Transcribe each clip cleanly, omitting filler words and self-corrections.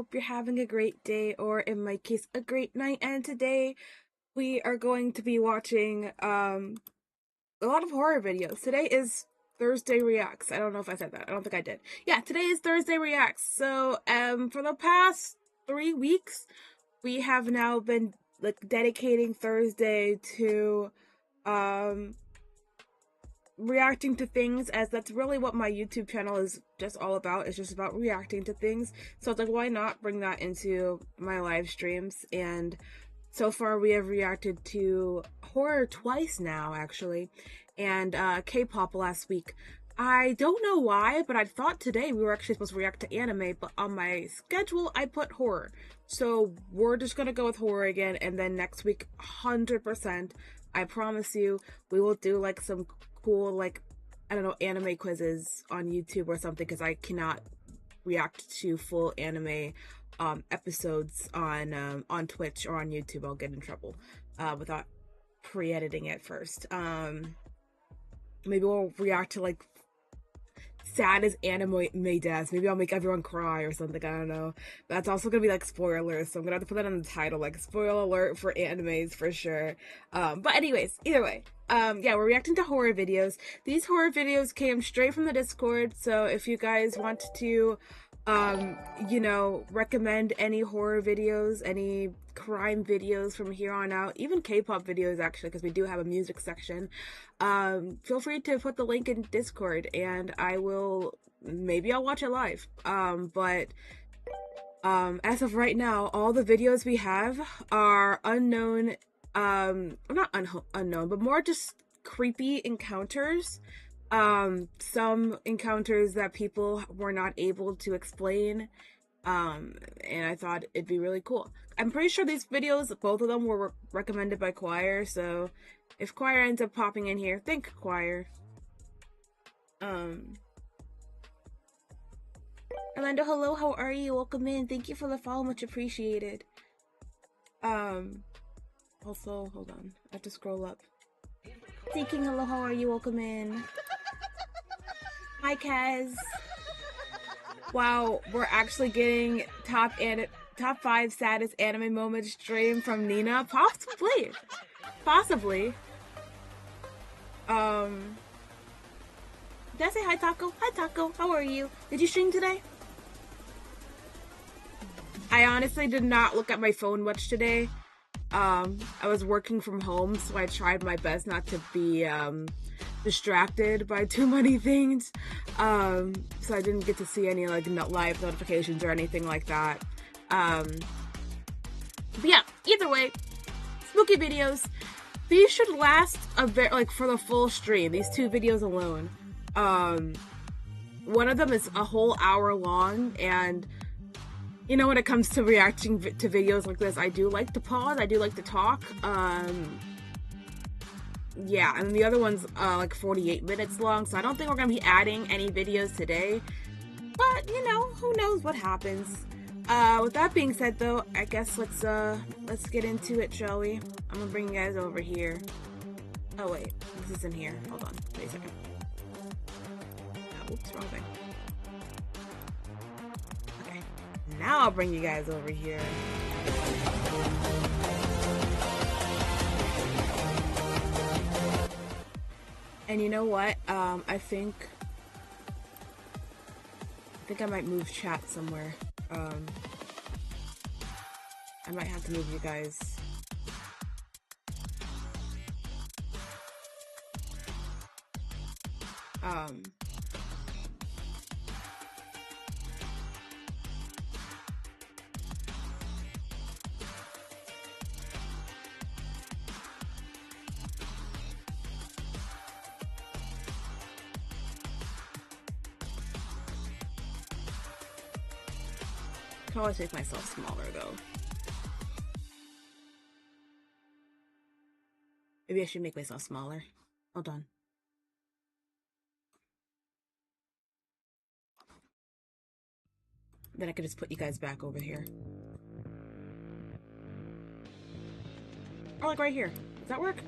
hope you're having a great day, or in my case, a great night. And today we are going to be watching a lot of horror videos. Today is Thursday Reacts. I don't know if I said that. I don't think I did. Yeah, today is Thursday Reacts. So for the past 3 weeks, we have now been like dedicating Thursday to reacting to things, as that's really what my YouTube channel is just all about. It's just about reacting to things. So it's like, why not bring that into my live streams? And so far we have reacted to horror twice now, actually, and K-pop last week. I don't know why, but I thought today we were actually supposed to react to anime, but on my schedule I put horror. So we're just gonna go with horror again, and then next week 100%, I promise you, we will do like some cool, like, I don't know, anime quizzes on YouTube or something, because I cannot react to full anime episodes on Twitch or on YouTube. I'll get in trouble without pre-editing it first. Maybe we'll react to like saddest anime deaths. Maybe I'll make everyone cry or something. I don't know. That's also gonna be like spoilers, so I'm gonna have to put that in the title, like spoiler alert for animes for sure. But anyways, either way, yeah, we're reacting to horror videos. These horror videos came straight from the Discord, so if you guys want to you know, recommend any horror videos, any crime videos from here on out, even K-pop videos actually, because we do have a music section, feel free to put the link in Discord and I will, maybe I'll watch it live. But as of right now, all the videos we have are unknown, not unknown, but more just creepy encounters. Some encounters that people were not able to explain, and I thought it'd be really cool. I'm pretty sure these videos, both of them, were recommended by Choir, so if Choir ends up popping in here, thank Choir. Orlando, hello, how are you? Welcome in. Thank you for the follow, much appreciated. Also, hold on, I have to scroll up. Thinking, hello, how are you? Welcome in. Hi, Kaz. Wow, we're actually getting top 5 saddest anime moments stream from Nina. Possibly. Possibly. Did I say hi, Taco? Hi, Taco. How are you? Did you stream today? I honestly did not look at my phone much today. I was working from home, so I tried my best not to be distracted by too many things, so I didn't get to see any like live notifications or anything like that. But yeah, either way, spooky videos. These should last a bit, like for the full stream. These 2 videos alone. One of them is a whole hour long, and you know, when it comes to reacting to videos like this, I do like to pause, I do like to talk. Yeah, and the other one's like 48 minutes long, so I don't think we're gonna be adding any videos today. But you know, who knows what happens. With that being said, though, I guess let's get into it, shall we? I'm gonna bring you guys over here. Oh wait, this isn't here. Hold on, wait a second. Oh, oops, wrong thing. Okay, now I'll bring you guys over here. And you know what? I think I might move chat somewhere. I might have to move you guys. I can always make myself smaller, though. Maybe I should make myself smaller. Hold on. Then I could just put you guys back over here. Or like right here. Does that work?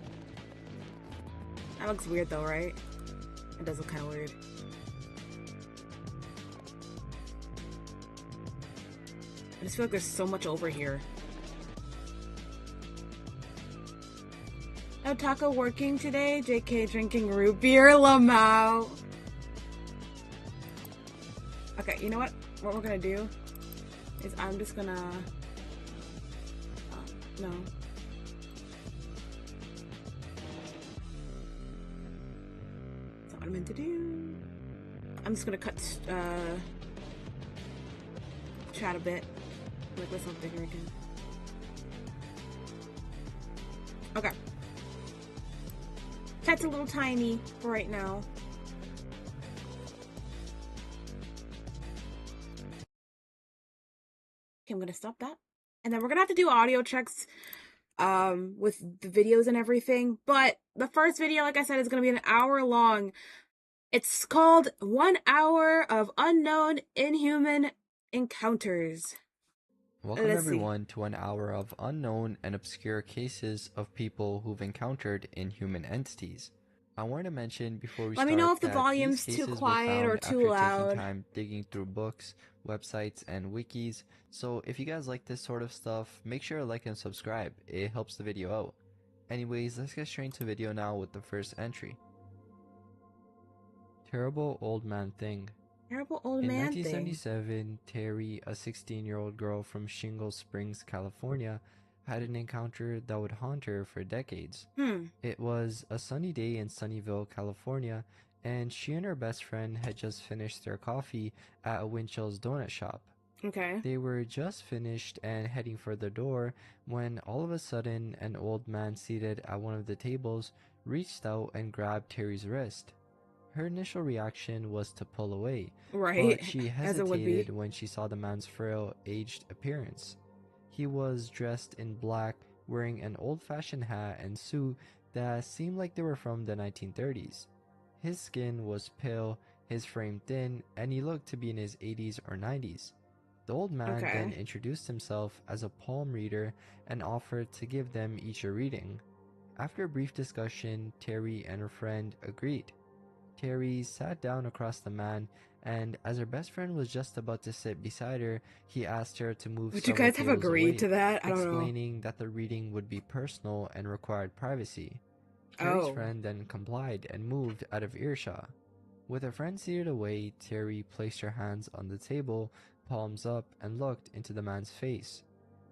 That looks weird though, right? It does look kind of weird. I just feel like there's so much over here. No Taco working today. JK drinking root beer. Lamau. Okay, you know what? What we're gonna do is I'm just gonna... no. That's not what I meant to do. I'm just gonna cut chat a bit. Like with something bigger again. Okay. Chat's a little tiny for right now. Okay, I'm gonna stop that. And then we're gonna have to do audio checks with the videos and everything. But the first video, like I said, is gonna be an hour long. It's called 1 Hour of Unknown Inhuman Encounters. Welcome Let's see. everyone to an hour of unknown and obscure cases of people who've encountered inhuman entities. I want to mention before we Let me know start if the that these volume's too cases were quiet or found too after taking loud. time digging through books, websites, and wikis, so if you guys like this sort of stuff, make sure to like and subscribe, it helps the video out. Anyways, let's get straight into the video now with the first entry. Terrible Old Man Thing. Terrible old In man thing. 1977, Terry, a 16-year-old girl from Shingle Springs, California, had an encounter that would haunt her for decades. It was a sunny day in Sunnyvale, California, and she and her best friend had just finished their coffee at a Winchell's donut shop. Okay. They were just finished and heading for the door when all of a sudden an old man seated at one of the tables reached out and grabbed Terry's wrist. Her initial reaction was to pull away, but Right. she As it would be. hesitated when she saw the man's frail, aged appearance. He was dressed in black, wearing an old-fashioned hat and suit that seemed like they were from the 1930s. His skin was pale, his frame thin, and he looked to be in his 80s or 90s. The old man then Okay. introduced himself as a palm reader and offered to give them each a reading. After a brief discussion, Terry and her friend agreed. Terry sat down across the man, and as her best friend was just about to sit beside her, he asked her to move Would you several guys have tables agreed away, to that? I don't know. explaining that the reading would be personal and required privacy. Terry's Oh. friend then complied and moved out of earshot. With her friend seated away, Terry placed her hands on the table, palms up, and looked into the man's face.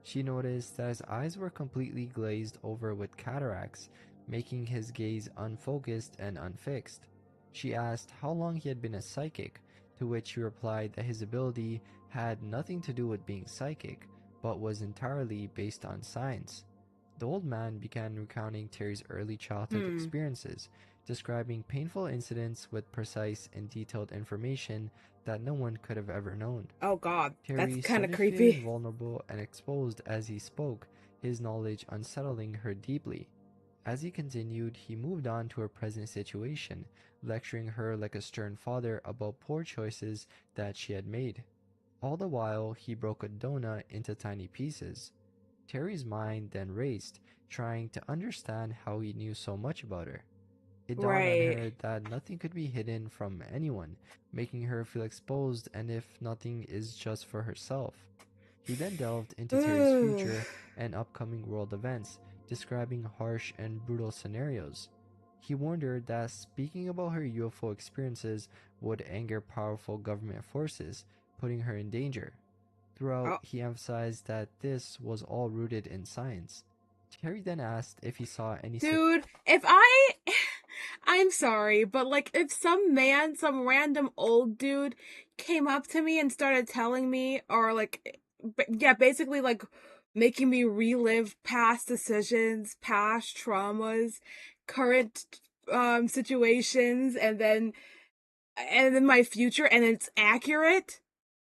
She noticed that his eyes were completely glazed over with cataracts, making his gaze unfocused and unfixed. She asked how long he had been a psychic, to which he replied that his ability had nothing to do with being psychic, but was entirely based on science. The old man began recounting Terry's early childhood experiences, describing painful incidents with precise and detailed information that no one could have ever known. Oh god. That's Terry kind of started feeling creepy. vulnerable and exposed as he spoke, his knowledge unsettling her deeply. As he continued, he moved on to her present situation, lecturing her like a stern father about poor choices that she had made. All the while, he broke a donut into tiny pieces. Terry's mind then raced, trying to understand how he knew so much about her. It dawned on Right. her that nothing could be hidden from anyone, making her feel exposed and if nothing is just for herself. He then delved into Terry's future and upcoming world events, describing harsh and brutal scenarios. He warned her that speaking about her UFO experiences would anger powerful government forces, putting her in danger. Throughout, Oh. he emphasized that this was all rooted in science. Terry then asked if he saw any Dude, if I'm sorry, but like if some man, some random old dude came up to me and started telling me or like yeah, basically like making me relive past decisions, past traumas, current situations and then my future and it's accurate,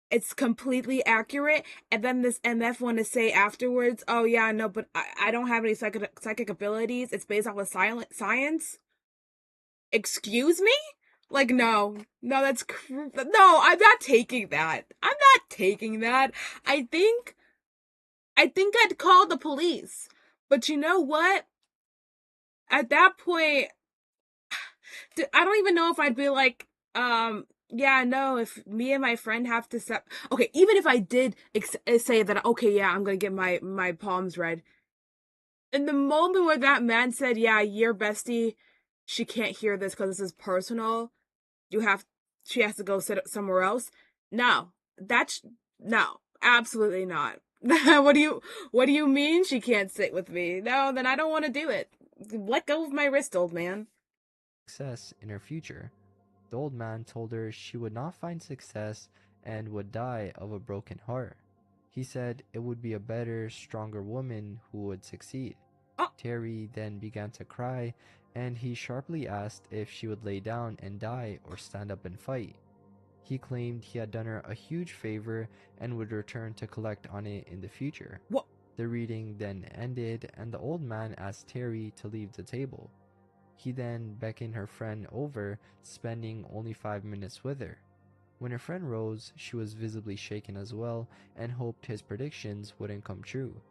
it's completely accurate, and then this MF want to say afterwards, oh yeah, no, but I don't have any psychic abilities, it's based off of science. Excuse me? Like, no. No, no, I'm not taking that. I'm not taking that. I think, I think I'd call the police. But you know what? At that point, I don't even know if I'd be like, Yeah, no, if me and my friend have to set, okay, even if I did say that, okay, yeah, I'm gonna get my palms read. In the moment where that man said, "Yeah, your bestie, she can't hear this because this is personal. You have, she has to go sit somewhere else." No, that's no, absolutely not. What do you mean she can't sit with me? No, then I don't want to do it. Let go of my wrist, old man. Success in her future. The old man told her she would not find success and would die of a broken heart. He said it would be a better, stronger woman who would succeed. Oh, Terry then began to cry, and he sharply asked if she would lay down and die or stand up and fight. He claimed he had done her a huge favor and would return to collect on it in the future. what? The reading then ended, and the old man asked Terry to leave the table. He then beckoned her friend over, spending only 5 minutes with her. When her friend rose, she was visibly shaken as well and hoped his predictions wouldn't come true.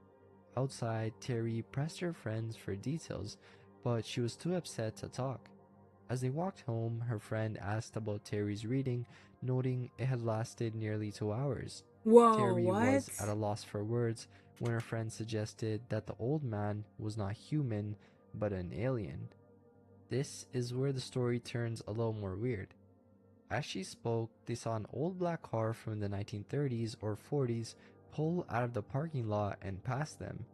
Outside, Terry pressed her friends for details, but she was too upset to talk. As they walked home, her friend asked about Terry's reading, noting it had lasted nearly 2 hours. Whoa, Terry what? was at a loss for words when her friend suggested that the old man was not human, but an alien. This is where the story turns a little more weird. As she spoke, they saw an old black car from the 1930s or 40s pull out of the parking lot and pass them.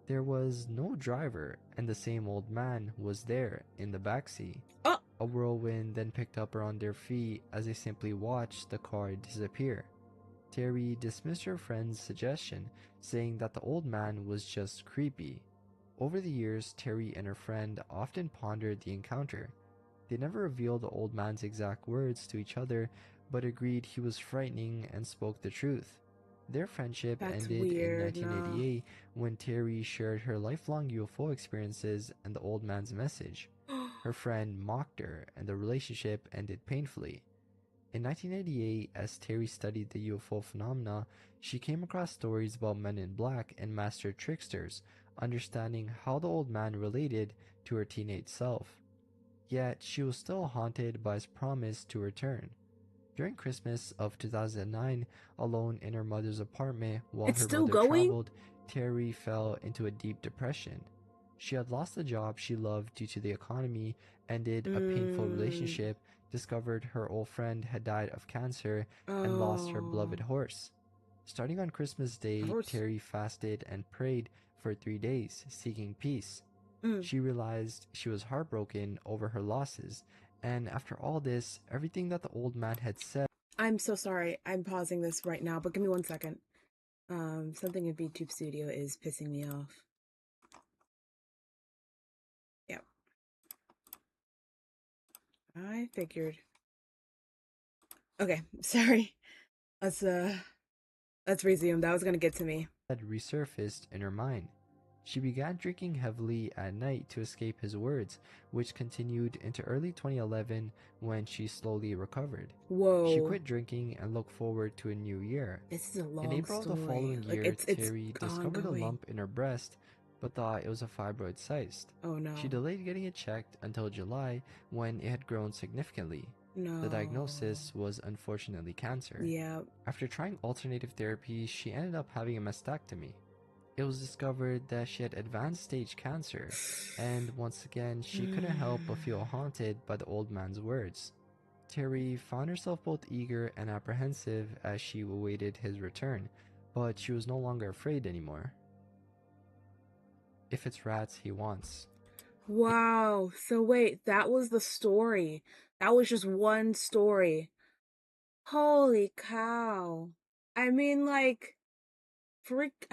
There was no driver, and the same old man was there in the backseat. Oh, A whirlwind then picked up around their feet as they simply watched the car disappear. Terry dismissed her friend's suggestion, saying that the old man was just creepy. Over the years, Terry and her friend often pondered the encounter. They never revealed the old man's exact words to each other, but agreed he was frightening and spoke the truth. Their friendship that's ended in weird. No. 1988 when Terry shared her lifelong UFO experiences and the old man's message. Her friend mocked her, and the relationship ended painfully. In 1988, as Terry studied the UFO phenomena, she came across stories about men in black and master tricksters, understanding how the old man related to her teenage self. Yet she was still haunted by his promise to return. During Christmas of 2009, alone in her mother's apartment while It's her still mother going? traveled, Terry fell into a deep depression. She had lost the job she loved due to the economy, ended a painful Mm. relationship, discovered her old friend had died of cancer, and lost her beloved Oh. horse. Starting on Christmas Day, Horse. Terry fasted and prayed for 3 days, seeking peace. Mm. She realized she was heartbroken over her losses, and after all this, everything that the old man had said I'm so sorry. I'm pausing this right now, but give me 1 second. Something in VTube Studio is pissing me off. Yeah, I figured. Okay, sorry. Let's uh let's resume. That was gonna get to me. resurfaced in her mind. She began drinking heavily at night to escape his words, which continued into early 2011 when she slowly recovered. She Whoa. quit drinking and looked forward to a new year. This is a In long April of the story. following Like year, it's Terry discovered a ongoing. lump in her breast but thought it was a fibroid cyst. Oh She no. delayed getting it checked until July when it had grown significantly. The No. diagnosis was unfortunately cancer. Yeah. After trying alternative therapies, she ended up having a mastectomy. It was discovered that she had advanced stage cancer, and once again, she couldn't help but feel haunted by the old man's words. Terry found herself both eager and apprehensive as she awaited his return, but she was no longer afraid anymore. If it's rats he wants. Wow. So wait, that was the story. That was just one story. Holy cow. I mean, like, freak.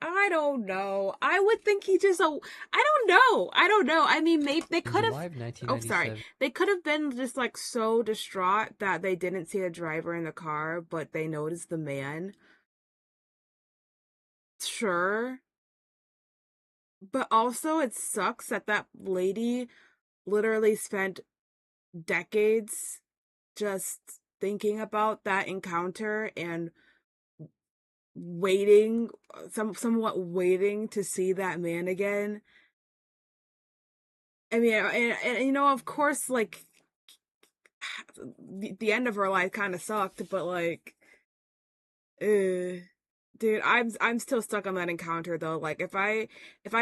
I don't know. I would think he just. Oh, I don't know. I don't know. I mean, maybe they In could have. July of Oh, sorry. 1997, They could have been just like so distraught that they didn't see a driver in the car, but they noticed the man. Sure. But also, it sucks that that lady literally spent decades just thinking about that encounter and waiting, somewhat waiting to see that man again. I mean, and you know, of course, like the end of her life kind of sucked, but like, uh, dude, I'm still stuck on that encounter though. Like if I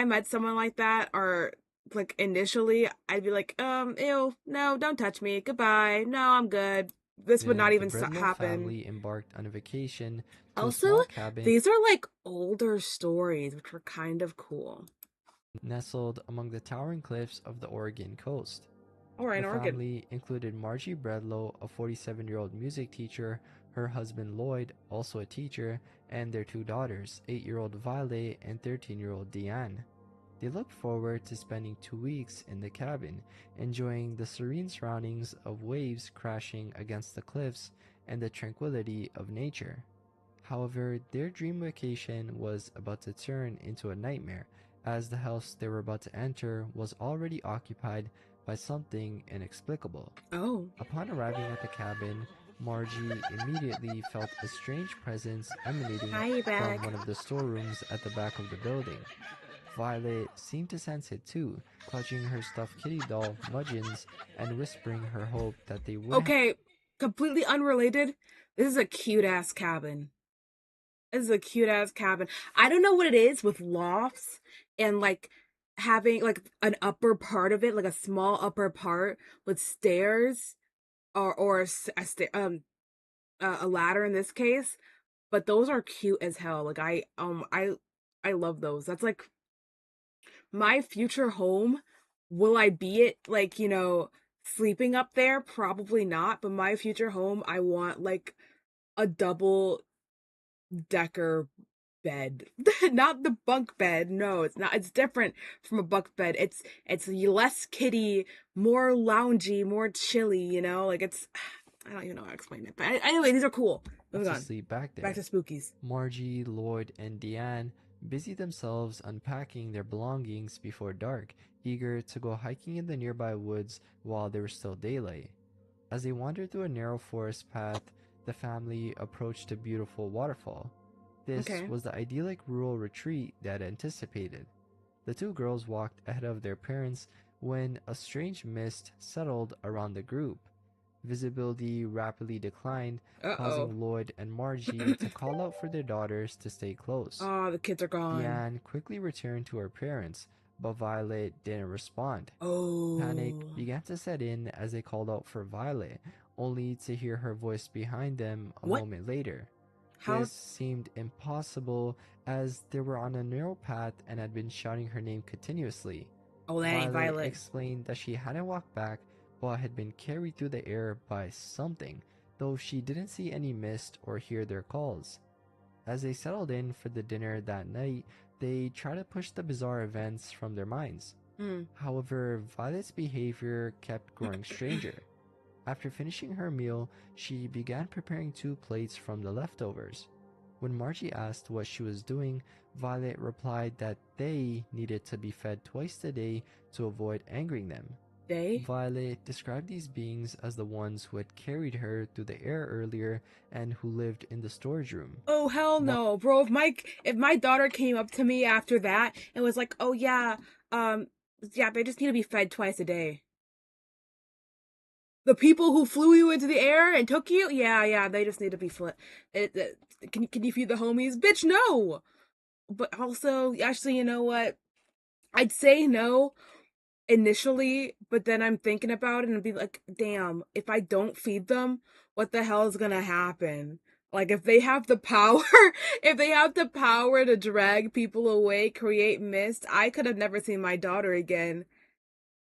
met someone like that, or like initially, I'd be like, ew, no, don't touch me, goodbye, no, I'm good. This would not The even Bredlow happen. family embarked on a vacation to a Also, small cabin these are like older stories, which were kind of cool. nestled among the towering cliffs of the Oregon coast. All right, The Oregon. family included Margie Bredlow, a 47-year-old music teacher, her husband Lloyd, also a teacher, and their two daughters, 8-year-old Violet and 13-year-old Deanne. They looked forward to spending 2 weeks in the cabin, enjoying the serene surroundings of waves crashing against the cliffs and the tranquility of nature. However, their dream vacation was about to turn into a nightmare, as the house they were about to enter was already occupied by something inexplicable. Oh, Upon arriving at the cabin, Margie immediately felt a strange presence emanating hi, you from back. one of the storerooms at the back of the building. Violet seemed to sense it too, clutching her stuffed kitty doll, Muggins, and whispering her hope that they would have. Okay, completely unrelated. This is a cute ass cabin. This is a cute ass cabin. I don't know what it is with lofts and like having like an upper part of it, like a small upper part with stairs or a ladder in this case. But those are cute as hell. Like I love those. That's like my future home. Will I be it like, sleeping up there? Probably not, but my future home, I want like a double decker bed. Not the bunk bed. No, it's not. It's different from a bunk bed. It's less kitty, more loungy, more chilly, Like it's I don't even know how to explain it. But anyway, these are cool. Moving To on. sleep back Back to there. spookies. Margie, Lloyd, and Deanne busied themselves unpacking their belongings before dark, eager to go hiking in the nearby woods while there was still daylight. As they wandered through a narrow forest path, the family approached a beautiful waterfall. This Okay. was the idyllic rural retreat they had anticipated. The two girls walked ahead of their parents when a strange mist settled around the group. Visibility rapidly declined, Uh-oh. causing Lloyd and Margie to call out for their daughters to stay close. Oh, the kids are gone. Deanne quickly returned to her parents, but Violet didn't respond. Panic Oh. began to set in as they called out for Violet, only to hear her voice behind them a What? moment later. How? This seemed impossible as they were on a narrow path and had been shouting her name continuously. Oh, that ain't Violet Violet. explained that she hadn't walked back but had been carried through the air by something, though she didn't see any mist or hear their calls. As they settled in for the dinner that night, they tried to push the bizarre events from their minds. Hmm. However, Violet's behavior kept growing stranger. After finishing her meal, she began preparing 2 plates from the leftovers. When Margie asked what she was doing, Violet replied that they needed to be fed twice a day to avoid angering them. They? Violet described these beings as the ones who had carried her through the air earlier and who lived in the storage room. Oh hell no, bro. If my daughter came up to me after that and was like, "Oh um yeah, they just need to be fed twice a day." The people who flew you into the air and took you, yeah, they just need to be can you feed the homies? Bitch, no. But also, actually, you know what? I'd say no initially, but then I'm thinking about it and be like, damn, if I don't feed them, what the hell is gonna happen? Like if they have the power, if they have the power to drag people away, create mist, I could have never seen my daughter again.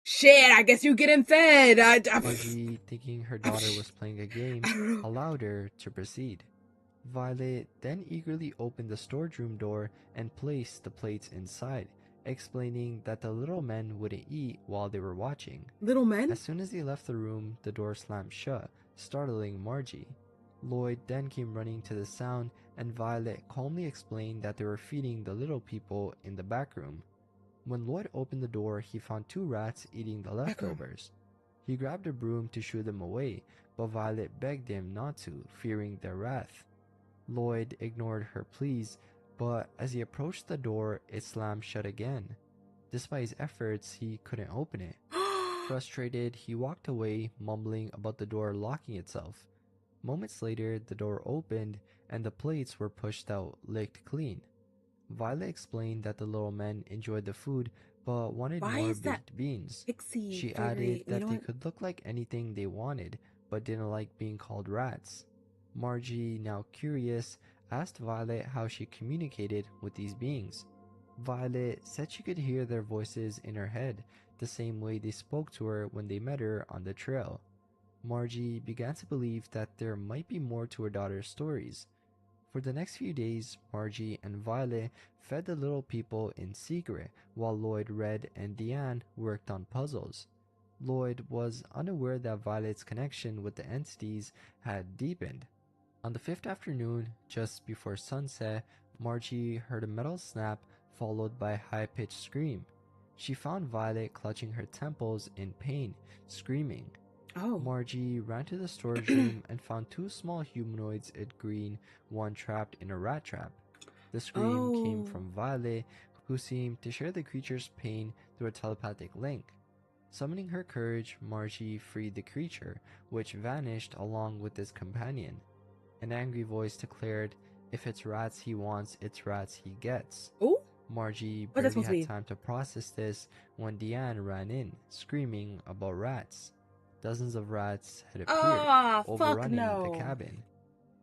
Shit, I guess you getting fed. Margie, thinking her daughter was playing a game, I don't know. allowed her to proceed. Violet then eagerly opened the storage room door and placed the plates inside, explaining that the little men wouldn't eat while they were watching. Little men? As soon as they left the room, the door slammed shut, startling Margie. Lloyd then came running to the sound, and Violet calmly explained that they were feeding the little people in the back room. When Lloyd opened the door, he found 2 rats eating the Back room. leftovers. He grabbed a broom to shoo them away, but Violet begged him not to, fearing their wrath. Lloyd ignored her pleas, but as he approached the door, it slammed shut again. Despite his efforts, he couldn't open it. Frustrated, he walked away, mumbling about the door locking itself. Moments later, the door opened and the plates were pushed out, licked clean. Violet explained that the little men enjoyed the food but wanted Why more is that baked beans. pixie She added fairy? You that know they what? could look like anything they wanted but didn't like being called rats. Margie, now curious, asked Violet how she communicated with these beings. Violet said she could hear their voices in her head, the same way they spoke to her when they met her on the trail. Margie began to believe that there might be more to her daughter's stories. For the next few days, Margie and Violet fed the little people in secret while Lloyd read and Deanne worked on puzzles. Lloyd was unaware that Violet's connection with the entities had deepened. On the fifth afternoon, just before sunset, Margie heard a metal snap followed by a high-pitched scream. She found Violet clutching her temples in pain, screaming. Oh. Margie ran to the storage room and found two small humanoids in green, one trapped in a rat trap. The scream came Oh. from Violet, who seemed to share the creature's pain through a telepathic link. Summoning her courage, Margie freed the creature, which vanished along with its companion. An angry voice declared, "If it's rats he wants, it's rats he gets." Oh? Margie What's that barely supposed to had be? time to process this when Deanne ran in, screaming about rats. Dozens of rats had appeared, Ah, fuck overrunning the no. cabin.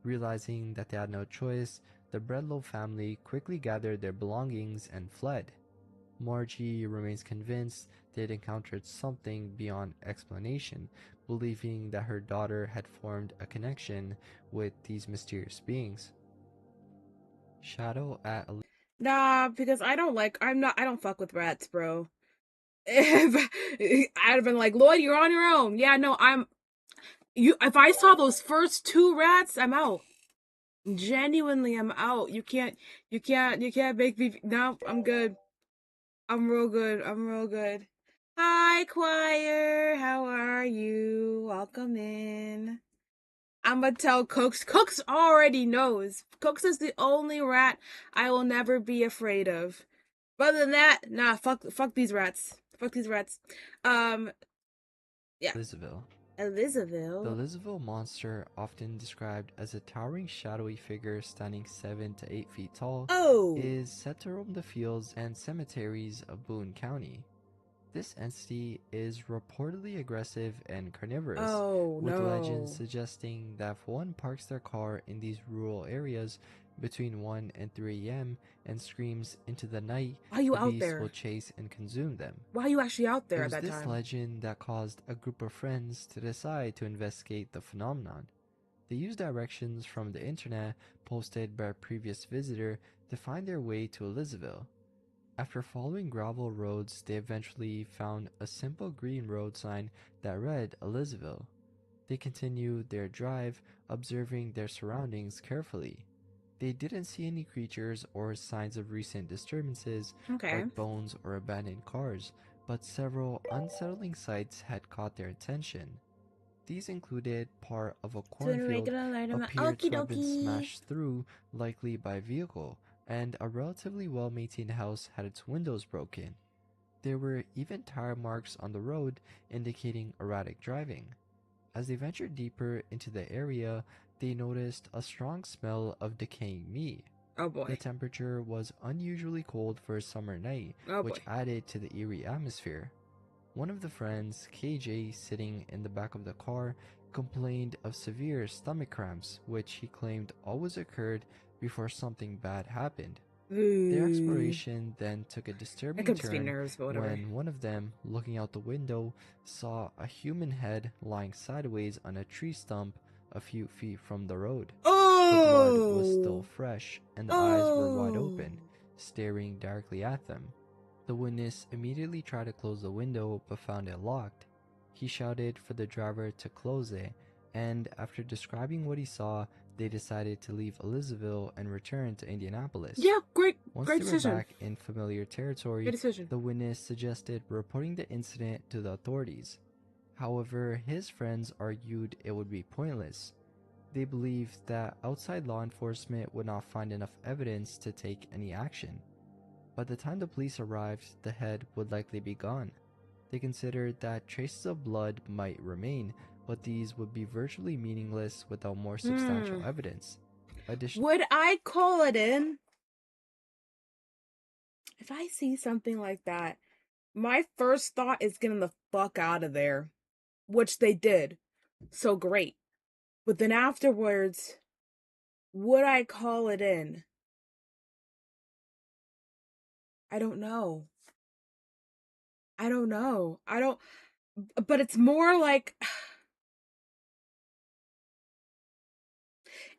Realizing that they had no choice, the Bredlow family quickly gathered their belongings and fled. Margie remains convinced they'd encountered something beyond explanation, believing that her daughter had formed a connection with these mysterious beings. Shadow at Nah, because I don't fuck with rats, bro. I'd have been like, Lloyd, you're on your own. Yeah, no, if I saw those first two rats, I'm out. Genuinely, I'm out. You can't make me. No, I'm good. I'm real good. I'm real good. Hi, choir. How are you? Welcome in. I'm gonna tell Cooks. Cooks already knows. Cooks is the only rat I will never be afraid of. But other than that, nah, fuck these rats. Fuck these rats. Um, yeah. Elizabeth. The Elizabeth. Elizabeth monster, often described as a towering shadowy figure standing 7 to 8 feet tall, Oh. is said to roam the fields and cemeteries of Boone County. This entity is reportedly aggressive and carnivorous, Oh with legends no. suggesting that if one parks their car in these rural areas between 1 and 3 a.m. and screams into the night, Why are you the out beast will there? chase and consume them. Why are you actually out It there at was that this time? legend that caused a group of friends to decide to investigate the phenomenon. They used directions from the internet posted by a previous visitor to find their way to Elizabeth. After following gravel roads, they eventually found a simple green road sign that read Elizabeth. They continued their drive, observing their surroundings carefully. They didn't see any creatures or signs of recent disturbances, Okay. like bones or abandoned cars, but several unsettling sights had caught their attention. These included part of a To a cornfield regular light amount. appeared Okie to have been dokie. smashed through, likely by a vehicle, and a relatively well-maintained house had its windows broken. There were even tire marks on the road indicating erratic driving. As they ventured deeper into the area, they noticed a strong smell of decaying meat. Oh The boy. temperature was unusually cold for a summer night, Oh which boy. added to the eerie atmosphere. One of the friends, KJ, sitting in the back of the car, complained of severe stomach cramps, which he claimed always occurred before something bad happened. Their Ooh. exploration then took a It disturbing could just be turn nerves, but whatever. when one of them, looking out the window, saw a human head lying sideways on a tree stump a few feet from the road. The blood was still Oh. fresh, and the eyes were wide Oh. open, staring directly at them. The witness immediately tried to close the window but found it locked. He shouted for the driver to close it, and after describing what he saw, they decided to leave Elizabeth and return to Indianapolis. Yeah, great Once great they were decision. back in familiar Great territory, decision. the witness suggested reporting the incident to the authorities. However, his friends argued it would be pointless. They believed that outside law enforcement would not find enough evidence to take any action. By the time the police arrived, the head would likely be gone. They considered that traces of blood might remain, but these would be virtually meaningless without more substantial Hmm. evidence. Additionally, Would I call it in? If I see something like that, my first thought is getting the fuck out of there, which they did. So great. But then afterwards, would I call it in? I don't know. I don't know. I don't, but it's more like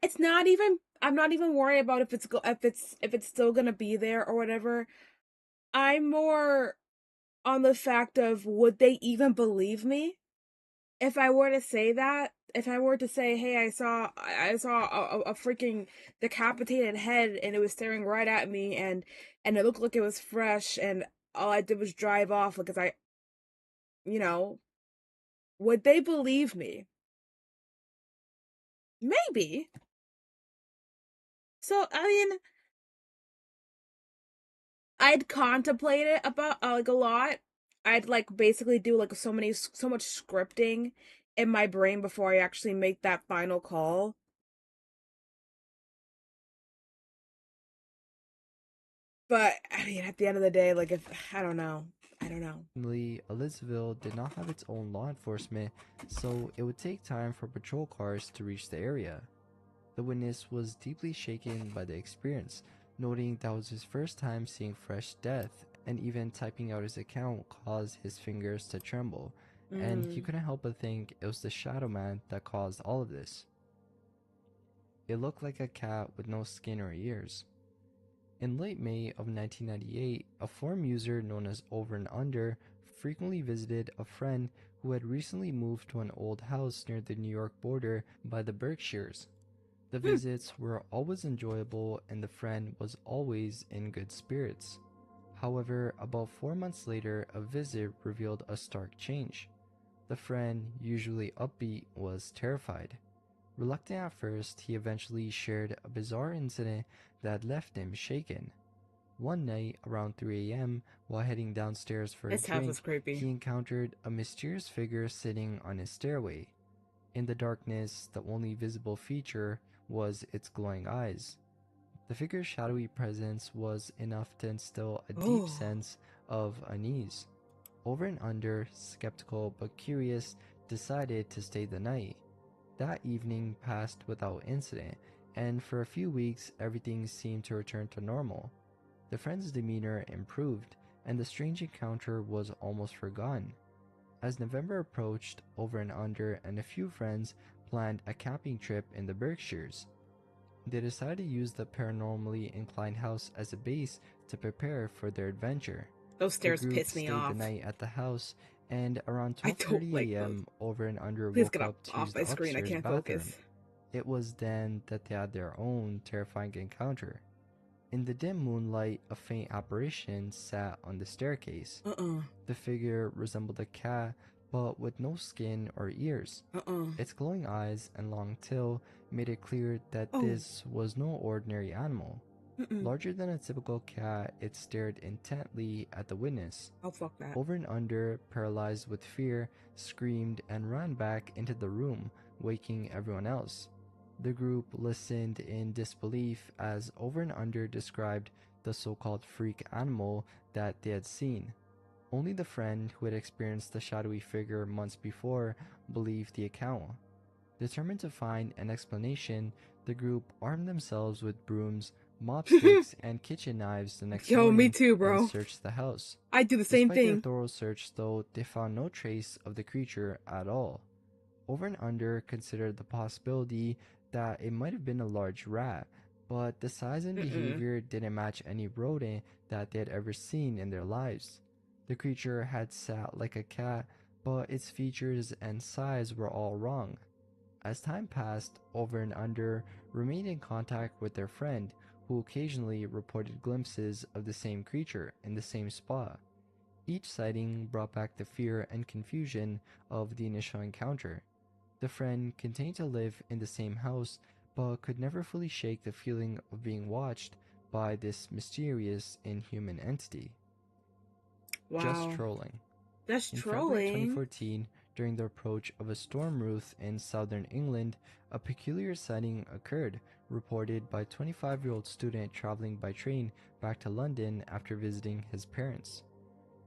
it's not even, I'm not even worried about if it's still going to be there or whatever. I'm more on the fact of would they even believe me? If I were to say that, if I were to say, "Hey, I saw a freaking decapitated head and it was staring right at me and it looked like it was fresh and all I did was drive off because I, you know, would they believe me? Maybe. So, I mean, I'd contemplate it about like a lot. I'd like basically do like so much scripting in my brain before I actually make that final call. But I mean, at the end of the day, like if I don't know. Elizabeth did not have its own law enforcement, so it would take time for patrol cars to reach the area. The witness was deeply shaken by the experience, noting that was his first time seeing fresh death, and even typing out his account caused his fingers to tremble, and he Mm. couldn't help but think it was the Shadow Man that caused all of this. It looked like a cat with no skin or ears. In late May of 1998, a forum user known as Over and Under frequently visited a friend who had recently moved to an old house near the New York border by the Berkshires. The Hmm. visits were always enjoyable and the friend was always in good spirits. However, about 4 months later, a visit revealed a stark change. The friend, usually upbeat, was terrified. Reluctant at first, he eventually shared a bizarre incident that left him shaken. One night, around 3 a.m., while heading downstairs for a This house is drink, creepy. he encountered a mysterious figure sitting on his stairway. In the darkness, the only visible feature was its glowing eyes. The figure's shadowy presence was enough to instill a deep Oh. sense of unease. Over and Under, skeptical but curious, decided to stay the night. That evening passed without incident, and for a few weeks everything seemed to return to normal. The friend's demeanor improved, and the strange encounter was almost forgotten. As November approached, Over and Under and a few friends planned a camping trip in the Berkshires. They decided to use the paranormally inclined house as a base to prepare for their adventure. Those The stairs group piss me stayed the off. night at the house, and around I don't 12:30 like those. a.m., Over and Under Please woke get up up to off use my the screen. I upstairs can't bathroom. focus. It was then that they had their own terrifying encounter. In the dim moonlight, a faint apparition sat on the staircase. Uh-uh. The figure resembled a cat, but with no skin or ears. Uh-uh. Its glowing eyes and long tail made it clear that Oh. this was no ordinary animal. Mm-mm. Larger than a typical cat, it stared intently at the witness. Oh, fuck that. Over and Under, paralyzed with fear, screamed and ran back into the room, waking everyone else. The group listened in disbelief as Over and Under described the so-called freak animal that they had seen. Only the friend who had experienced the shadowy figure months before believed the account. Determined to find an explanation, the group armed themselves with brooms, mop sticks, and kitchen knives the next Yo, me morning too, and bro. searched the house. I do the same Despite their thing. thorough search, though, they found no trace of the creature at all. Over and Under considered the possibility that it might have been a large rat, but the size and Mm-mm. behavior didn't match any rodent that they had ever seen in their lives. The creature had sat like a cat, but its features and size were all wrong. As time passed, Over and Under remained in contact with their friend, who occasionally reported glimpses of the same creature in the same spot. Each sighting brought back the fear and confusion of the initial encounter. The friend continued to live in the same house, but could never fully shake the feeling of being watched by this mysterious inhuman entity. Just Wow. trolling. That's In February trolling. 2014, during the approach of a storm Ruth in southern England, a peculiar sighting occurred, reported by a 25-year-old student traveling by train back to London after visiting his parents.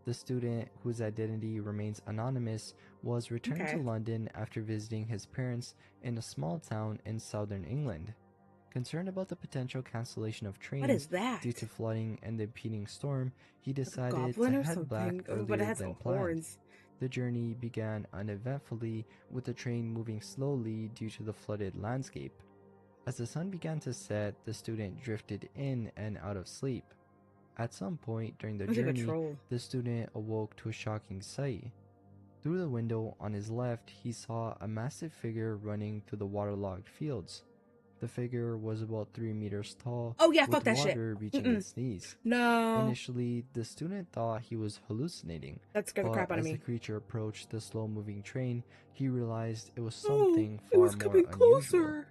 The student, whose identity remains anonymous, was returned to Okay. London after visiting his parents in a small town in southern England. Concerned about the potential cancellation of What is trains due that? to flooding and the impending storm, he Like a decided to goblin or head back something? But it earlier has than planned. horns. The journey began uneventfully, with the train moving slowly due to the flooded landscape. As the sun began to set, the student drifted in and out of sleep. At some point during the Looks like a journey, troll. the student awoke to a shocking sight. Through the window on his left, he saw a massive figure running through the waterlogged fields. The figure was about 3 meters tall, Oh yeah, fuck with that shit. water reaching Mm-mm. its knees. No. Initially, the student thought he was hallucinating, That scared the but crap out of as the me. creature approached the slow-moving train, he realized it was Oh, something it far was more coming unusual. closer.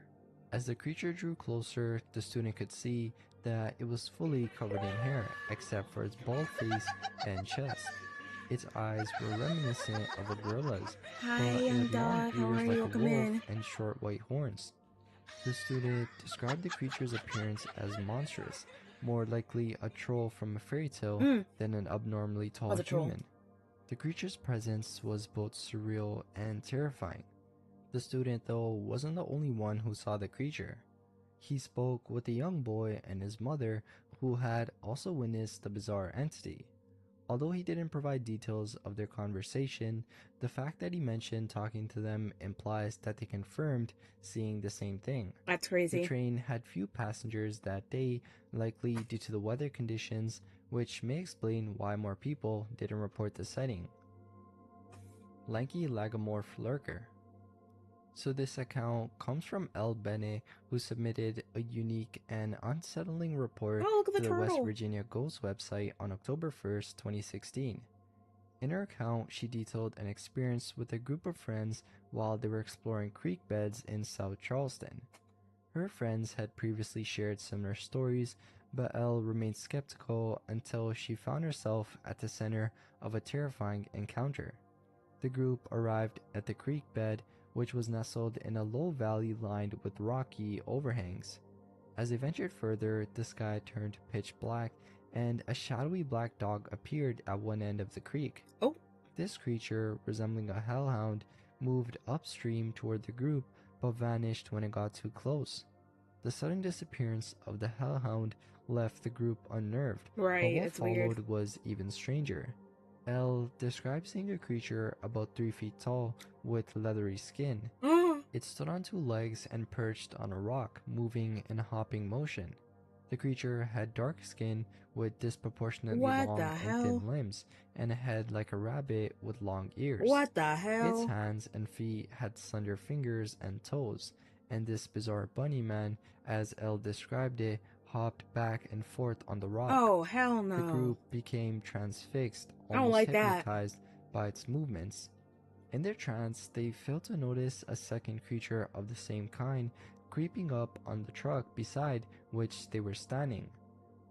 As the creature drew closer, the student could see that it was fully covered in hair, except for its bald face and chest. Its eyes were reminiscent of a gorilla's, Hi, but it young had long dog. How are ears you? like a Welcome wolf in. and short white horns. The student described the creature's appearance as monstrous, more likely a troll from a fairy tale Mm. than an abnormally tall Was a troll. human. The creature's presence was both surreal and terrifying. The student, though, wasn't the only one who saw the creature. He spoke with a young boy and his mother who had also witnessed the bizarre entity. Although he didn't provide details of their conversation, the fact that he mentioned talking to them implies that they confirmed seeing the same thing. That's The crazy. train had few passengers that day, likely due to the weather conditions, which may explain why more people didn't report the sighting. Lanky Lagomorph Lurker. So this account comes from El Bene, who submitted a unique and unsettling report Oh, look at to the the West turtle. Virginia Ghost website on October 1st, 2016. In her account, she detailed an experience with a group of friends while they were exploring creek beds in South Charleston. Her friends had previously shared similar stories, but Elle remained skeptical until she found herself at the center of a terrifying encounter. The group arrived at the creek bed, which was nestled in a low valley lined with rocky overhangs. As they ventured further, the sky turned pitch black, and a shadowy black dog appeared at one end of the creek. Oh. This creature, resembling a hellhound, moved upstream toward the group, but vanished when it got too close. The sudden disappearance of the hellhound left the group unnerved, but Right, what it's weird. followed was even stranger. Elle describes seeing a creature about 3 feet tall with leathery skin. It stood on two legs and perched on a rock, moving in a hopping motion. The creature had dark skin with disproportionately What the long and hell? thin limbs, and a head like a rabbit with long ears. What the Its hell? hands and feet had slender fingers and toes, and this bizarre bunny man, as Elle described it, hopped back and forth on the rock. Oh, hell The no. group became transfixed, I don't almost like that. hypnotized by its movements. In their trance, they failed to notice a second creature of the same kind creeping up on the truck beside which they were standing.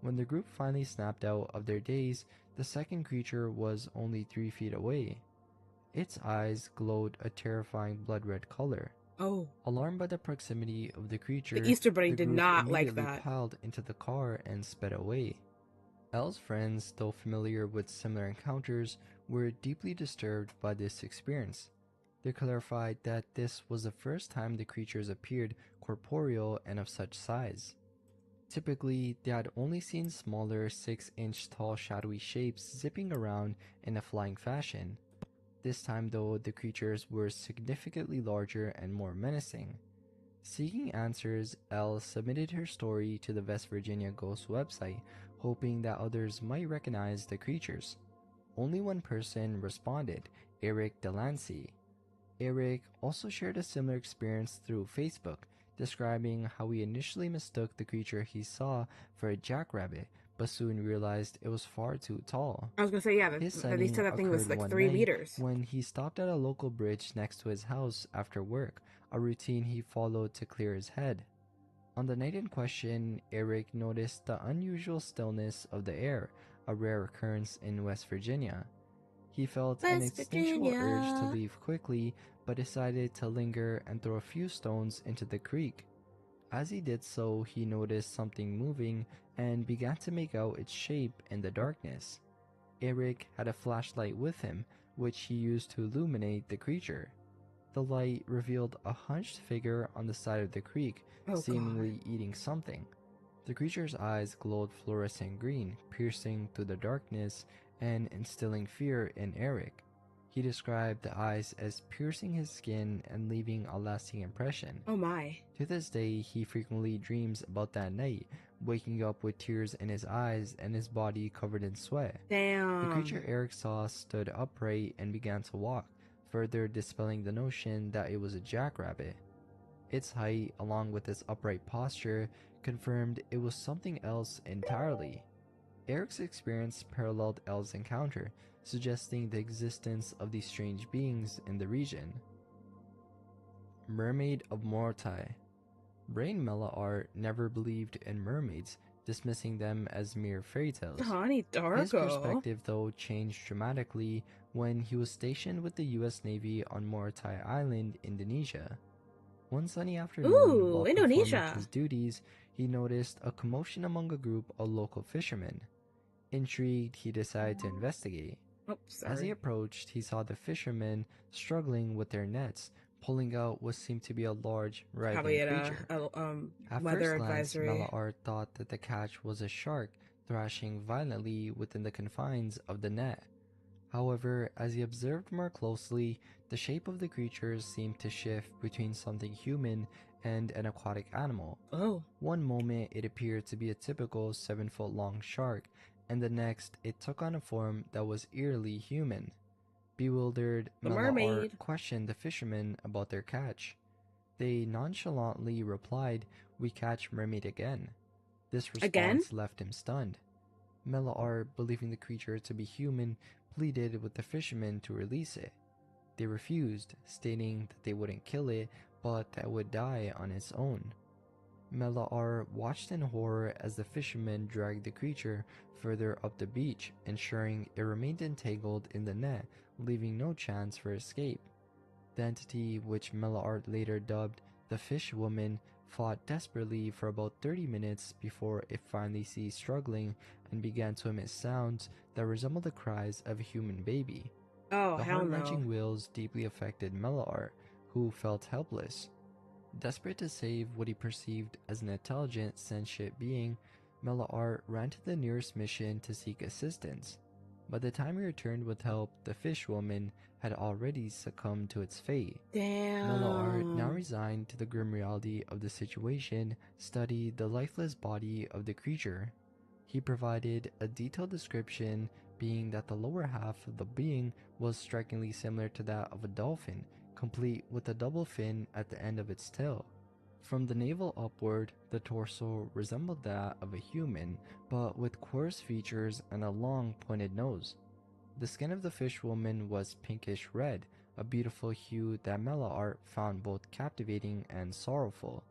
When the group finally snapped out of their daze, the second creature was only 3 feet away. Its eyes glowed a terrifying blood red color. Oh. Alarmed by the proximity of the The creature, Easter Bunny the did group not like immediately that. piled into the car and sped away. Elle's friends, though familiar with similar encounters, were deeply disturbed by this experience. They clarified that this was the first time the creatures appeared corporeal and of such size. Typically, they had only seen smaller 6-inch tall shadowy shapes zipping around in a flying fashion. This time, though, the creatures were significantly larger and more menacing. Seeking answers, Elle submitted her story to the West Virginia Ghost website, hoping that others might recognize the creatures. Only one person responded, Eric Delancey. Eric also shared a similar experience through Facebook, describing how he initially mistook the creature he saw for a jackrabbit, but soon realized it was far too tall. I was gonna say, yeah, His they sighting said that thing was occurred like one 3 night meters. when he stopped at a local bridge next to his house after work, a routine he followed to clear his head. On the night in question, Eric noticed the unusual stillness of the air, a rare occurrence in West Virginia. He felt an West instinctual urge to Virginia. leave quickly, but decided to linger and throw a few stones into the creek. As he did so, he noticed something moving and began to make out its shape in the darkness. Eric had a flashlight with him, which he used to illuminate the creature. The light revealed a hunched figure on the side of the creek, Oh God. seemingly eating something. The creature's eyes glowed fluorescent green, piercing through the darkness and instilling fear in Eric. He described the eyes as piercing his skin and leaving a lasting impression. Oh my. To this day, he frequently dreams about that night, waking up with tears in his eyes and his body covered in sweat. The creature Damn. Eric saw stood upright and began to walk, further dispelling the notion that it was a jackrabbit. Its height, along with its upright posture, confirmed it was something else entirely. Eric's experience paralleled Elle's encounter, suggesting the existence of these strange beings in the region. Mermaid of Mortai. Brain Mellar never believed in mermaids, dismissing them as mere fairy tales. Donnie His Darko. perspective, though, changed dramatically when he was stationed with the US Navy on Morotai Island, Indonesia. One sunny afternoon, Ooh, while performing Indonesia. his duties, he noticed a commotion among a group of local fishermen. Intrigued, he decided to investigate. Oh, As he sorry. approached, he saw the fishermen struggling with their nets, pulling out what seemed to be a large, writhing Probably at creature. a At weather first glance, advisory. Mellar thought that the catch was a shark thrashing violently within the confines of the net. However, as he observed more closely, the shape of the creature seemed to shift between something human and an aquatic animal. Oh, One moment it appeared to be a typical 7-foot long shark, and the next it took on a form that was eerily human. Bewildered, the Mellar mermaid. questioned the fishermen about their catch. They nonchalantly replied, "We catch mermaid again." This Again? response left him stunned. Mellar, believing the creature to be human, pleaded with the fishermen to release it. They refused, stating that they wouldn't kill it, but that it would die on its own. Mellar watched in horror as the fishermen dragged the creature further up the beach, ensuring it remained entangled in the net, leaving no chance for escape. The entity, which Mellar later dubbed the Fish Woman, fought desperately for about 30 minutes before it finally ceased struggling and began to emit sounds that resembled the cries of a human baby. Oh, The hell no. heart-wrenching wails deeply affected Mellar, who felt helpless. Desperate to save what he perceived as an intelligent, sentient being, Mellar ran to the nearest mission to seek assistance. By the time he returned with help, the fish woman had already succumbed to its fate. Mellar, now Damn. resigned to the grim reality of the situation, studied the lifeless body of the creature. He provided a detailed description, being that the lower half of the being was strikingly similar to that of a dolphin, complete with a double fin at the end of its tail. From the navel upward, the torso resembled that of a human, but with coarse features and a long, pointed nose. The skin of the fish woman was pinkish red, a beautiful hue that Mellar found both captivating and sorrowful.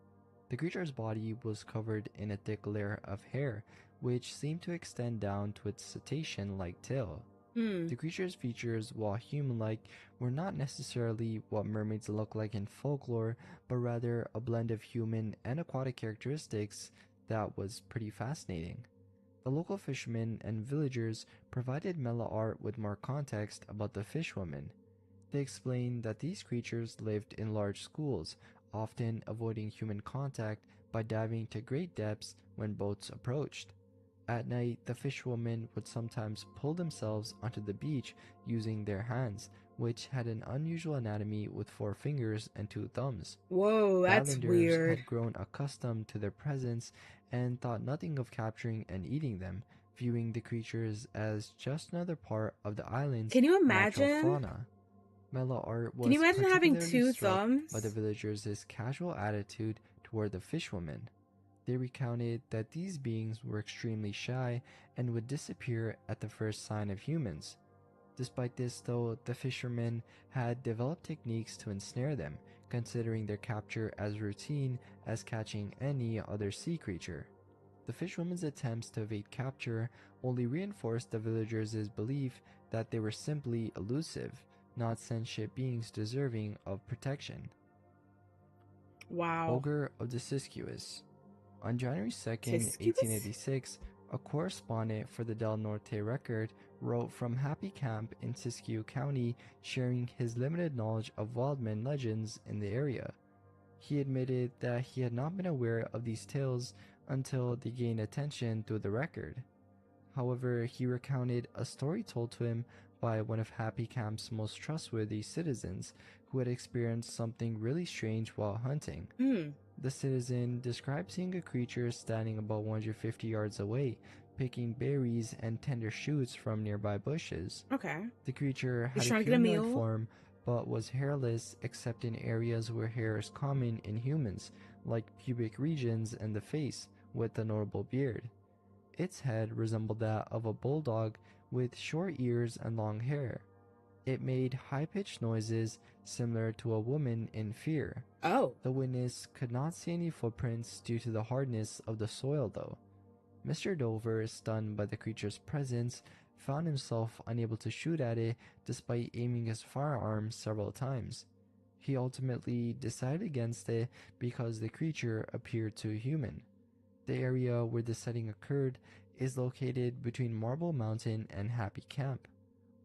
The creature's body was covered in a thick layer of hair, which seemed to extend down to its cetacean-like tail. Hmm. The creature's features, while human-like, were not necessarily what mermaids look like in folklore, but rather a blend of human and aquatic characteristics that was pretty fascinating. The local fishermen and villagers provided Mellar with more context about the fishwoman. They explained that these creatures lived in large schools, often avoiding human contact by diving to great depths when boats approached. At night, the fishwomen would sometimes pull themselves onto the beach using their hands, which had an unusual anatomy with 4 fingers and 2 thumbs. Whoa, The that's islanders weird. had grown accustomed to their presence and thought nothing of capturing and eating them, viewing the creatures as just another part of the island's Can you natural imagine? fauna. Mellar Can you was imagine having particularly two struck by the thumbs? villagers' casual attitude toward the fishwoman. They recounted that these beings were extremely shy and would disappear at the first sign of humans. Despite this, though, the fishermen had developed techniques to ensnare them, considering their capture as routine as catching any other sea creature. The fishwoman's attempts to evade capture only reinforced the villagers' belief that they were simply elusive, not sentient beings deserving of protection. Wow. Ogre of the Siskiyous. On January 2nd, Tiscus? 1886, a correspondent for the Del Norte Record wrote from Happy Camp in Siskiyou County, sharing his limited knowledge of wildman legends in the area. He admitted that he had not been aware of these tales until they gained attention through the record. However, he recounted a story told to him by one of Happy Camp's most trustworthy citizens who had experienced something really strange while hunting. Hmm. The citizen described seeing a creature standing about 150 yards away, picking berries and tender shoots from nearby bushes. Okay. The creature He's had a trying to get a humanoid meal. form but was hairless except in areas where hair is common in humans, like pubic regions and the face, with a notable beard. Its head resembled that of a bulldog with short ears and long hair. It made high-pitched noises similar to a woman in fear. Oh. The witness could not see any footprints due to the hardness of the soil, though. Mr. Dover, stunned by the creature's presence, found himself unable to shoot at it despite aiming his firearm several times. He ultimately decided against it because the creature appeared too human. The area where the sighting occurred is located between Marble Mountain and Happy Camp.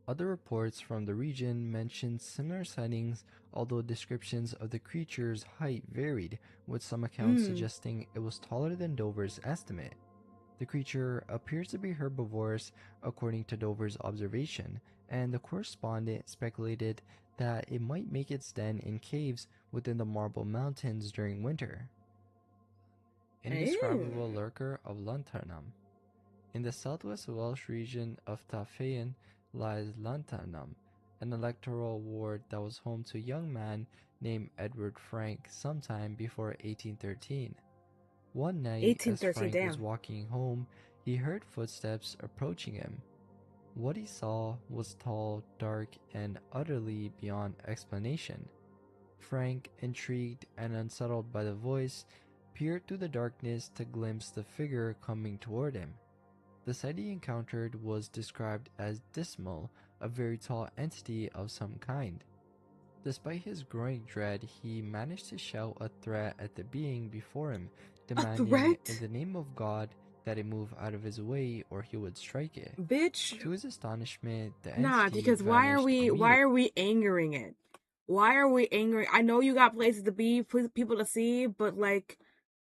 Other reports from the region mentioned similar sightings, although descriptions of the creature's height varied, with some accounts Hmm. suggesting it was taller than Dover's estimate. The creature appears to be herbivorous according to Dover's observation, and the correspondent speculated that it might make its den in caves within the Marble Mountains during winter. Indescribable Ew. lurker of Lanternam. In the southwest Welsh region of Tafayn lies Lanternam, an electoral ward that was home to a young man named Edward Frank sometime before 1813. One night, as 1813, Frank was damn. walking home, he heard footsteps approaching him. What he saw was tall, dark, and utterly beyond explanation. Frank, intrigued and unsettled by the voice, peered through the darkness to glimpse the figure coming toward him. The sight he encountered was described as dismal, a very tall entity of some kind. Despite his growing dread, he managed to shout a threat at the being before him, A demanding, in threat? the name of God, that it move out of his way or he would strike it. Bitch. To his astonishment, the Nah, entity because vanished why immediately. are we angering it? Why are we angering? I know you got places to be, people to see, but like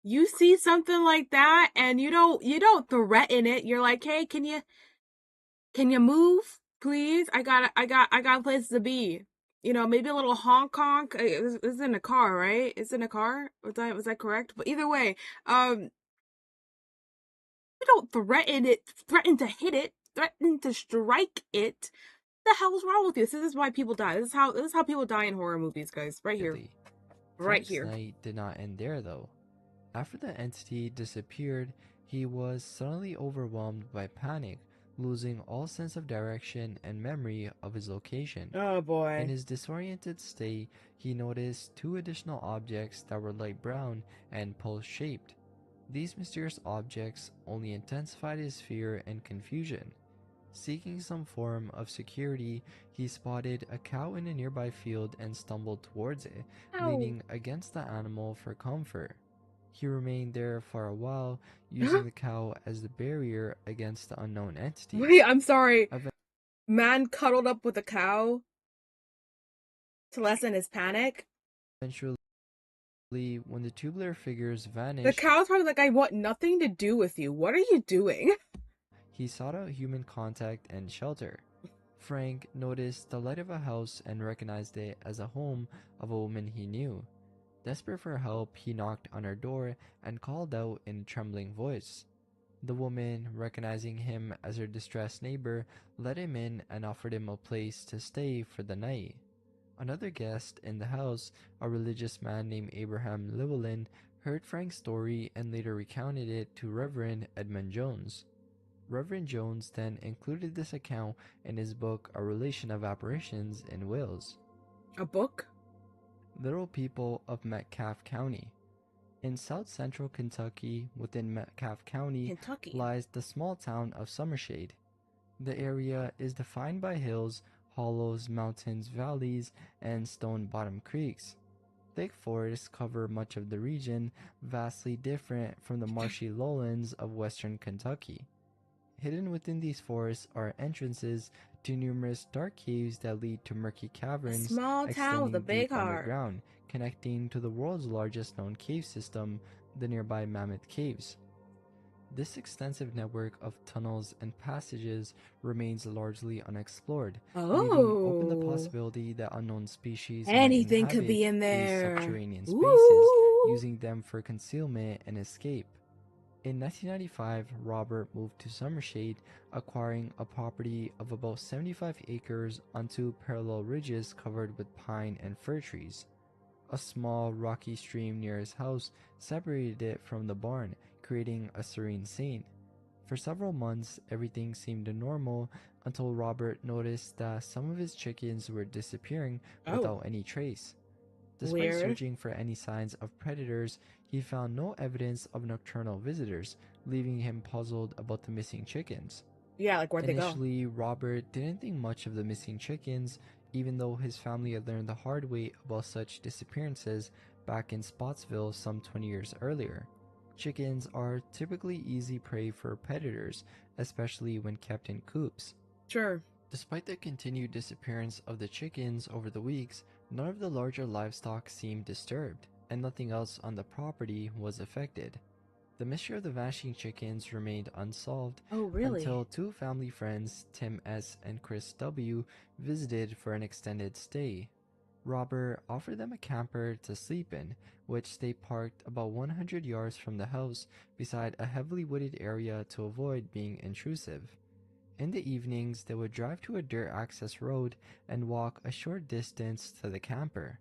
you see something like that and you don't threaten it. You're like, "Hey, can you move? Please? I got places to be." Maybe a little honk honk. It's in a car, right? It's in a car. Was that correct? But either way, you don't threaten it, threaten to hit it, threaten to strike it. The hell's wrong with you? This is why people die. This is how people die in horror movies, guys. Right here. Right Frank's here. night did not end there, though. After the entity disappeared, he was suddenly overwhelmed by panic, losing all sense of direction and memory of his location. Oh In boy. his disoriented state, he noticed two additional objects that were light brown and pulse-shaped. These mysterious objects only intensified his fear and confusion. Seeking some form of security, he spotted a cow in a nearby field and stumbled towards it, Ow. leaning against the animal for comfort. He remained there for a while, using the cow as the barrier against the unknown entity. Wait, I'm sorry. Man cuddled up with a cow to lessen his panic. Eventually, when the tubular figures The vanished, cow's probably like, "I want nothing to do with you. What are you doing?" he sought out human contact and shelter. Frank noticed the light of a house and recognized it as a home of a woman he knew. Desperate for help, he knocked on her door and called out in a trembling voice. The woman, recognizing him as her distressed neighbor, let him in and offered him a place to stay for the night. Another guest in the house, a religious man named Abraham Llewellyn, heard Frank's story and later recounted it to Reverend Edmund Jones. Reverend Jones then included this account in his book A Relation of Apparitions in Wales. A book? Little People of Metcalfe County. In south-central Kentucky, within Metcalfe County, Kentucky. lies the small town of Summershade. The area is defined by hills, hollows, mountains, valleys, and stone bottom creeks. Thick forests cover much of the region, vastly different from the marshy lowlands of western Kentucky. Hidden within these forests are entrances to numerous dark caves that lead to murky A caverns small town with a extending big deep heart. underground, connecting to the world's largest known cave system, the nearby Mammoth Caves. This extensive network of tunnels and passages remains largely unexplored, leaving open the Oh, possibility that unknown species might anything could inhabit be in these there. subterranean spaces, Ooh. using them for concealment and escape. In 1995, Robert moved to Summershade, acquiring a property of about 75 acres on two parallel ridges covered with pine and fir trees. A small, rocky stream near his house separated it from the barn, creating a serene scene. For several months, everything seemed normal until Robert noticed that some of his chickens were disappearing Oh, without any trace. Despite weird. searching for any signs of predators, he found no evidence of nocturnal visitors, leaving him puzzled about the missing chickens. Yeah, like where'd they go? Initially, Robert didn't think much of the missing chickens, even though his family had learned the hard way about such disappearances back in Spotsville some 20 years earlier. Chickens are typically easy prey for predators, especially when kept in coops. Sure. Despite the continued disappearance of the chickens over the weeks, none of the larger livestock seemed disturbed, and nothing else on the property was affected. The mystery of the vanishing chickens remained unsolved Oh, really? until two family friends, Tim S. and Chris W., visited for an extended stay. Robert offered them a camper to sleep in, which they parked about 100 yards from the house beside a heavily wooded area to avoid being intrusive. In the evenings, they would drive to a dirt access road and walk a short distance to the camper.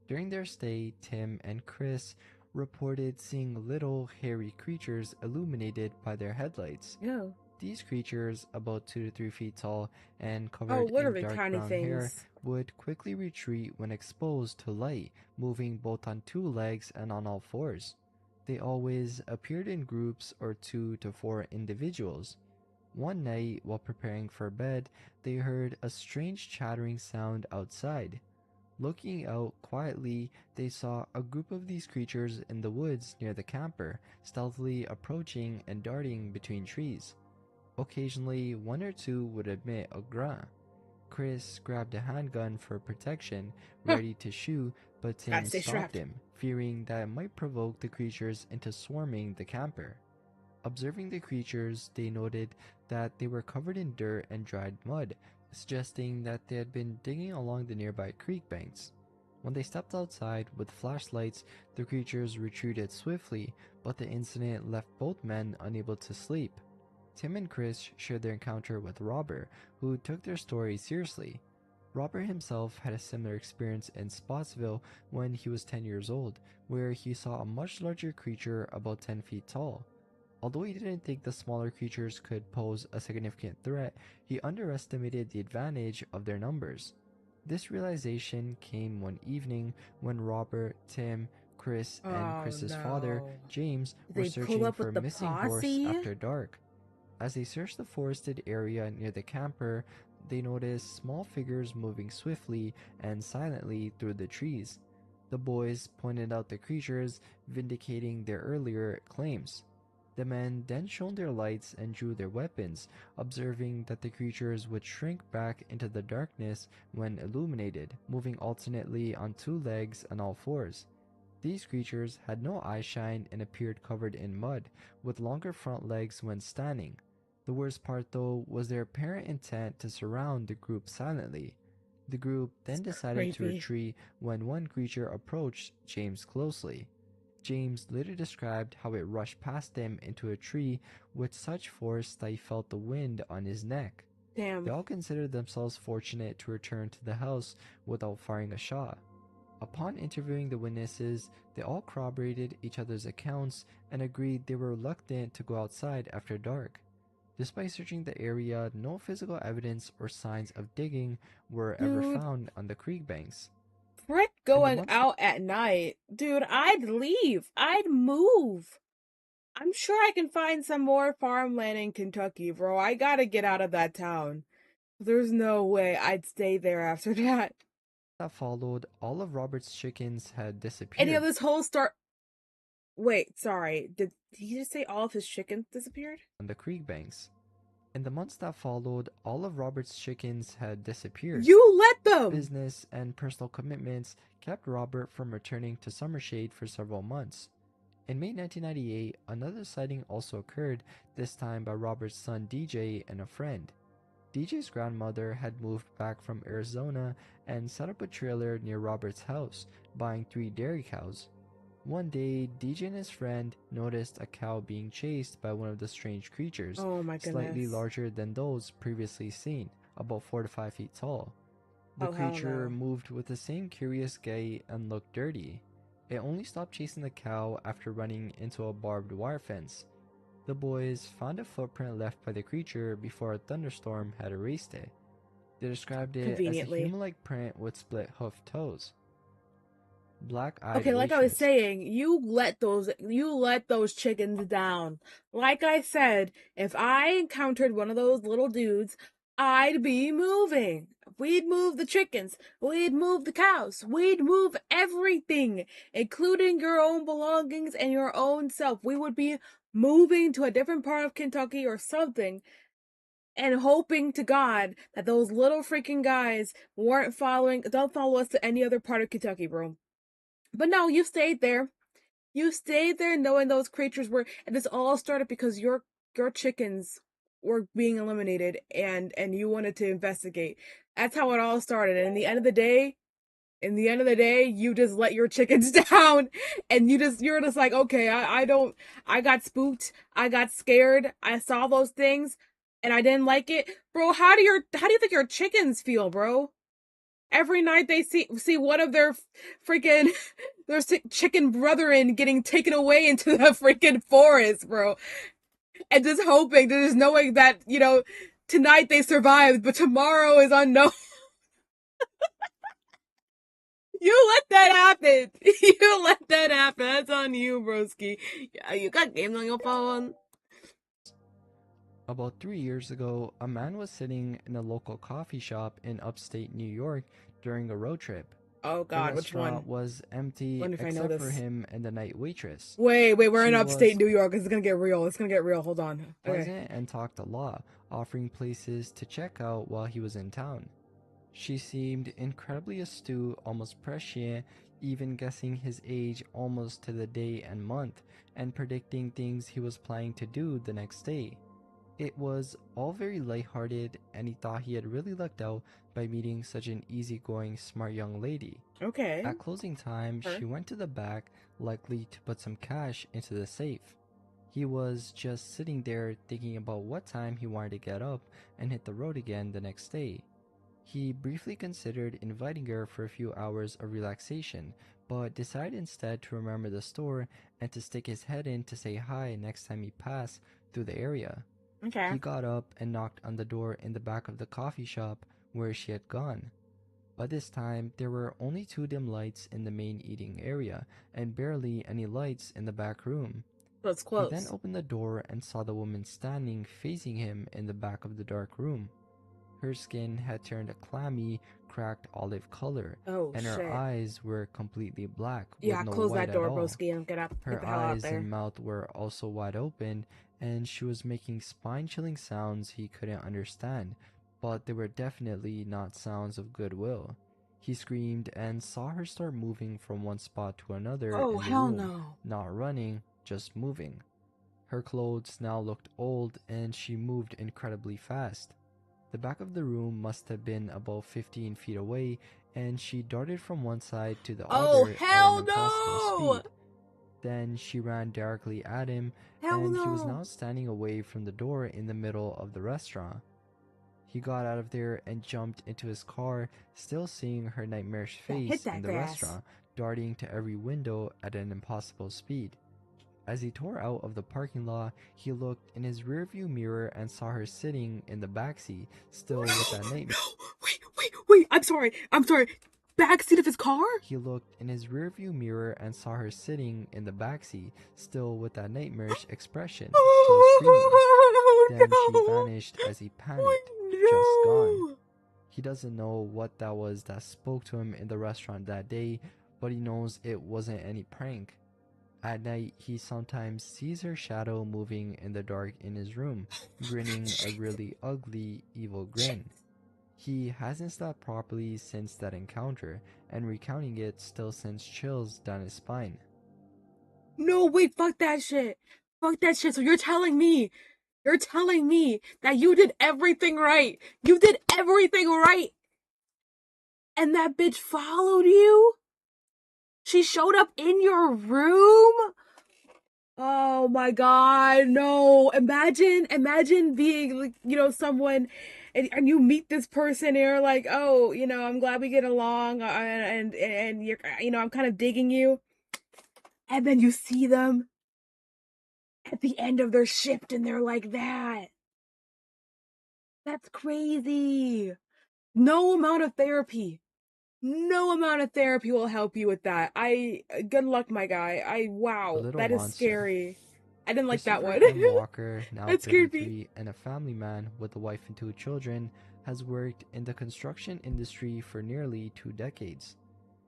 During their stay, Tim and Chris reported seeing little, hairy creatures illuminated by their headlights. Yeah. These creatures, about 2 to 3 feet tall and Oh, covered in literally dark tiny brown hair, things. would quickly retreat when exposed to light, moving both on two legs and on all fours. They always appeared in groups or 2 to 4 individuals. One night, while preparing for bed, they heard a strange chattering sound outside. Looking out quietly, they saw a group of these creatures in the woods near the camper, stealthily approaching and darting between trees. Occasionally, one or two would emit a grunt. Chris grabbed a handgun for protection, Huh. ready to shoot, but Gotta Tim stay stopped strapped. him, fearing that it might provoke the creatures into swarming the camper. Observing the creatures, they noted that they were covered in dirt and dried mud, suggesting that they had been digging along the nearby creek banks. When they stepped outside with flashlights, the creatures retreated swiftly, but the incident left both men unable to sleep. Tim and Chris shared their encounter with Robert, who took their story seriously. Robert himself had a similar experience in Spotsville when he was 10 years old, where he saw a much larger creature about 10 feet tall. Although he didn't think the smaller creatures could pose a significant threat, he underestimated the advantage of their numbers. This realization came one evening when Robert, Tim, Chris, and Oh Chris's father, no. James, Did were they pull searching up for with a the missing horse posse? after dark. As they searched the forested area near the camper, they noticed small figures moving swiftly and silently through the trees. The boys pointed out the creatures, vindicating their earlier claims. The men then shone their lights and drew their weapons, observing that the creatures would shrink back into the darkness when illuminated, moving alternately on two legs and all fours. These creatures had no eyeshine and appeared covered in mud, with longer front legs when standing. The worst part, though, was their apparent intent to surround the group silently. The group then It's decided to creepy. retreat when one creature approached James closely. James later described how it rushed past him into a tree with such force that he felt the wind on his neck. They Damn. all considered themselves fortunate to return to the house without firing a shot. Upon interviewing the witnesses, they all corroborated each other's accounts and agreed they were reluctant to go outside after dark. Despite searching the area, no physical evidence or signs of digging were ever Dude, found on the creek banks. frick In the going months out at night. Dude, I'd leave. I'd move. I'm sure I can find some more farmland in Kentucky, bro. I gotta get out of that town. There's no way I'd stay there after that. That followed, all of Robert's chickens had Any of disappeared this whole start. Wait, sorry. Did he just say all of his chickens disappeared? on the creek banks. In the months that followed, all of Robert's chickens had disappeared. You let them! Business and personal commitments kept Robert from returning to Summershade for several months. In May 1998, another sighting also occurred, this time by Robert's son DJ and a friend. DJ's grandmother had moved back from Arizona and set up a trailer near Robert's house, buying 3 dairy cows. One day, DJ and his friend noticed a cow being chased by one of the strange creatures, Oh my slightly goodness. larger than those previously seen, about 4 to 5 feet tall. The Oh, hell creature no. moved with the same curious gait and looked dirty. It only stopped chasing the cow after running into a barbed wire fence. The boys found a footprint left by the creature before a thunderstorm had erased it. They described it as a Conveniently. human-like print with split hoof toes. Black-eyed Okay, like I was waitress. saying, you let those chickens down. Like I said, if I encountered one of those little dudes, I'd be moving. We'd move the chickens, we'd move the cows, we'd move everything, including your own belongings and your own self. We would be moving to a different part of Kentucky or something and hoping to God that those little freaking guys don't follow us to any other part of Kentucky, bro. But no, you stayed there. You stayed there knowing those creatures were, and this all started because your chickens were being eliminated, and you wanted to investigate. That's how it all started. And in the end of the day, you just let your chickens down, and you're just like, okay, I got spooked, I got scared, I saw those things, and I didn't like it, bro. How do you think your chickens feel, bro? Every night they see one of their freaking their chicken brethren getting taken away into the freaking forest, bro, and just hoping, just knowing that tonight they survived, but tomorrow is unknown. You let that happen. You let that happen. That's on you, broski. Yeah, you got games on your phone. About 3 years ago, a man was sitting in a local coffee shop in upstate New York during a road trip. Oh The God, which restaurant one? was empty Wonder if I know except for this. him and the night waitress. Wait, we're in She upstate was New York. It's gonna get real. It's gonna get real. Hold on. Okay. pleasant and talked a lot, offering places to check out while he was in town. She seemed incredibly astute, almost prescient, even guessing his age almost to the day and month, and predicting things he was planning to do the next day. It was all very lighthearted, and he thought he had really lucked out by meeting such an easygoing, smart young lady. Okay. At closing time, Her. she went to the back, likely to put some cash into the safe. He was just sitting there thinking about what time he wanted to get up and hit the road again the next day. He briefly considered inviting her for a few hours of relaxation, but decided instead to remember the store and to stick his head in to say hi next time he passed through the area. Okay. He got up and knocked on the door in the back of the coffee shop where she had gone. By this time, there were only 2 dim lights in the main eating area and barely any lights in the back room. So it's He then close. opened the door and saw the woman standing facing him in the back of the dark room. Her skin had turned a clammy, cracked olive color, Oh and her shit. eyes were completely black with Yeah, no close white that at door, all. broski, and get Her the hell out eyes there. and mouth were also wide open, and she was making spine-chilling sounds he couldn't understand, but they were definitely not sounds of goodwill. He screamed and saw her start moving from one spot to another Oh in the hell room, no. not running, just moving. Her clothes now looked old, and she moved incredibly fast. The back of the room must have been about 15 feet away, and she darted from one side to the Oh other at an hell impossible no. speed. Then she ran directly at him, Hell and he was no. now standing away from the door in the middle of the restaurant. He got out of there and jumped into his car, still seeing her nightmarish Yeah, hit face in that the grass. restaurant, darting to every window at an impossible speed. As he tore out of the parking lot, he looked in his rearview mirror and saw her sitting in the backseat, still with that No, nightmare no, wait. I'm sorry. backseat of his car? He looked in his rearview mirror and saw her sitting in the backseat, still with that nightmarish expression, still screaming. Then she Oh vanished as he panicked, just gone. no! No! He doesn't know what that was that spoke to him in the restaurant that day, but he knows it wasn't any prank. At night, he sometimes sees her shadow moving in the dark in his room, grinning a really ugly, evil grin. He hasn't slept properly since that encounter, and recounting it still sends chills down his spine. No, wait, fuck that shit. Fuck that shit. So you're telling me that you did everything right. You did everything right. And that bitch followed you? She showed up in your room? Oh my god, no. Imagine being like, someone and you meet this person and you're like, "Oh, I'm glad we get along and you're I'm kind of digging you." And then you see them at the end of their shift and they're like that. That's crazy. No amount of therapy. No amount of therapy will help you with that. Good luck, my guy. A Wow, little that is monster. scary. I didn't like that Christopher one. M. Walker, now That scared me. 33 and a family man with a wife and 2 children, has worked in the construction industry for nearly 2 decades.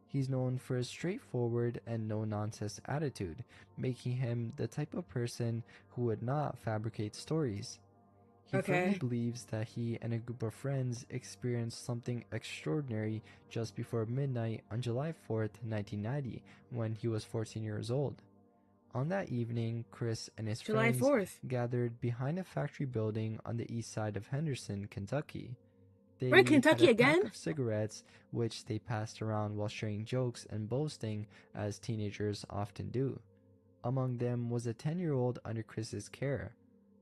He's known for his straightforward and no-nonsense attitude, making him the type of person who would not fabricate stories. He firmly Okay. believes that he and a group of friends experienced something extraordinary just before midnight on July 4th, 1990, when he was 14 years old. On that evening, Chris and his July friends 4th. gathered behind a factory building on the east side of Henderson, Kentucky. We're in They had a Kentucky pack again? of cigarettes, which they passed around while sharing jokes and boasting, as teenagers often do. Among them was a 10-year-old under Chris's care.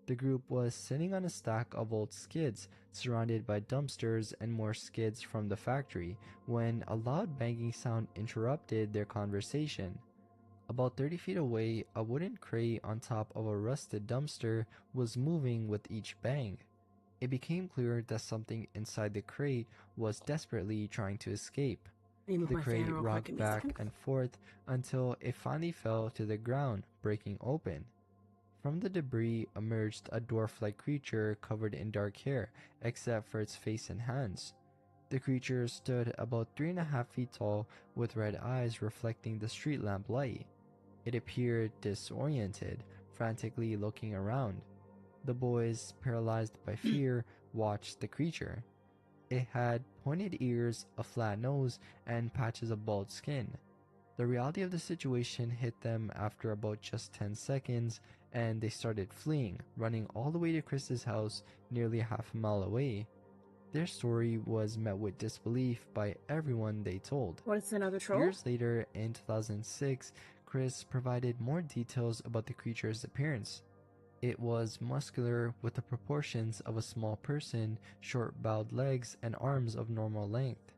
The group was sitting on a stack of old skids, surrounded by dumpsters and more skids from the factory, when a loud banging sound interrupted their conversation. About 30 feet away, a wooden crate on top of a rusted dumpster was moving with each bang. It became clear that something inside the crate was desperately trying to escape. Let me move The my fan crate real quick. rocked Give me a back second. and forth until it finally fell to the ground, breaking open. From the debris emerged a dwarf-like creature covered in dark hair, except for its face and hands. The creature stood about 3.5 feet tall, with red eyes reflecting the street lamp light. It appeared disoriented, frantically looking around. The boys, paralyzed by fear, watched the creature. It had pointed ears, a flat nose, and patches of bald skin. The reality of the situation hit them after about just 10 seconds, and they started fleeing, running all the way to Chris's house, nearly half a mile away. Their story was met with disbelief by everyone they told. What is another troll? Years later, in 2006, Chris provided more details about the creature's appearance. It was muscular with the proportions of a small person, short bowed legs and arms of normal length.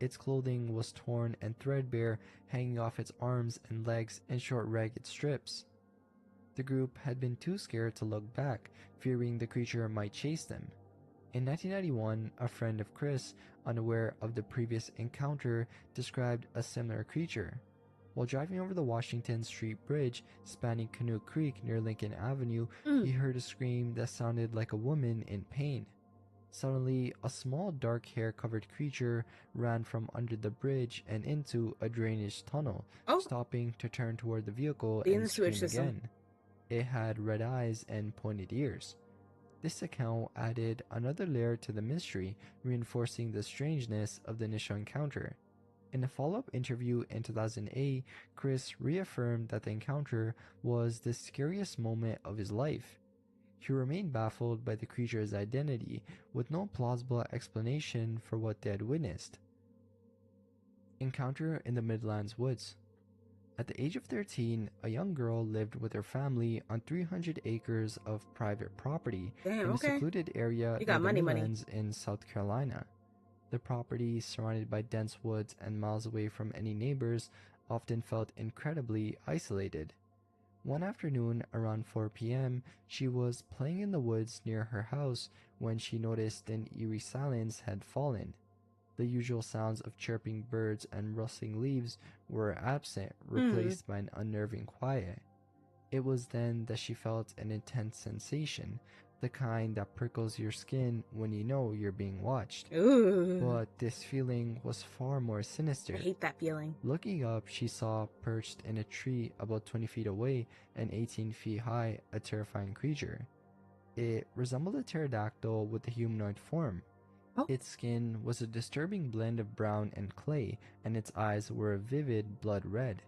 Its clothing was torn and threadbare, hanging off its arms and legs in short ragged strips. The group had been too scared to look back, fearing the creature might chase them. In 1991, a friend of Chris, unaware of the previous encounter, described a similar creature. While driving over the Washington Street Bridge spanning Canoe Creek near Lincoln Avenue, he heard a scream that sounded like a woman in pain. Suddenly, a small dark hair-covered creature ran from under the bridge and into a drainage tunnel, Oh, stopping to turn toward the vehicle in and the sewage scream system. again. It had red eyes and pointed ears. This account added another layer to the mystery, reinforcing the strangeness of the initial encounter. In a follow-up interview in 2008, Chris reaffirmed that the encounter was the scariest moment of his life. He remained baffled by the creature's identity, with no plausible explanation for what they had witnessed. Encounter in the Midlands Woods. At the age of 13, a young girl lived with her family on 300 acres of private property Damn, in a okay. secluded area You near got the money. Midlands in South Carolina. The property, surrounded by dense woods and miles away from any neighbors, often felt incredibly isolated. One afternoon around 4 p.m., she was playing in the woods near her house when she noticed an eerie silence had fallen. The usual sounds of chirping birds and rustling leaves were absent, Hmm. replaced by an unnerving quiet. It was then that she felt an intense sensation, the kind that prickles your skin when you know you're being watched. Ooh. But this feeling was far more I sinister. hate that feeling. Looking up, she saw, perched in a tree about 20 feet away and 18 feet high, a terrifying creature. It resembled a pterodactyl with a humanoid form. Oh. Its skin was a disturbing blend of brown and clay, and its eyes were a vivid blood red.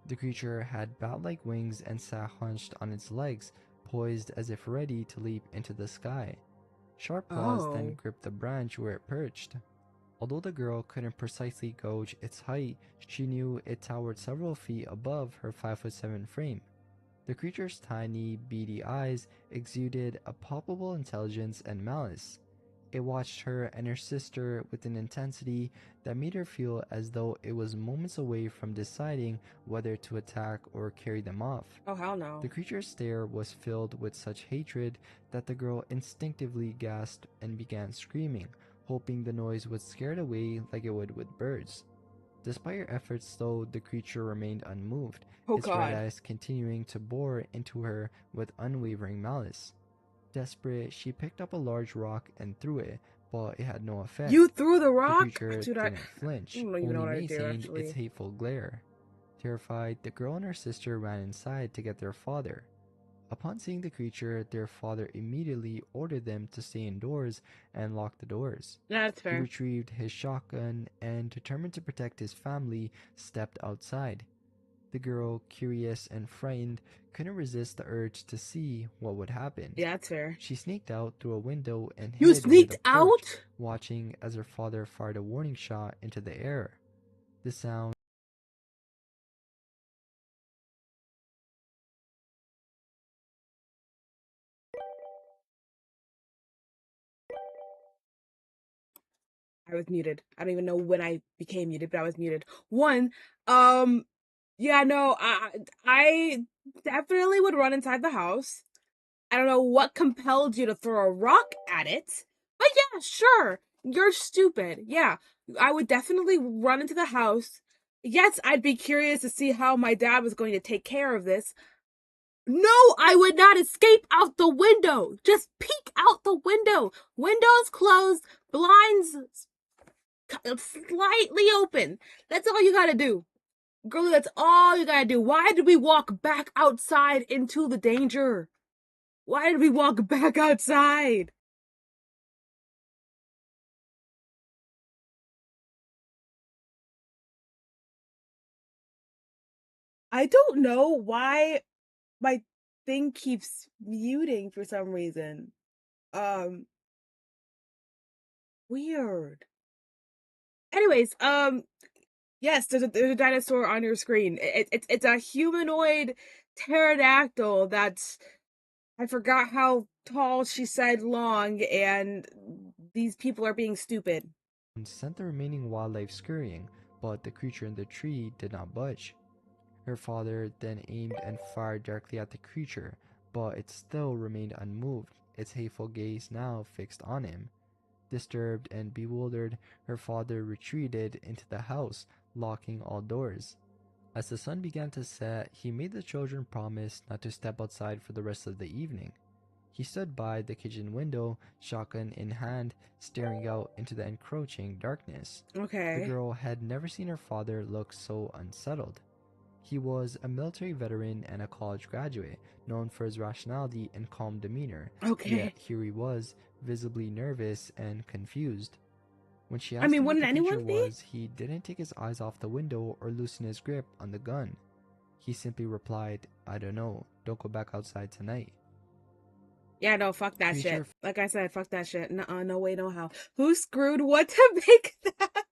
The creature had bat-like wings and sat hunched on its legs, poised as if ready to leap into the sky. Sharp claws then Oh. gripped the branch where it perched. Although the girl couldn't precisely gauge its height, she knew it towered several feet above her 5'7" frame. The creature's tiny, beady eyes exuded a palpable intelligence and malice. It watched her and her sister with an intensity that made her feel as though it was moments away from deciding whether to attack or carry them off. Oh, hell The no. creature's stare was filled with such hatred that the girl instinctively gasped and began screaming, hoping the noise would scare it away like it would with birds. Despite her efforts, though, the creature remained unmoved, Oh, its red God. eyes continuing to bore into her with unwavering malice. Desperate, she picked up a large rock and threw it, but it had no You effect. threw the The rock? creature Dude, I didn't flinch, don't even know only what I do, maintained its actually. hateful glare. Terrified, the girl and her sister ran inside to get their father. Upon seeing the creature, their father immediately ordered them to stay indoors and lock the doors. That's He fair. retrieved his shotgun and, determined to protect his family, stepped outside. The girl, curious and frightened, couldn't resist the urge to see what would happen. Yeah, that's fair. She sneaked out through a window and You hid near sneaked the porch, out? watching as her father fired a warning shot into the air. The sound I was muted. I don't even know when I became muted, but I was muted. One, um, yeah, no, I definitely would run inside the house. I don't know what compelled you to throw a rock at it, but yeah, sure. You're stupid. Yeah, I would definitely run into the house. Yes, I'd be curious to see how my dad was going to take care of this. No, I would not escape out the window. Just peek out the window. Windows closed, blinds slightly open. That's all you gotta do. Girl, that's all you gotta do. Why did we walk back outside into the danger? Why did we walk back outside? I don't know why my thing keeps muting for some reason. Um, weird. Anyways, yes, there's a dinosaur on your screen. It's a humanoid pterodactyl that's I forgot how tall she said long, and these people are being stupid. sent the remaining wildlife scurrying, but the creature in the tree did not budge. Her father then aimed and fired directly at the creature, but it still remained unmoved, its hateful gaze now fixed on him. Disturbed and bewildered, her father retreated into the house, locking all doors. As the sun began to set, he made the children promise not to step outside for the rest of the evening. He stood by the kitchen window, shotgun in hand, staring out into the encroaching darkness. The Okay. girl had never seen her father look so unsettled. He was a military veteran and a college graduate, known for his rationality and calm demeanor, yet Okay. here he was, visibly nervous and confused. When she I asked mean, him what wouldn't the creature anyone be? was, he didn't take his eyes off the window or loosen his grip on the gun. He simply replied, "I don't know. Don't go back outside tonight." Yeah, no, fuck The that shit. creature Like I said, fuck that shit. Nuh-uh, no way, no how. Who screwed what to make that?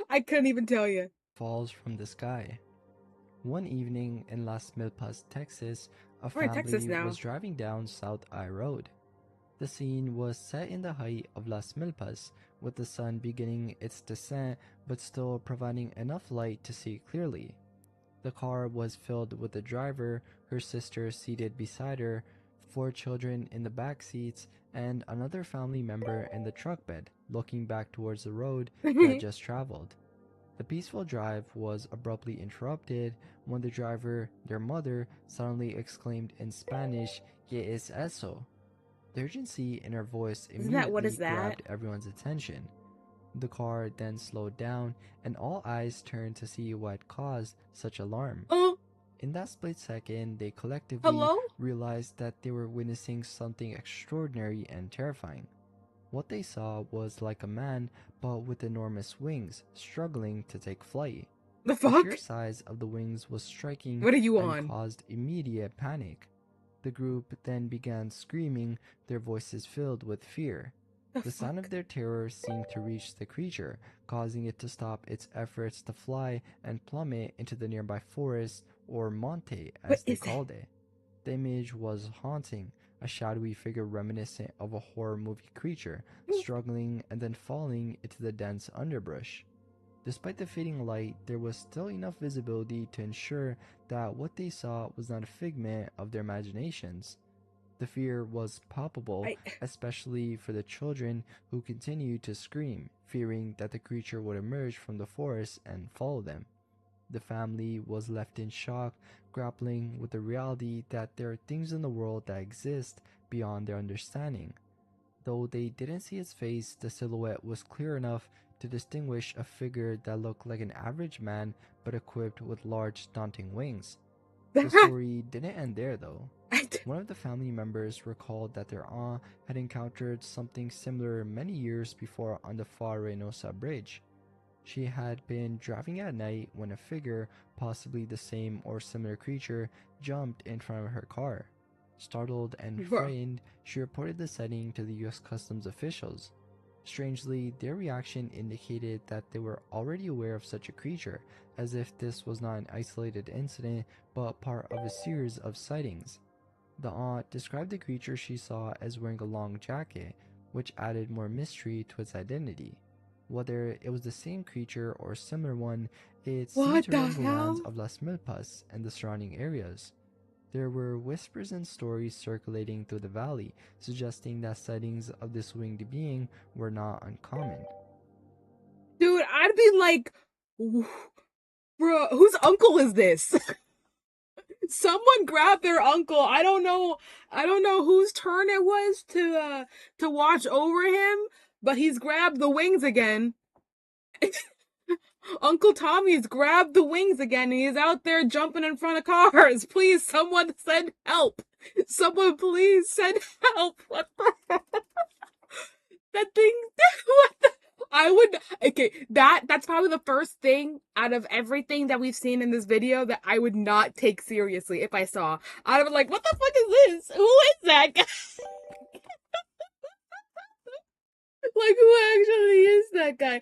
I couldn't even tell you. falls from the sky. One evening in Las Milpas, Texas, a We're in Texas family was now. driving down South I Road. The scene was set in the height of Las Milpas, with the sun beginning its descent but still providing enough light to see clearly. The car was filled with the driver, her sister seated beside her, 4 children in the back seats, and another family member in the truck bed, looking back towards the road they had just traveled. The peaceful drive was abruptly interrupted when the driver, their mother, suddenly exclaimed in Spanish, ¿Qué es eso? The urgency in her voice Isn't that what is immediately that? grabbed everyone's attention. The car then slowed down, and all eyes turned to see what caused such alarm. Oh, In that split second, they collectively hello? realized that they were witnessing something extraordinary and terrifying. What they saw was like a man, but with enormous wings, struggling to take flight. The The sheer fuck? size of the wings was striking What are you and on? caused immediate panic. The group then began screaming, their voices filled with fear. The The sound fuck? of their terror seemed to reach the creature, causing it to stop its efforts to fly and plummet into the nearby forest, or monte What as they is that? called it. The image was haunting, a shadowy figure reminiscent of a horror movie creature, struggling and then falling into the dense underbrush. Despite the fading light, there was still enough visibility to ensure that what they saw was not a figment of their imaginations. The fear was palpable, I especially for the children who continued to scream, fearing that the creature would emerge from the forest and follow them. The family was left in shock, grappling with the reality that there are things in the world that exist beyond their understanding. Though they didn't see its face, the silhouette was clear enough to distinguish a figure that looked like an average man but equipped with large, daunting wings. The story didn't end there, though. I One of the family members recalled that their aunt had encountered something similar many years before on the Far Reynosa Bridge. She had been driving at night when a figure, possibly the same or similar creature, jumped in front of her car. Startled and bro. frightened, she reported the sighting to the US Customs officials. Strangely, their reaction indicated that they were already aware of such a creature, as if this was not an isolated incident but part of a series of sightings. The aunt described the creature she saw as wearing a long jacket, which added more mystery to its identity. Whether it was the same creature or a similar one, it seemed What to the roam the lands hell? of Las Milpas and the surrounding areas. There were whispers and stories circulating through the valley, suggesting that sightings of this winged being were not uncommon. Dude, I'd be like, bro, whose uncle is this? Someone grab their uncle. I don't know whose turn it was to watch over him, but he's grabbed the wings again. Uncle Tommy's grabbed the wings again and he's out there jumping in front of cars. Please, someone send help. Someone please send help. What the that thing what the I would okay, that's probably the first thing out of everything that we've seen in this video that I would not take seriously if I saw. I would be like, what the fuck is this? Who is that guy? Like who actually is that guy?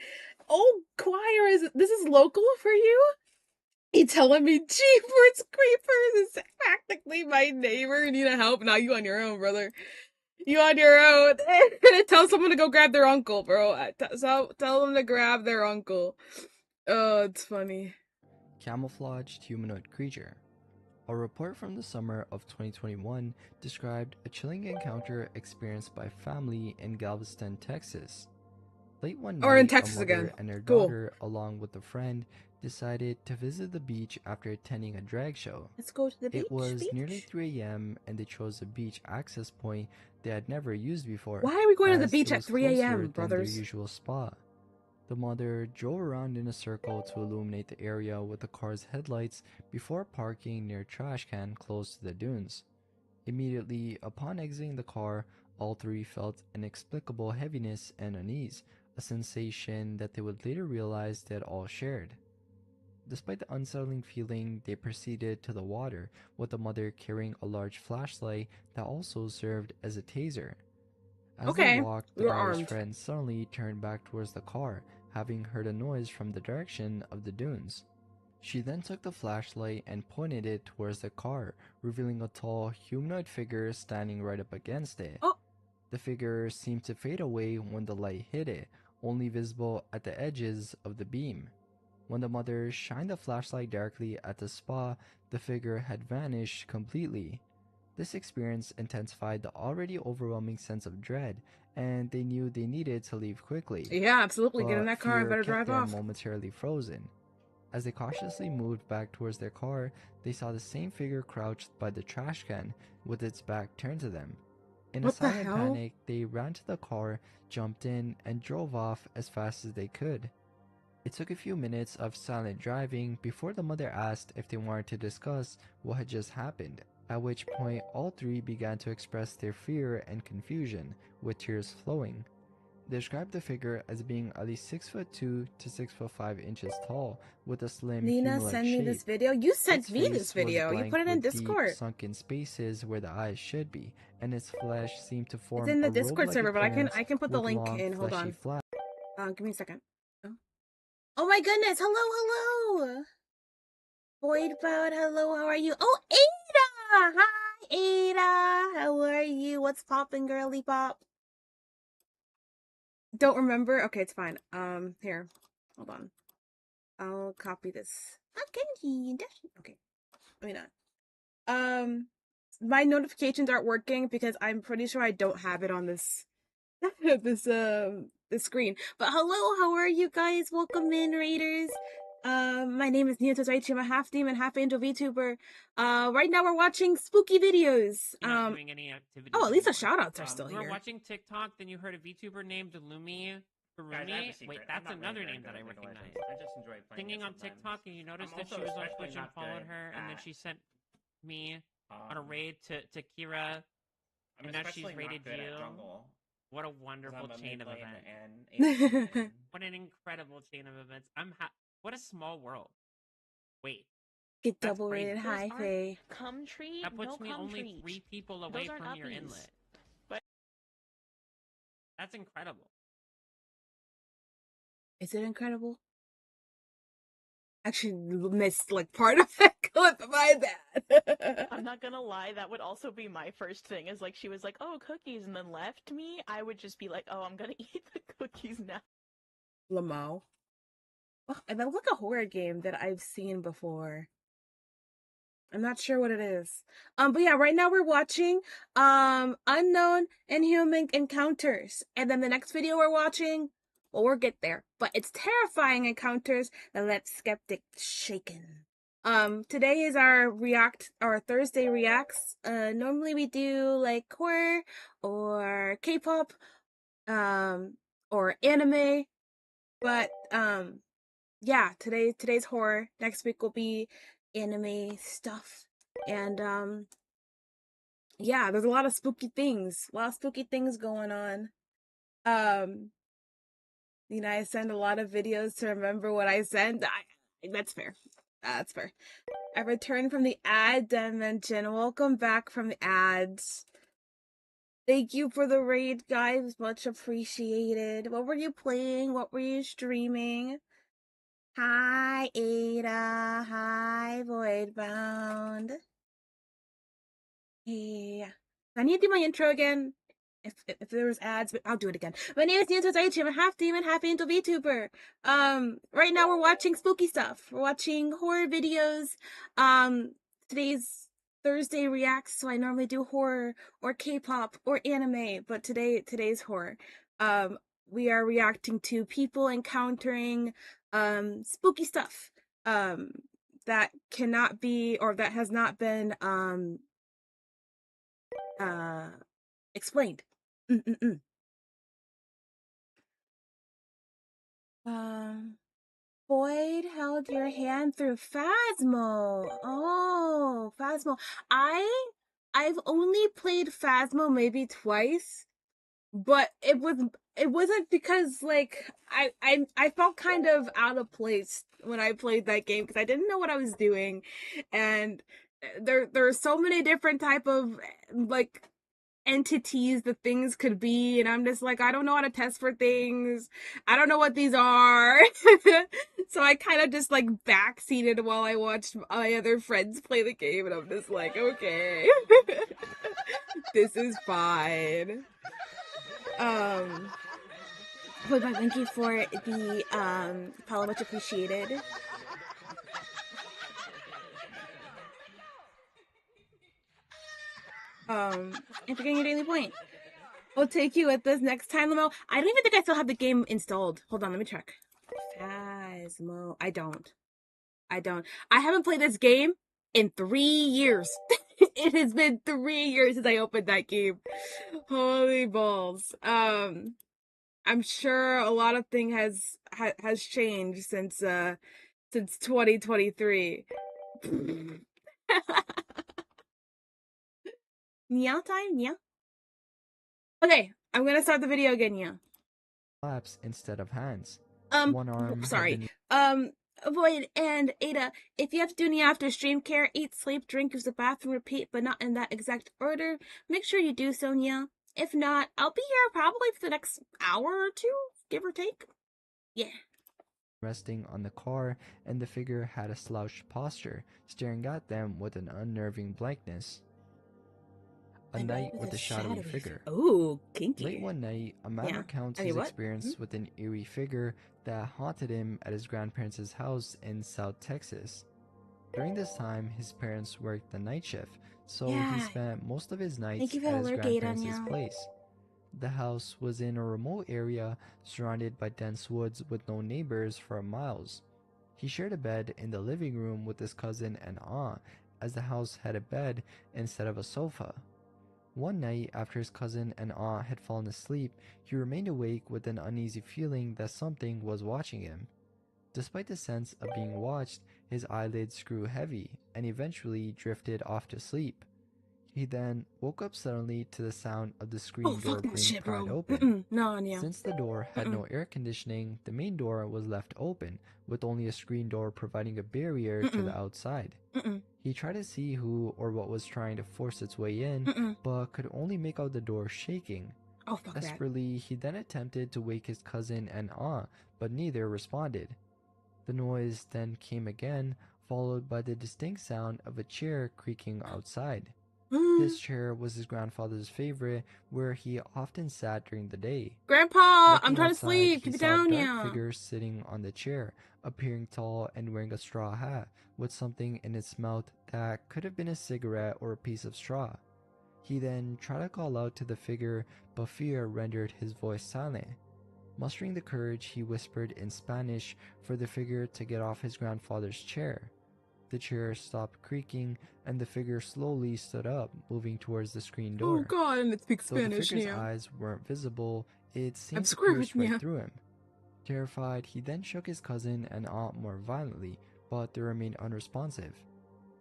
Oh, choir is this is local for you? You telling me Jeepers Creepers is practically my neighbor? You need help? Now you on your own, brother. You on your own. Tell someone to go grab their uncle, bro. Tell them to grab their uncle. Oh, it's funny. Camouflaged humanoid creature. A report from the summer of 2021 described a chilling encounter experienced by a family in Galveston, Texas. Late one Or in night, a Texas again. mother and her Cool. daughter, along with a friend, decided to visit the beach after attending a drag show. Let's go to the It beach. was nearly Beach. 3 a.m., and they chose a beach access point they had never used before, Why are we going to the as it beach at was 3 closer a.m., than their brothers? usual spot. The mother drove around in a circle to illuminate the area with the car's headlights before parking near a trash can close to the dunes. Immediately upon exiting the car, all three felt inexplicable heaviness and unease, a sensation that they would later realize they had all shared. Despite the unsettling feeling, they proceeded to the water, with the mother carrying a large flashlight that also served as a taser. As they Okay, walked, we the were daughter's armed. friend suddenly turned back towards the car, having heard a noise from the direction of the dunes. She then took the flashlight and pointed it towards the car, revealing a tall, humanoid figure standing right up against it. Oh, The figure seemed to fade away when the light hit it, only visible at the edges of the beam. When the mother shined the flashlight directly at the spot, the figure had vanished completely. This experience intensified the already overwhelming sense of dread, and they knew they needed to leave quickly. Yeah, absolutely. Get in But that car and fear better kept drive them off. momentarily frozen. As they cautiously moved back towards their car, they saw the same figure crouched by the trash can with its back turned to them. In a What the silent hell? panic, they ran to the car, jumped in, and drove off as fast as they could. It took a few minutes of silent driving before the mother asked if they wanted to discuss what had just happened, at which point all three began to express their fear and confusion, with tears flowing. They described the figure as being at least 6'2" to 6'5" tall, with a slim, Nina, human-like send me this shape. video. You sent Its me this face was video. You blank put it in with deep, Discord. sunken spaces where the eyes should be, and its flesh seemed to It's form in a the Discord robe-like server, but appearance I can put the with link long, in. Hold fleshy on. flaps. Give me a second. Oh my goodness! Hello. Void Bound, hello. How are you? Oh, Ada! Hi, Ada. How are you? What's poppin', girly pop? Don't remember? Okay, it's fine. Here. Hold on. I'll copy this. Okay. Let me not. My notifications aren't working because I'm pretty sure I don't have it on this this screen. But hello, how are you guys? Welcome in, Raiders. My name is Nina Tozaichi. I'm a half demon, half angel VTuber. Right now we're watching spooky videos. You're not doing any activities. Oh, at least the anymore. shoutouts are still You were here. watching TikTok, then you heard a VTuber named Lumi Kurumi. Wait, that's another name that I recognize. I just enjoy playing Singing it on sometimes. TikTok, and you noticed I'm that she also was on especially Twitch and not followed good her, and then at, she sent me on a raid to Kira, I'm and now she's especially raided not good you. at jungle. What a 'cause wonderful I'm a chain of mid lane events. and ADC. What an incredible chain of events. What a small world. Wait. Get That's double crazy. rated Those high, aren't- Faye. Cum tree? That puts no me cum only treat. 3 people away Those aren't from your uppies. inlet. But That's incredible. Is it incredible? Actually missed like part of that clip. My bad. I'm not gonna lie, that would also be my first thing, is like she was like, oh, cookies, and then left me. I would just be like, oh, I'm gonna eat the cookies now. Lamau. Oh, and that looks like a horror game that I've seen before. I'm not sure what it is. But yeah, right now we're watching Unknown Inhuman Encounters. And then the next video we're watching, well, we'll get there. But it's Terrifying Encounters that left skeptics shaken. Today is our Thursday reacts. Normally we do like horror or K-pop, or anime. But yeah, today's horror. Next week will be anime stuff. And yeah, there's a lot of spooky things. Going on. I send a lot of videos to remember what I sent. That's fair. That's fair. I returned from the ad dimension. Welcome back from the ads. Thank you for the raid, guys. Much appreciated. What were you playing? What were you streaming? Hi, Ada. Hi, Voidbound. Hey. I need to do my intro again. If there was ads, but I'll do it again. My name is Nina Tozaichi. I'm a half demon, half angel VTuber. Right now we're watching spooky stuff. We're watching horror videos. Today's Thursday reacts, so I normally do horror or K-pop or anime, but today's horror. We are reacting to people encountering spooky stuff that cannot be, or that has not been explained. Boyd held your hand through Phasmo. Oh, Phasmo. I've only played Phasmo maybe twice, but it wasn't because like I felt kind of out of place when I played that game because I didn't know what I was doing, and there are so many different type of like entities the things could be, and I'm just like, I don't know how to test for things. I don't know what these are. So I kind of just like backseated while I watched my other friends play the game, and I'm just like, okay. This is fine. But thank you for the follow, much appreciated. If you're getting your daily point, I'll take you at this next time, Limo. I don't even think I still have the game installed. Hold on, let me check. Phasmo. I don't. I haven't played this game in 3 years. It has been 3 years since I opened that game. Holy balls. I'm sure a lot of thing has changed since 2023. Meow time, meow. Okay, I'm gonna start the video again, yeah. Laps instead of hands. One arm had Sorry. been Void and Ada, if you have to do any after stream care, eat, sleep, drink, use the bathroom, repeat, but not in that exact order, make sure you do so, yeah. If not, I'll be here probably for the next hour or two, give or take. Yeah. resting on the car, and the figure had a slouched posture, staring at them with an unnerving blankness. A night with a shadowy figure. Ooh, kinky. Late one night, a man recounts his experience with an eerie figure that haunted him at his grandparents' house in South Texas. During this time, his parents worked the night shift, so he spent most of his nights at his grandparents' place. The house was in a remote area surrounded by dense woods with no neighbors for miles. He shared a bed in the living room with his cousin and aunt, as the house had a bed instead of a sofa. One night, after his cousin and aunt had fallen asleep, he remained awake with an uneasy feeling that something was watching him. Despite the sense of being watched, his eyelids grew heavy and eventually drifted off to sleep. He then woke up suddenly to the sound of the screen door being pried open. Since the door had no air conditioning, the main door was left open, with only a screen door providing a barrier to the outside. He tried to see who or what was trying to force its way in, but could only make out the door shaking. Desperately, he then attempted to wake his cousin and aunt, but neither responded. The noise then came again, followed by the distinct sound of a chair creaking outside. This chair was his grandfather's favorite, where he often sat during the day. Grandpa, Looking I'm trying outside, to sleep. he Keep it saw a down, dark yeah. figure sitting on the chair, appearing tall and wearing a straw hat, with something in its mouth that could have been a cigarette or a piece of straw. He then tried to call out to the figure, but fear rendered his voice silent. Mustering the courage, he whispered in Spanish for the figure to get off his grandfather's chair. The chair stopped creaking, and the figure slowly stood up, moving towards the screen door. Oh god, and it speaks Spanish. Though the figure's eyes weren't visible, it seemed to pierce right through him. Terrified, he then shook his cousin and aunt more violently, but they remained unresponsive.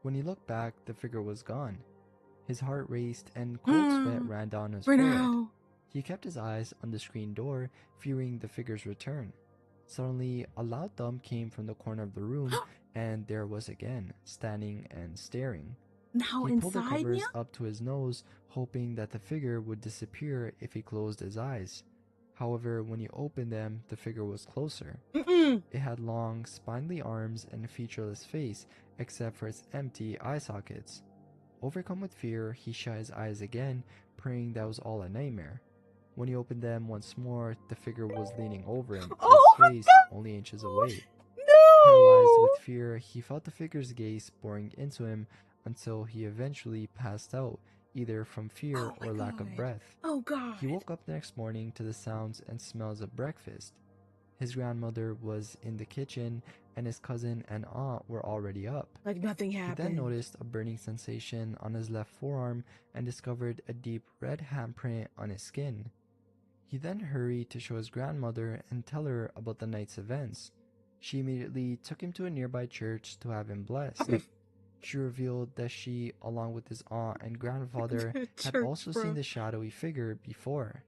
When he looked back, the figure was gone. His heart raced and cold sweat ran down his forehead. He kept his eyes on the screen door, fearing the figure's return. Suddenly, a loud thump came from the corner of the room, and there was again, standing and staring. He pulled the covers up to his nose, hoping that the figure would disappear if he closed his eyes. However, when he opened them, the figure was closer. It had long, spindly arms and a featureless face, except for its empty eye sockets. Overcome with fear, he shut his eyes again, praying that was all a nightmare. When he opened them once more, the figure was leaning over him, its face only inches away. Paralyzed with fear, he felt the figure's gaze boring into him until he eventually passed out, either from fear or lack of breath. He woke up the next morning to the sounds and smells of breakfast. His grandmother was in the kitchen, and his cousin and aunt were already up. Like nothing happened. He then noticed a burning sensation on his left forearm and discovered a deep red handprint on his skin. He then hurried to show his grandmother and tell her about the night's events. She immediately took him to a nearby church to have him blessed. She revealed that she, along with his aunt and grandfather, had also seen the shadowy figure before.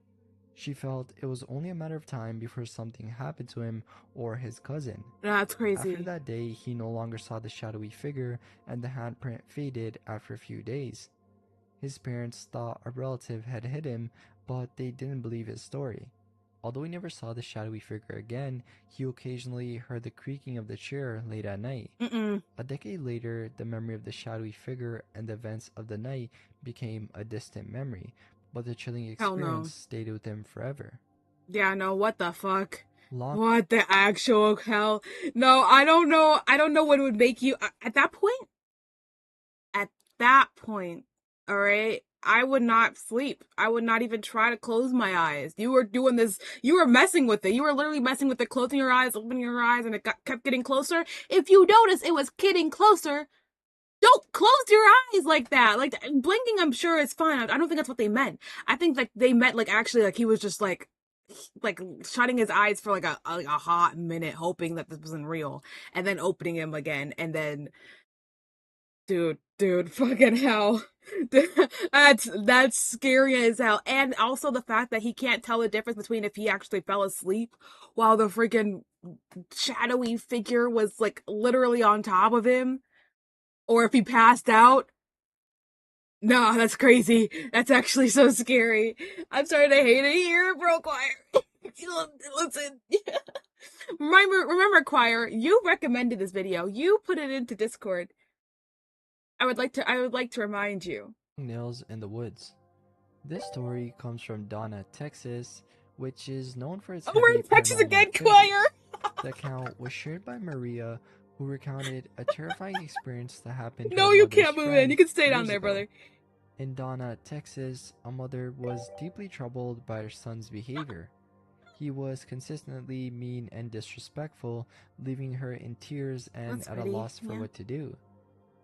She felt it was only a matter of time before something happened to him or his cousin. That's crazy. After that day, he no longer saw the shadowy figure, and the handprint faded after a few days. His parents thought a relative had hit him, but they didn't believe his story. Although he never saw the shadowy figure again, he occasionally heard the creaking of the chair late at night. A decade later, the memory of the shadowy figure and the events of the night became a distant memory, but the chilling experience stayed with him forever. Yeah, no, what the fuck? What the actual hell? No, I don't know. I don't know what would make you at that point. At that point, All right. I would not sleep. I would not even try to close my eyes. You were doing this. You were messing with it. You were literally messing with it, closing your eyes, opening your eyes, and it kept getting closer. If you notice, it was getting closer. Don't close your eyes like that. Like blinking, I'm sure is fine. I don't think that's what they meant. I think like they meant like actually like he was just like shutting his eyes for like a hot minute, hoping that this wasn't real, and then opening them again, and then dude, fucking hell. That's scary as hell. And also the fact that he can't tell the difference between if he actually fell asleep while the freaking shadowy figure was like literally on top of him, or if he passed out. No, that's crazy. That's actually so scary. I'm starting to hate it here, bro, choir. Listen. Remember, choir, you recommended this video. You put it into Discord. I would like to remind you. Nails in the Woods. This story comes from Donna, Texas, which is known for its Oh, we're heavy in Texas paranormal again, activity. choir. The account was shared by Maria, who recounted a terrifying experience that happened to her No, you mother's can't move in. friend You can stay down years there, ago. brother. In Donna, Texas, a mother was deeply troubled by her son's behavior. He was consistently mean and disrespectful, leaving her in tears and That's at a pretty. loss for Yeah. what to do.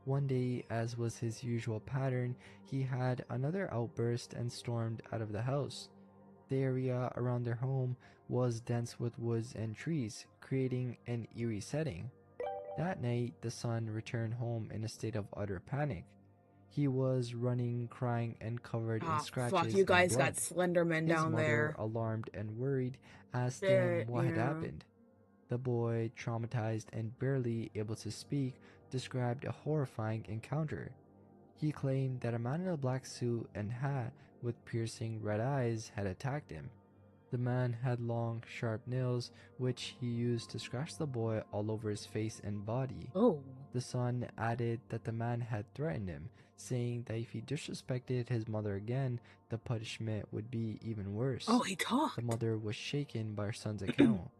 One day, as was his usual pattern, he had another outburst and stormed out of the house. The area around their home was dense with woods and trees, creating an eerie setting. That night, the son returned home in a state of utter panic. He was running, crying, and covered in Ah, fuck. scratches You and guys got blood. Slenderman His down mother, there. alarmed and worried, asked him Shit, what had yeah. happened. The boy, traumatized and barely able to speak, described a horrifying encounter. He claimed that a man in a black suit and hat with piercing red eyes had attacked him. The man had long, sharp nails, which he used to scratch the boy all over his face and body. Oh. The son added that the man had threatened him, saying that if he disrespected his mother again, the punishment would be even Oh, worse. he The talked. mother was shaken by her son's account.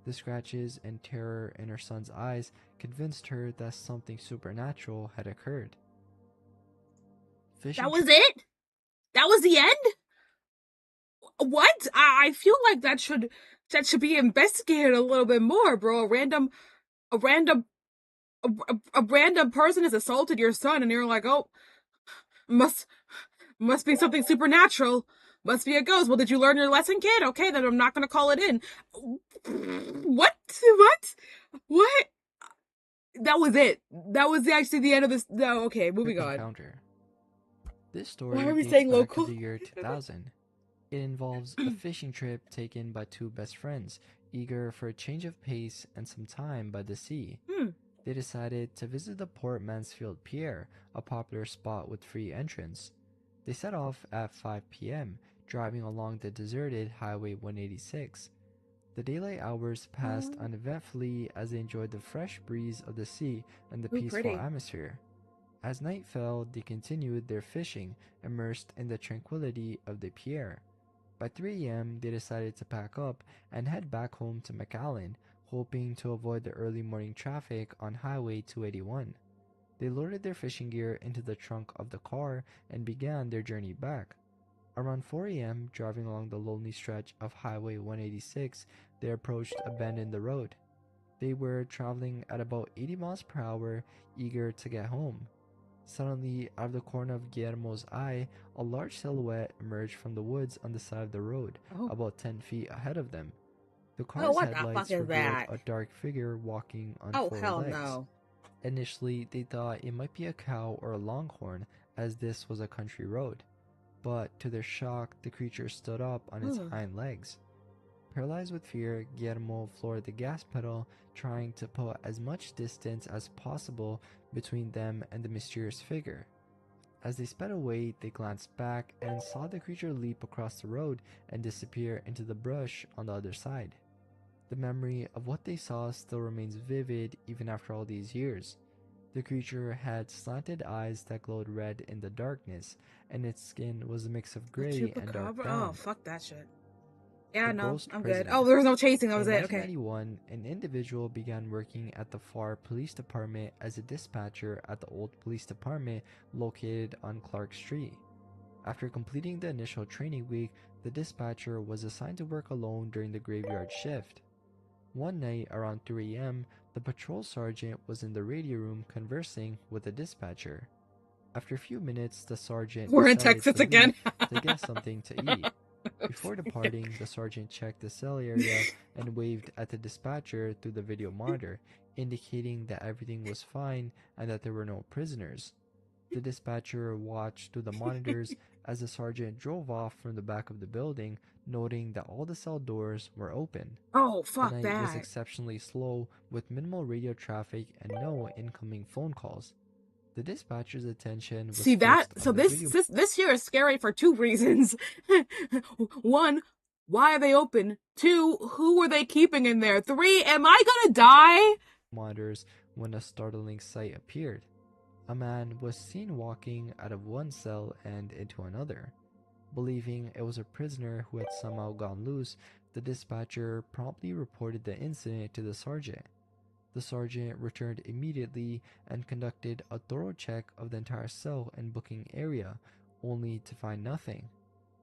The scratches and terror in her son's eyes convinced her that something supernatural had occurred. That Fishing was it? That was the end? What? I feel like that should be investigated a little bit more, bro. A random a random person has assaulted your son, and you're like, oh, must must be something supernatural. Must be a ghost. Well, did you learn your lesson, kid? Okay, then I'm not gonna call it in. What? What? What? That was it. That was actually the end of this. No, okay, moving on. encounter. This Why story are we dates saying back to local? the year 2000. It involves a fishing trip taken by two best friends, eager for a change of pace and some time by the sea. Hmm. They decided to visit the Port Mansfield Pier, a popular spot with free entrance. They set off at 5 p.m., driving along the deserted Highway 186. The daylight hours passed uneventfully as they enjoyed the fresh breeze of the sea and the Ooh, peaceful pretty. atmosphere. As night fell, they continued their fishing, immersed in the tranquility of the pier. By 3 a.m., they decided to pack up and head back home to McAllen, hoping to avoid the early morning traffic on Highway 281. They loaded their fishing gear into the trunk of the car and began their journey back. Around 4 a.m., driving along the lonely stretch of Highway 186, they approached a bend in the road. They were traveling at about 80 miles per hour, eager to get home. Suddenly, out of the corner of Guillermo's eye, a large silhouette emerged from the woods on the side of the road, Oh. about 10 feet ahead of them. The Oh, car's what the fuck headlights is revealed that? a dark figure walking on Oh, four hell legs. no. Initially, they thought it might be a cow or a longhorn, as this was a country road. But to their shock, the creature stood up on its Ugh. hind legs. Paralyzed with fear, Guillermo floored the gas pedal, trying to put as much distance as possible between them and the mysterious figure. As they sped away, they glanced back and saw the creature leap across the road and disappear into the brush on the other side. The memory of what they saw still remains vivid even after all these years. The creature had slanted eyes that glowed red in the darkness, and its skin was a mix of A gray and dark chupacabra? Oh, brown. fuck that shit. Yeah, the no, ghost I'm good. prison. Oh, there was no chasing. That was In it. Okay. 1991, an individual began working at the FAR Police Department as a dispatcher at the old police department located on Clark Street. After completing the initial training week, the dispatcher was assigned to work alone during the graveyard shift. One night around 3 a.m., the patrol sergeant was in the radio room conversing with the dispatcher. After a few minutes, the sergeant We're in decided Texas to again. leave to get something to eat. Before departing, the sergeant checked the cell area and waved at the dispatcher through the video monitor, indicating that everything was fine and that there were no prisoners. The dispatcher watched through the monitors as the sergeant drove off from the back of the building, noting that all the cell doors were open. Oh, The fuck night was that. exceptionally slow, with minimal radio traffic and no incoming phone calls. The dispatcher's attention was See that? fixed So on the video. this here is scary for two reasons. One, why are they open? Two, who are they keeping in there? Three, am I gonna die? Monitors when a startling sight appeared. A man was seen walking out of one cell and into another. Believing it was a prisoner who had somehow gone loose, the dispatcher promptly reported the incident to the sergeant. The sergeant returned immediately and conducted a thorough check of the entire cell and booking area, only to find nothing.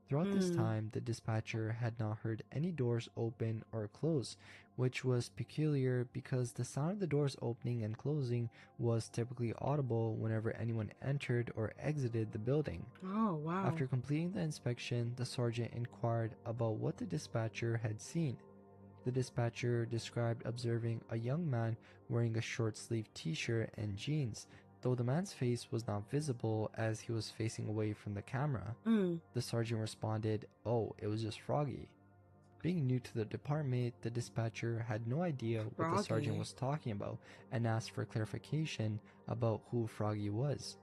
Throughout this time, the dispatcher had not heard any doors open or close, which was peculiar because the sound of the doors opening and closing was typically audible whenever anyone entered or exited the building. Oh, wow. After completing the inspection, the sergeant inquired about what the dispatcher had seen. The dispatcher described observing a young man wearing a short-sleeved t-shirt and jeans, though the man's face was not visible as he was facing away from the camera. The sergeant responded, "Oh, it was just Froggy." Being new to the department, the dispatcher had no idea what the sergeant Froggy. was talking about and asked for clarification about who Froggy was.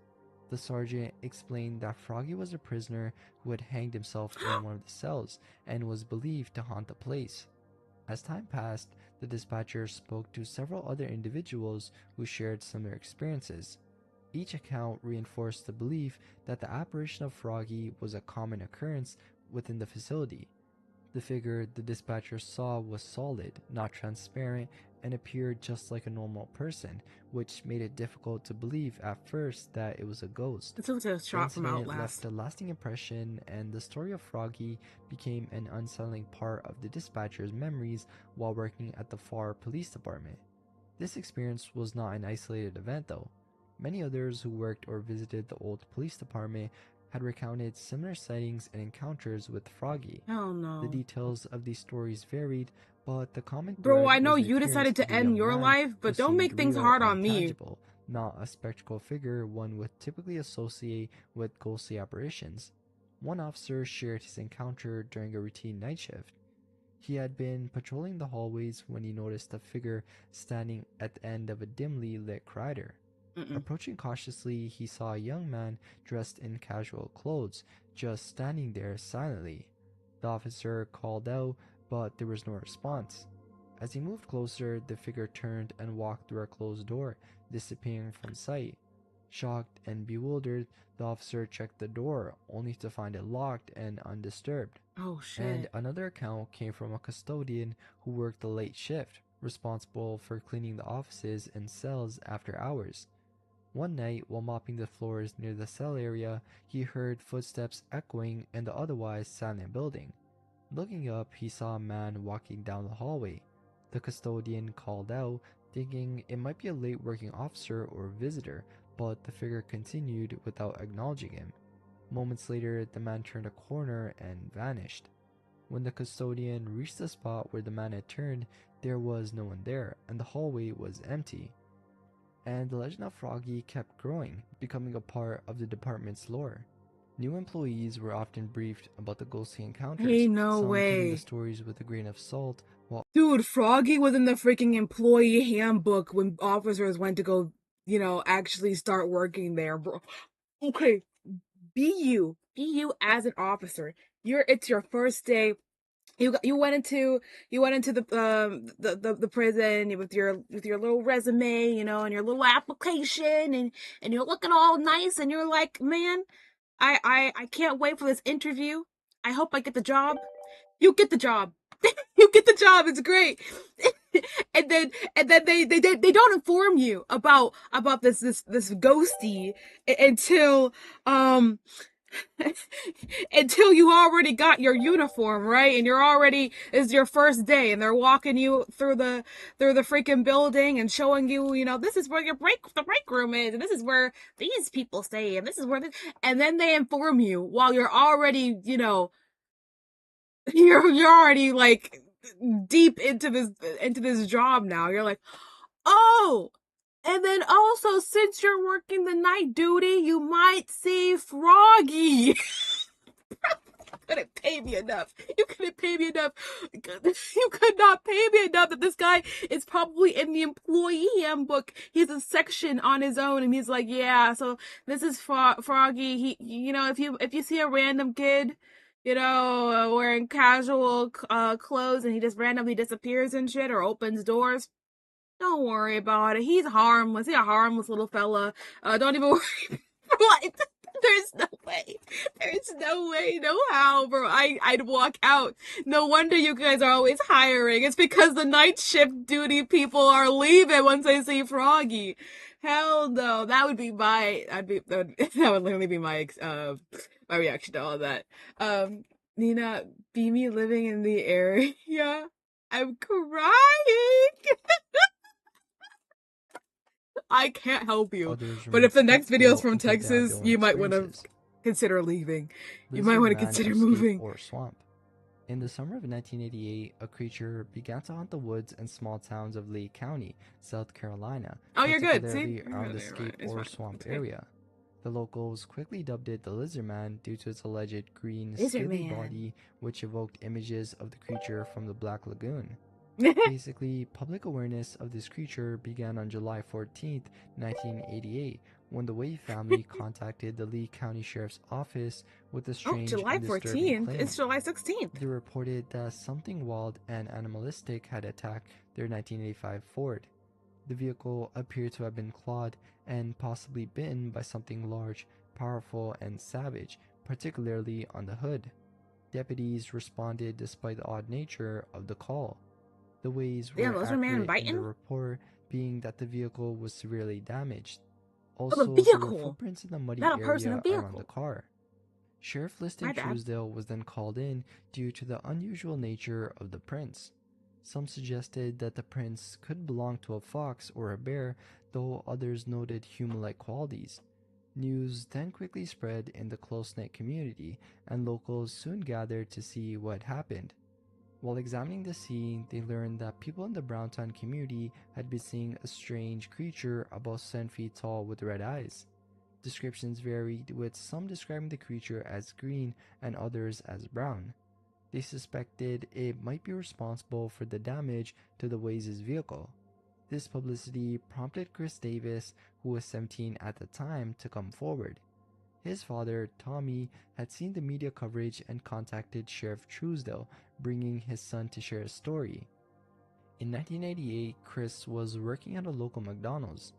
The sergeant explained that Froggy was a prisoner who had hanged himself in one of the cells and was believed to haunt the place. As time passed, the dispatcher spoke to several other individuals who shared similar experiences. Each account reinforced the belief that the apparition of Froggy was a common occurrence within the facility. The figure the dispatcher saw was solid, not transparent, and appeared just like a normal person, which made it difficult to believe at first that it was a ghost. It's a The shot from incident Outlast. left a lasting impression, and the story of Froggy became an unsettling part of the dispatcher's memories while working at the FAR Police Department. This experience was not an isolated event, though. Many others who worked or visited the old police department had recounted similar sightings and encounters with Froggy. Hell no. The details of these stories varied, but the common Bro, thread I know was the you appearance decided to of a end young your man life, who but don't seemed make things real hard and on me. tangible, not a spectral figure one would typically associate with ghostly apparitions. One officer shared his encounter during a routine night shift. He had been patrolling the hallways when he noticed a figure standing at the end of a dimly lit corridor. Approaching cautiously, he saw a young man dressed in casual clothes, just standing there silently. The officer called out, but there was no response. As he moved closer, the figure turned and walked through a closed door, disappearing from sight. Shocked and bewildered, the officer checked the door, only to find it locked and undisturbed. Oh, And shit. another account came from a custodian who worked the late shift, responsible for cleaning the offices and cells after hours. One night, while mopping the floors near the cell area, he heard footsteps echoing in the otherwise silent building. Looking up, he saw a man walking down the hallway. The custodian called out, thinking it might be a late working officer or visitor, but the figure continued without acknowledging him. Moments later, the man turned a corner and vanished. When the custodian reached the spot where the man had turned, there was no one there, and the hallway was empty. And the legend of Froggy kept growing, becoming a part of the department's lore. New employees were often briefed about the ghostly encounters, Hey, no some taking way. the stories with a grain of salt, while Dude, Froggy was in the freaking employee handbook when officers went to go, actually start working there, bro. Okay, be you as an officer. It's your first day. You went into the prison with your little resume, and your little application, and you're looking all nice, and you're like, man, I can't wait for this interview. I hope I get the job. You get the job. You get the job. It's great. and then they don't inform you about this ghosty until until you already got your uniform, right? And you're already, it's your first day, and they're walking you through the freaking building and showing you, this is where the break room is, and this is where these people stay, and this is where this, and then they inform you while you're already, you're already like deep into this job now. You're like, oh, and then also, since you're working the night duty, you might see Froggy. Couldn't pay me enough. You couldn't pay me enough. You could not pay me enough that this guy is probably in the employee handbook. He has a section on his own, and he's like, yeah, so this is Froggy. He, if you see a random kid, wearing casual clothes, and he just randomly disappears and shit, or opens doors, don't worry about it. He's harmless. He's a harmless little fella. Don't even worry. What? There's no way. There's no way, no how, bro. I'd walk out. No wonder you guys are always hiring. It's because the night shift duty people are leaving once they see Froggy. Hell no. That would be that would literally be my reaction to all that. Nina, be me living in the area. I'm crying. I can't help you. Others But remain if the next video is skeptical from until they have Texas, their own you might want to experiences. consider leaving. You might Lizard want to man consider escape moving. or swamp. In the summer of 1988, a creature began to haunt the woods and small towns of Lake County, South Carolina, Oh, you're good. See? particularly around the escape or swamp area. The locals quickly dubbed it the Lizard Man due to its alleged green, Lizard scaly Man. body, which evoked images of the creature from the Black Lagoon. Lizard Basically, public awareness of this creature began on July 14th, 1988, when the Wade family contacted the Lee County Sheriff's Office with a strange July and disturbing 14th. claim. It's July 16th. They reported that something wild and animalistic had attacked their 1985 Ford. The vehicle appeared to have been clawed and possibly bitten by something large, powerful, and savage, particularly on the hood. Deputies responded despite the odd nature of the call. The ways were Lizard Man accurate in biting? the report, being that the vehicle was severely damaged. the Also, there were vehicle! footprints in the muddy Not a person, a area around vehicle. the car. Sheriff My Liston bad. Truesdale was then called in due to the unusual nature of the prints. Some suggested that the prints could belong to a fox or a bear, though others noted human-like qualities. News then quickly spread in the close-knit community, and locals soon gathered to see what happened. While examining the scene, they learned that people in the Browntown community had been seeing a strange creature about 7 feet tall with red eyes. Descriptions varied, with some describing the creature as green and others as brown. They suspected it might be responsible for the damage to the Waze's vehicle. This publicity prompted Chris Davis, who was 17 at the time, to come forward. His father, Tommy, had seen the media coverage and contacted Sheriff Truesdale, bringing his son to share his story. In 1988, Chris was working at a local McDonald's.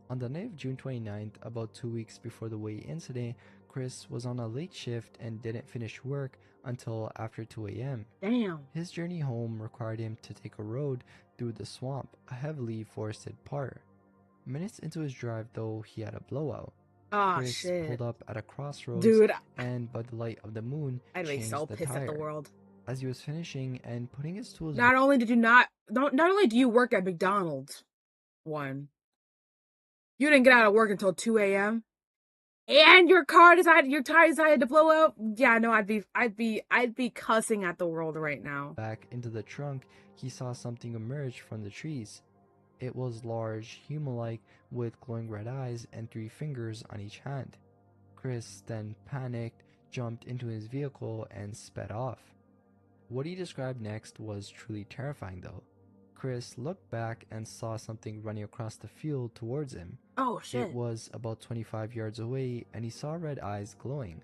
On the night of June 29th, about 2 weeks before the Way incident, Chris was on a late shift and didn't finish work until after 2 a.m. Damn. His journey home required him to take a road through the swamp, a heavily forested part. Minutes into his drive, though, he had a blowout. Oh, Chris shit. pulled up at a crossroads, Dude, and by the light of the moon, I'd be changed so the pissed tire. at the world. As he was finishing and putting his tools Not only did you not only do you work at McDonald's, one, you didn't get out of work until 2 a.m. and your tire decided to blow up. Yeah, no, I'd be cussing at the world right now. back into the trunk, he saw something emerge from the trees. It was large, human-like, with glowing red eyes and 3 fingers on each hand. Chris then panicked, jumped into his vehicle, and sped off. What he described next was truly terrifying, though. Chris looked back and saw something running across the field towards him. Oh, shit. It was about 25 yards away, and he saw red eyes glowing.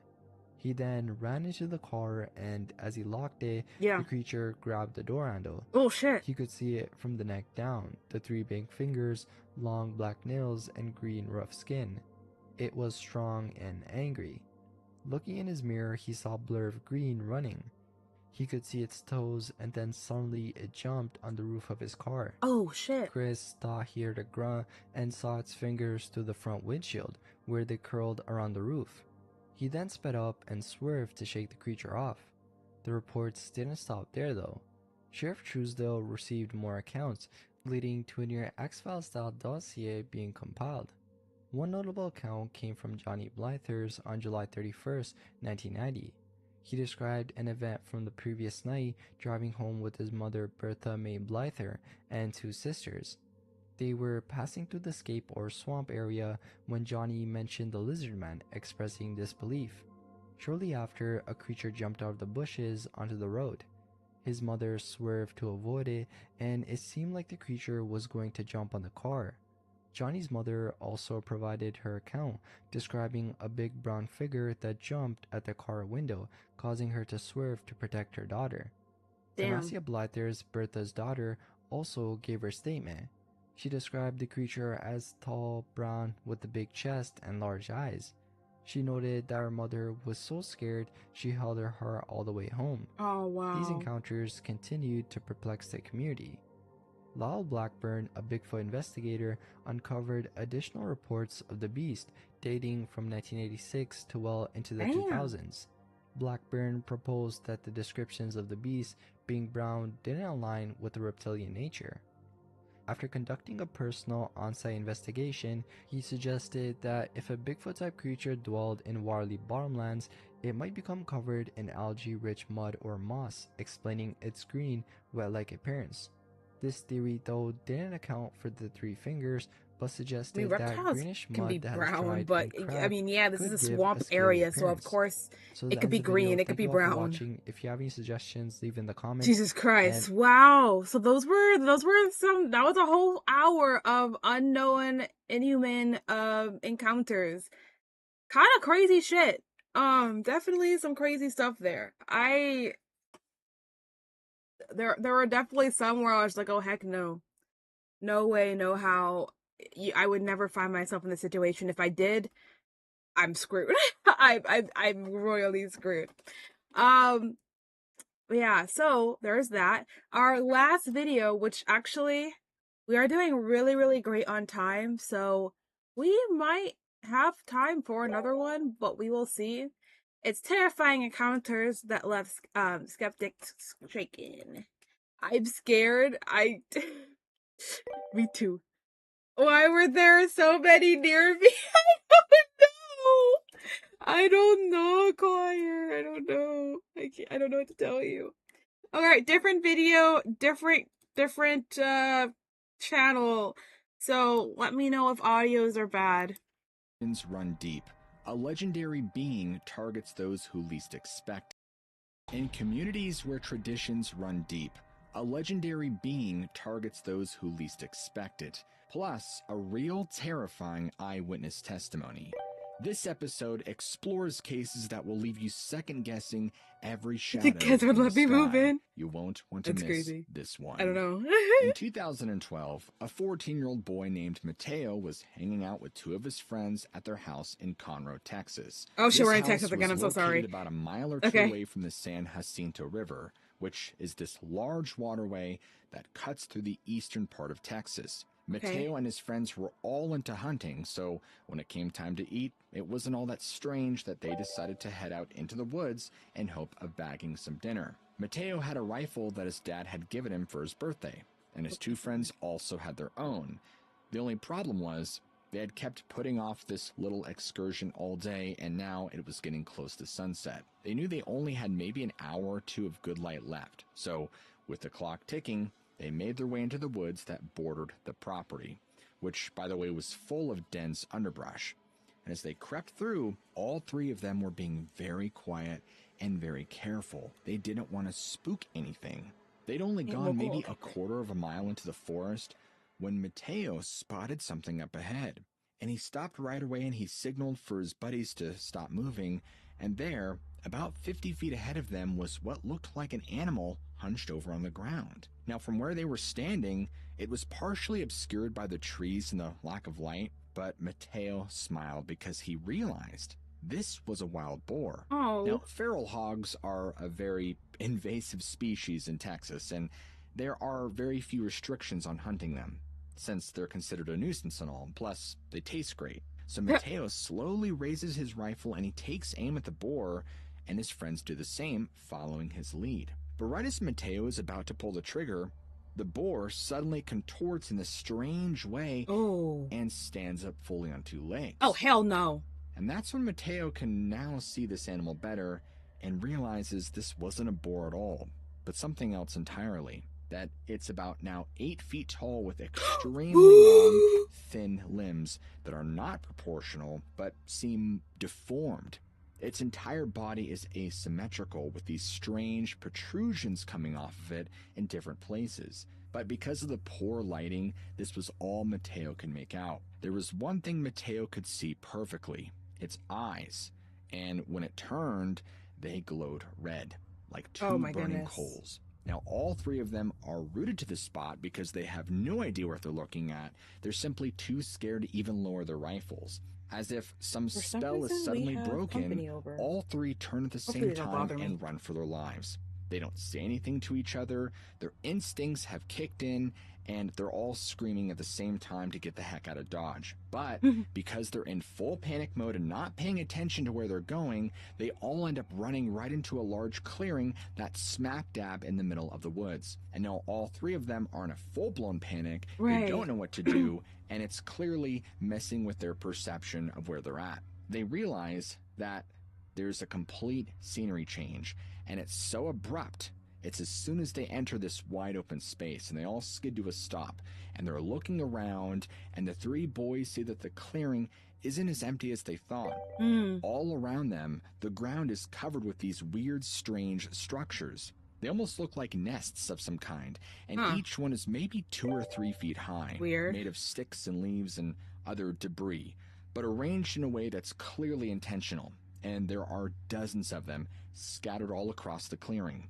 He then ran into the car, and as he locked it, Yeah. the creature grabbed the door handle. Oh, shit. He could see it from the neck down, the 3 big fingers, long black nails, and green rough skin. It was strong and angry. Looking in his mirror, he saw a blur of green running. He could see its toes, and then suddenly it jumped on the roof of his car. Oh shit. Chris thought he heard a grunt and saw its fingers through the front windshield, where they curled around the roof. He then sped up and swerved to shake the creature off. The reports didn't stop there though. Sheriff Truesdale received more accounts, leading to a near X-Files style dossier being compiled. One notable account came from Johnny Blythers on July 31st, 1990. He described an event from the previous night driving home with his mother Bertha May Blyther and two sisters. They were passing through the Scape or swamp area when Johnny mentioned the lizard man, expressing disbelief. Shortly after, a creature jumped out of the bushes onto the road. His mother swerved to avoid it, and it seemed like the creature was going to jump on the car. Johnny's mother also provided her account, describing a big brown figure that jumped at the car window, causing her to swerve to protect her daughter. Damn. Demacia Blythers, Bertha's daughter, also gave her statement. She described the creature as tall, brown, with a big chest and large eyes. She noted that her mother was so scared she held her heart all the way home. Oh wow. These encounters continued to perplex the community. Lyle Blackburn, a Bigfoot investigator, uncovered additional reports of the beast dating from 1986 to well into the 2000s. Blackburn proposed that the descriptions of the beast being brown didn't align with the reptilian nature. After conducting a personal on-site investigation, he suggested that if a Bigfoot-type creature dwelled in watery bottomlands, it might become covered in algae-rich mud or moss, explaining its green, wet-like appearance. This theory, though, didn't account for the three fingers, but suggested that greenish can be mud that has brown, dried but and cracked I mean, yeah, this could is a give swamp scary area, so of appearance. course So it could be that's the video. green, it could Thank be you all for brown. watching. If you have any suggestions, leave in the comments. Jesus Christ! And wow. So those were some. That was a whole hour of unknown, inhuman encounters. Kind of crazy shit. Definitely some crazy stuff there. There were definitely some where I was like, oh heck no. No way, no how. I would never find myself in this situation. If I did, I'm screwed. I'm royally screwed. Yeah, so there's that. Our last video, which actually we are doing really, really great on time, so we might have time for another one, but we will see. It's terrifying encounters that left skeptics shaken. I'm scared. Me too. Why were there so many near me? I don't know, Claire. I don't know. I don't know what to tell you. Alright, different video, different channel. So let me know if audios are bad. Run deep. A legendary being targets those who least expect. In communities where traditions run deep, a legendary being targets those who least expect it, plus a real terrifying eyewitness testimony. This episode explores cases that will leave you second-guessing every shadow in the sky. You won't want to miss this one. I don't know. In 2012, a 14-year-old boy named Mateo was hanging out with two of his friends at their house in Conroe, Texas. Oh shit, we're in Texas again. I'm so sorry. About a mile or two away from the San Jacinto River, which is this large waterway that cuts through the eastern part of Texas. Mateo and his friends were all into hunting, so when it came time to eat, it wasn't all that strange that they decided to head out into the woods in hope of bagging some dinner. Mateo had a rifle that his dad had given him for his birthday, and his two friends also had their own. The only problem was, they had kept putting off this little excursion all day, and now it was getting close to sunset. They knew they only had maybe an hour or two of good light left, so with the clock ticking, they made their way into the woods that bordered the property, which, by the way, was full of dense underbrush. And as they crept through, all three of them were being very quiet and very careful. They didn't want to spook anything. They'd only gone maybe a quarter of a mile into the forest when Mateo spotted something up ahead. And he stopped right away and he signaled for his buddies to stop moving. And there, about 50 feet ahead of them, was what looked like an animal hunched over on the ground. Now, from where they were standing, it was partially obscured by the trees and the lack of light, but Mateo smiled because he realized This was a wild boar. Oh. Now, feral hogs are a very invasive species in Texas, and there are very few restrictions on hunting them, since they're considered a nuisance and all, plus they taste great. So Mateo slowly raises his rifle and he takes aim at the boar, and his friends do the same, following his lead. But right as Mateo is about to pull the trigger, the boar suddenly contorts in a strange way and stands up fully on two legs. Oh, hell no. And that's when Mateo can now see this animal better and realizes this wasn't a boar at all, but something else entirely. That it's about now 8 feet tall with extremely long, thin limbs that are not proportional but seem deformed. Its entire body is asymmetrical with these strange protrusions coming off of it in different places. But because of the poor lighting, this was all Mateo could make out. There was one thing Mateo could see perfectly, its eyes. And when it turned, they glowed red, like two burning coals. Now, all 3 of them are rooted to the spot because they have no idea what they're looking at. They're simply too scared to even lower their rifles. As if some spell is suddenly broken, all 3 turn at the same time and run for their lives. They don't say anything to each other, their instincts have kicked in, and they're all screaming at the same time to get the heck out of Dodge. But because they're in full panic mode and not paying attention to where they're going, they all end up running right into a large clearing that's smack dab in the middle of the woods. And now all 3 of them are in a full-blown panic. They don't know what to do, and it's clearly messing with their perception of where they're at. They realize that there's a complete scenery change, and it's so abrupt. It's as soon as they enter this wide open space, and they all skid to a stop, and they're looking around, and the 3 boys see that the clearing isn't as empty as they thought. All around them, the ground is covered with these weird, strange structures. They almost look like nests of some kind, and each one is maybe 2 or 3 feet high, made of sticks and leaves and other debris, but arranged in a way that's clearly intentional. And there are dozens of them scattered all across the clearing.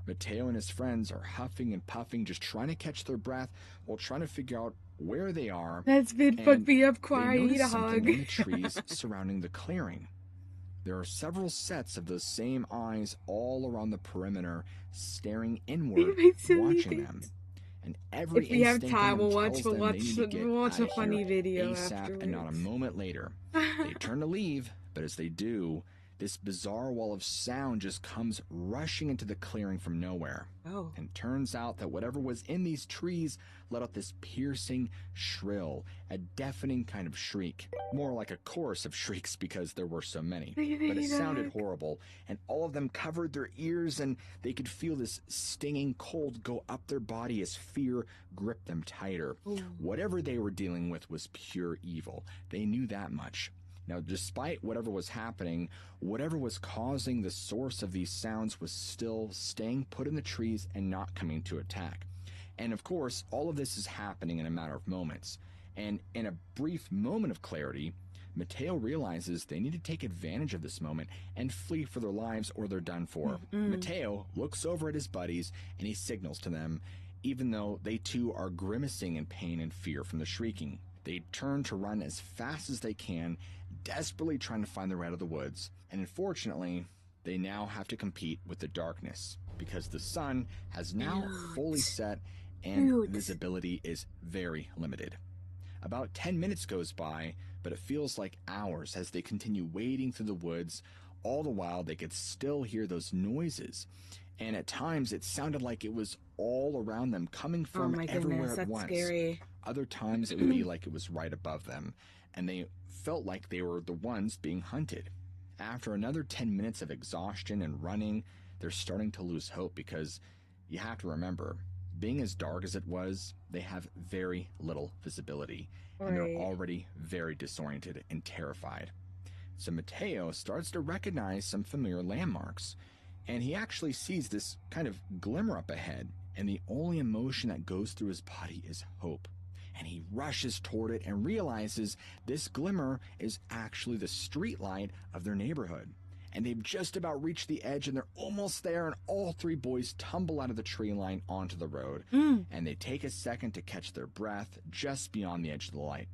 Mateo and his friends are huffing and puffing, just trying to catch their breath while trying to figure out where they are. That's been fucked me up, Quiet. They Need a notice something hug. in the trees surrounding the clearing. There are several sets of those same eyes all around the perimeter, staring inward, watching them. And every if we have instinct time, in we'll them watch, tells them they need to get watch out a of funny here video ASAP, afterwards. and not a moment later. They turn to leave, but as they do, this bizarre wall of sound just comes rushing into the clearing from nowhere. And turns out that whatever was in these trees let out this piercing shrill, a deafening kind of shriek. More like a chorus of shrieks because there were so many. But it sounded horrible, and all of them covered their ears, and they could feel this stinging cold go up their body as fear gripped them tighter. Whatever they were dealing with was pure evil. They knew that much. Now, despite whatever was happening, whatever was causing the source of these sounds was still staying put in the trees and not coming to attack. And of course, all of this is happening in a matter of moments. And in a brief moment of clarity, Mateo realizes they need to take advantage of this moment and flee for their lives or they're done for. Mateo looks over at his buddies and he signals to them, even though they too are grimacing in pain and fear from the shrieking. They turn to run as fast as they can, desperately trying to find their way out of the woods. And unfortunately, they now have to compete with the darkness because the sun has now fully set and visibility is very limited. About 10 minutes goes by, but it feels like hours as they continue wading through the woods. All the while, they could still hear those noises. And at times, it sounded like it was all around them, coming from everywhere at once. Scary. Other times, it would be like it was right above them, and they felt like they were the ones being hunted. After another 10 minutes of exhaustion and running, they're starting to lose hope because you have to remember, being as dark as it was, they have very little visibility, and they're already very disoriented and terrified. So Mateo starts to recognize some familiar landmarks, and he actually sees this kind of glimmer up ahead, and the only emotion that goes through his body is hope. And he rushes toward it and realizes this glimmer is actually the street light of their neighborhood. And they've just about reached the edge, and they're almost there, and all 3 boys tumble out of the tree line onto the road. And they take a second to catch their breath just beyond the edge of the light.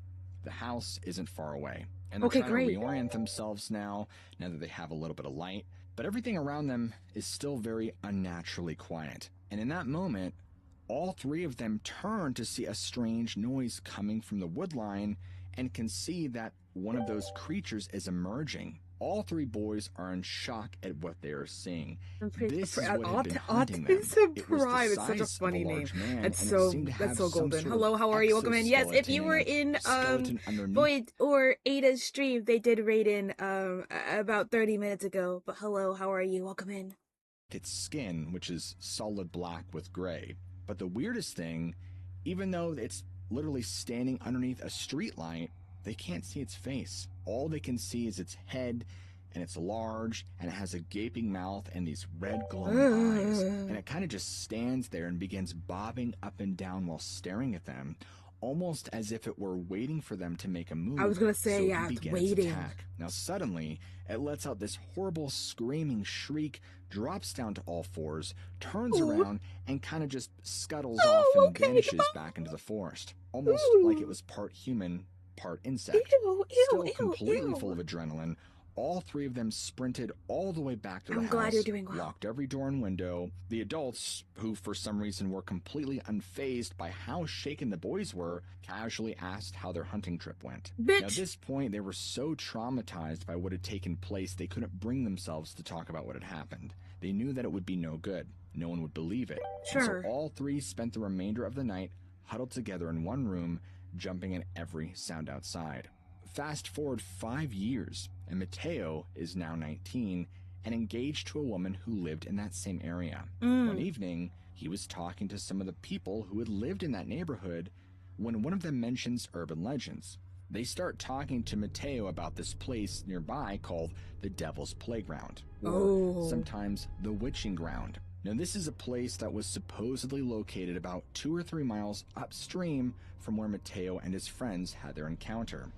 The house isn't far away. And they're Okay, trying great. to reorient themselves now that they have a little bit of light. But everything around them is still very unnaturally quiet. And in that moment, all three of them turn to see a strange noise coming from the woodline and can see that one of those creatures is emerging. All three boys are in shock at what they are seeing. This is what had been hunting them. It was the Prime. It's such a size of a funny name. large man, That's and it so seemed to have some golden. sort Hello, of how are you? Welcome in. Yes, if you exoskeleton were and in a skeleton underneath. Void or Ada's stream, they did raid in about 30 minutes ago. But hello, how are you? Welcome in. Its skin, which is solid black with gray. But the weirdest thing, even though it's literally standing underneath a street light, they can't see its face. All they can see is its head, and it's large, and it has a gaping mouth and these red glowing eyes. And it kind of just stands there and begins bobbing up and down while staring at them, almost as if it were waiting for them to make a move. I was gonna say, so yeah, he it's begins waiting. attack. Now suddenly, it lets out this horrible screaming shriek, drops down to all fours, turns around, and kind of just scuttles off and vanishes back into the forest, almost like it was part human, part insect. Still completely full of adrenaline, all three of them sprinted all the way back to the house, glad you're doing well. locked every door and window. The adults, who for some reason were completely unfazed by how shaken the boys were, casually asked how their hunting trip went. Bitch. Now, at this point, they were so traumatized by what had taken place, they couldn't bring themselves to talk about what had happened. They knew that it would be no good. No one would believe it. Sure. And so all three spent the remainder of the night huddled together in one room, jumping at every sound outside. Fast forward 5 years, and Mateo is now 19 and engaged to a woman who lived in that same area. One evening, he was talking to some of the people who had lived in that neighborhood when one of them mentions urban legends. They start talking to Mateo about this place nearby called the Devil's Playground, or sometimes the Witching Ground. Now, this is a place that was supposedly located about 2 or 3 miles upstream from where Mateo and his friends had their encounter,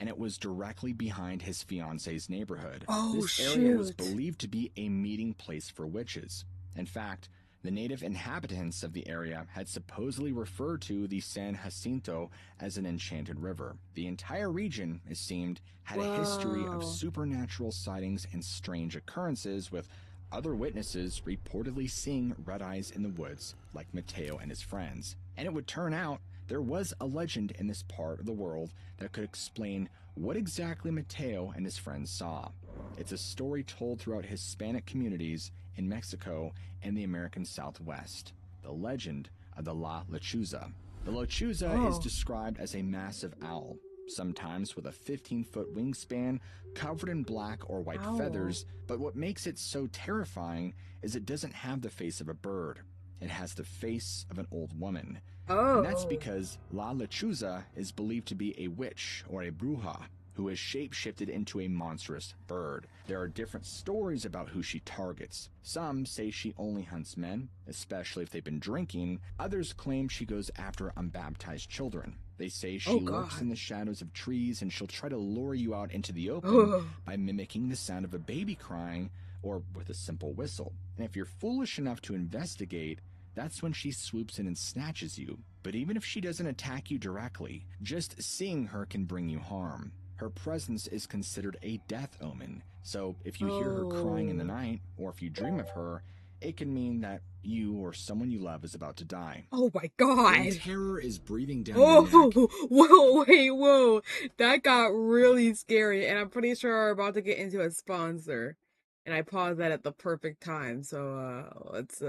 and it was directly behind his fiance's neighborhood. This area was believed to be a meeting place for witches. In fact, the native inhabitants of the area had supposedly referred to the San Jacinto as an enchanted river. The entire region, it seemed, had a history of supernatural sightings and strange occurrences, with other witnesses reportedly seeing red eyes in the woods like Mateo and his friends. And it would turn out there was a legend in this part of the world that could explain what exactly Mateo and his friends saw. It's a story told throughout Hispanic communities in Mexico and the American Southwest. The legend of the La Lechuza. The Lechuza is described as a massive owl, sometimes with a 15-foot wingspan, covered in black or white feathers, but what makes it so terrifying is it doesn't have the face of a bird. It has the face of an old woman. And that's because La Lechuza is believed to be a witch or a bruja who has shape-shifted into a monstrous bird. There are different stories about who she targets. Some say she only hunts men, especially if they've been drinking. Others claim she goes after unbaptized children. They say she lurks in the shadows of trees, and she'll try to lure you out into the open by mimicking the sound of a baby crying or with a simple whistle. And if you're foolish enough to investigate, that's when she swoops in and snatches you. But even if she doesn't attack you directly, just seeing her can bring you harm. Her presence is considered a death omen, so if you hear her crying in the night, or if you dream of her, it can mean that you or someone you love is about to die. Oh my god! When terror is breathing down your neck. Whoa! That got really scary, and I'm pretty sure we're about to get into a sponsor. And I paused that at the perfect time, so let's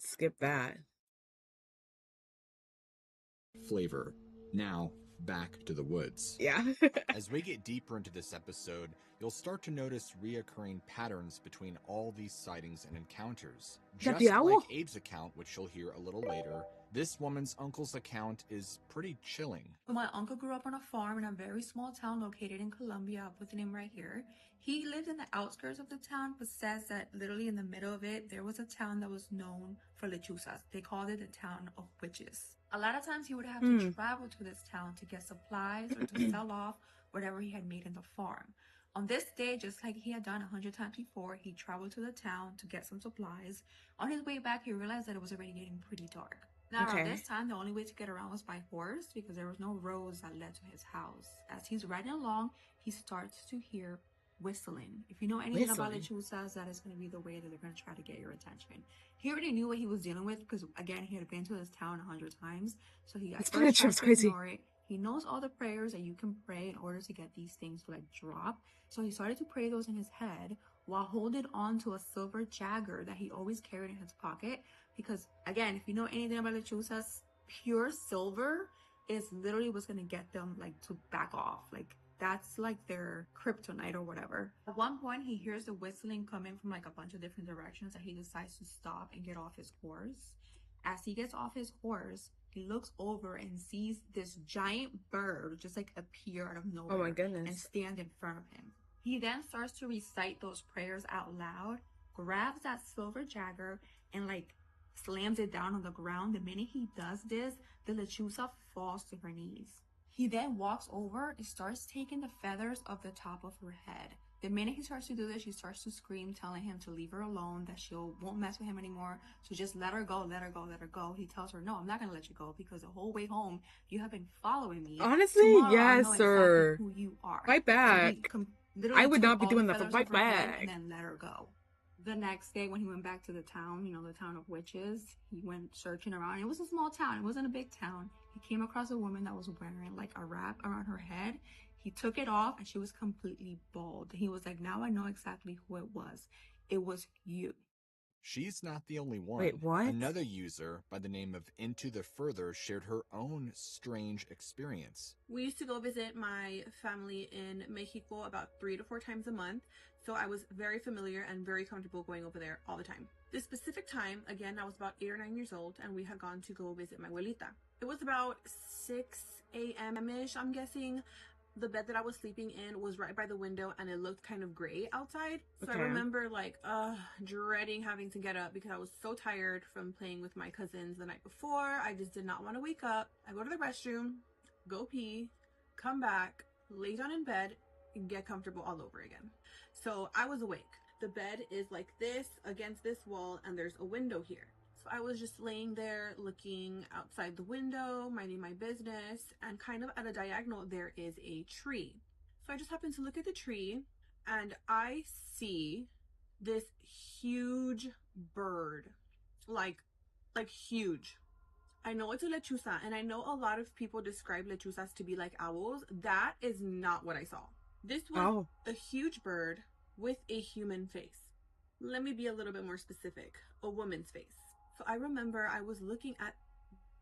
skip that. Flavor. Now, back to the woods. Yeah. As we get deeper into this episode, you'll start to notice reoccurring patterns between all these sightings and encounters. Just like Abe's account, which you'll hear a little later, this woman's uncle's account is pretty chilling. My uncle grew up on a farm in a very small town located in Colombia. I'll put the name right here. He lived in the outskirts of the town, but says that literally in the middle of it, there was a town that was known for lechuzas. They called it the town of witches. A lot of times he would have to travel to this town to get supplies or to sell off whatever he had made in the farm. On this day, just like he had done 100 times before, he traveled to the town to get some supplies. On his way back, he realized that it was already getting pretty dark. Now, around Okay. this time, the only way to get around was by horse because there was no roads that led to his house. As he's riding along, he starts to hear whistling. If you know anything about Whistling? lechuzas, that is going to be the way that they're going to try to get your attention. He already knew what he was dealing with because, again, he had been to this town 100 times. So he at This planet first tries trip's to crazy. ignore it. He knows all the prayers that you can pray in order to get these things to like drop. So he started to pray those in his head while holding on to a silver jagger that he always carried in his pocket. Because, again, if you know anything about lechuzas, pure silver is literally what's gonna get them like to back off. Like that's like their kryptonite or whatever. At one point he hears the whistling coming from like a bunch of different directions that he decides to stop and get off his horse. As he gets off his horse, he looks over and sees this giant bird just like appear out of nowhere. Oh my goodness. And stand in front of him. He then starts to recite those prayers out loud, grabs that silver jagger and like slams it down on the ground. The minute he does this, the lechuza falls to her knees. He then walks over and starts taking the feathers of the top of her head. The minute he starts to do this, she starts to scream, telling him to leave her alone, that she won't mess with him anymore. So just let her go, let her go, let her go. He tells her, no, I'm not going to let you go because the whole way home, you have been following me. Honestly, Tomorrow, yes, I'll know sir. exactly who you are. Fight back. So he literally I would took not be all the doing that, but feathers fight off her head back. and then let her go. The next day when he went back to the town, the town of witches, he went searching around. It was a small town. It wasn't a big town. He came across a woman that was wearing like a wrap around her head. He took it off and she was completely bald. He was like, now I know exactly who it was. It was you. She's not the only one. Wait, what? Another user by the name of Into the Further shared her own strange experience. We used to go visit my family in Mexico about 3 to 4 times a month, so I was very familiar and very comfortable going over there all the time. This specific time, again, I was about 8 or 9 years old, and we had gone to go visit my abuelita. It was about 6 a.m.-ish, I'm guessing. The bed that I was sleeping in was right by the window and it looked kind of gray outside. So Okay. I remember like dreading having to get up because I was so tired from playing with my cousins the night before. I just did not want to wake up. I go to the restroom, go pee, come back, lay down in bed, and get comfortable all over again. So I was awake. The bed is like this against this wall and there's a window here. So I was just laying there looking outside the window, minding my business, and kind of at a diagonal there is a tree. So I just happened to look at the tree and I see this huge bird. Like huge. I know it's a lechuza and I know a lot of people describe lechuzas to be like owls. That is not what I saw. This was a huge bird with a human face. Let me be a little bit more specific. A woman's face. So I remember I was looking at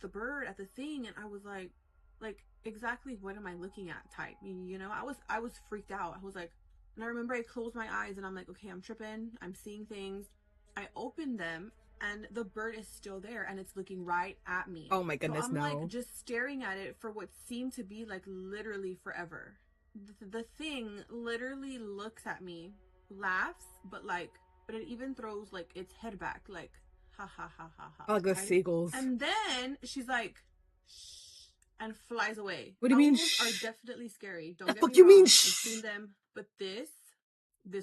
the bird, at the thing, and I was like exactly what am I looking at type. I was freaked out. I was like, and I remember I closed my eyes and I'm like, okay, I'm tripping. I'm seeing things. I opened them and the bird is still there and it's looking right at me. Oh my goodness, so I'm no. like just staring at it for what seemed to be like literally forever. The thing literally looks at me, laughs, but it even throws like its head back, like ha ha ha ha ha. I like the right? seagulls. And then she's like, shh, and flies away. What do you mean, Owls shh? are definitely scary. Don't The get fuck me you wrong. mean, I've shh? seen them, but this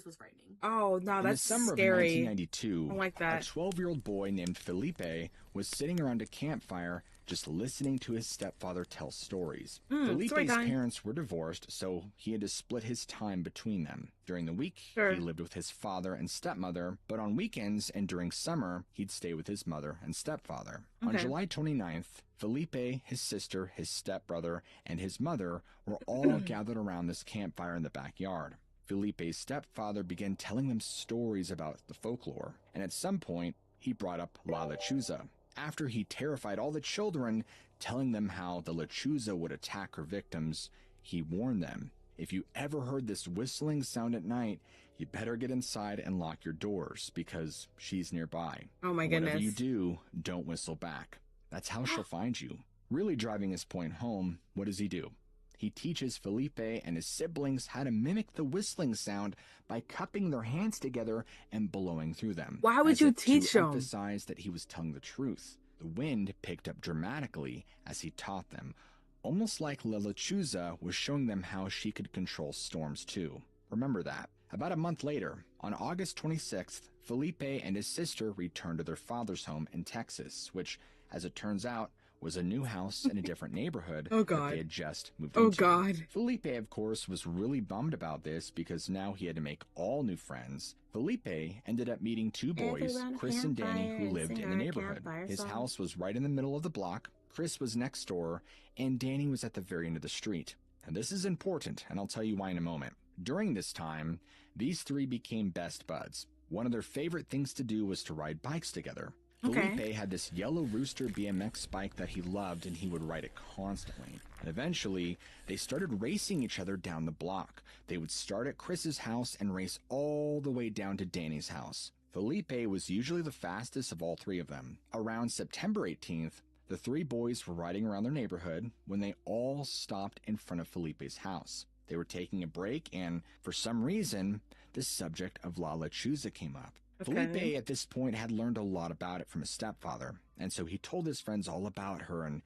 was frightening. Oh no, In the that's summer of scary. 1992, I like that. a 12-year-old boy named Felipe was sitting around a campfire just listening to his stepfather tell stories. story Felipe's time. parents were divorced, so he had to split his time between them. During the week, Sure. he lived with his father and stepmother, but on weekends and during summer, he'd stay with his mother and stepfather. On Okay. July 29th, Felipe, his sister, his stepbrother, and his mother were all gathered around this campfire in the backyard. Felipe's stepfather began telling them stories about the folklore, and at some point, he brought up La Lechuza. After he terrified all the children, telling them how the lechuza would attack her victims, he warned them, if you ever heard this whistling sound at night, you better get inside and lock your doors, because she's nearby. Oh my Whatever goodness. you do, don't whistle back. That's how she'll find you. Really driving his point home, what does he do? He teaches Felipe and his siblings how to mimic the whistling sound by cupping their hands together and blowing through them. Why would as you if teach to them? emphasize that he was telling the truth. The wind picked up dramatically as he taught them, almost like La Lechuza was showing them how she could control storms too. Remember that. About a month later, on August 26th, Felipe and his sister returned to their father's home in Texas, which as it turns out, was a new house in a different neighborhood Oh, that God. they had just moved Oh, into. God. Felipe, of course, was really bummed about this because now he had to make all new friends. Felipe ended up meeting two boys, Everyone Chris and Danny, campfire who and lived sing in the our neighborhood. campfire His song. house was right in the middle of the block, Chris was next door, and Danny was at the very end of the street. And this is important, and I'll tell you why in a moment. During this time, these three became best buds. One of their favorite things to do was to ride bikes together. Okay. Felipe had this yellow Rooster BMX bike that he loved, and he would ride it constantly. And eventually, they started racing each other down the block. They would start at Chris's house and race all the way down to Danny's house. Felipe was usually the fastest of all three of them. Around September 18th, the three boys were riding around their neighborhood when they all stopped in front of Felipe's house. They were taking a break, and for some reason, the subject of La Lechuza came up. Okay. Felipe, at this point, had learned a lot about it from his stepfather, and so he told his friends all about her, and,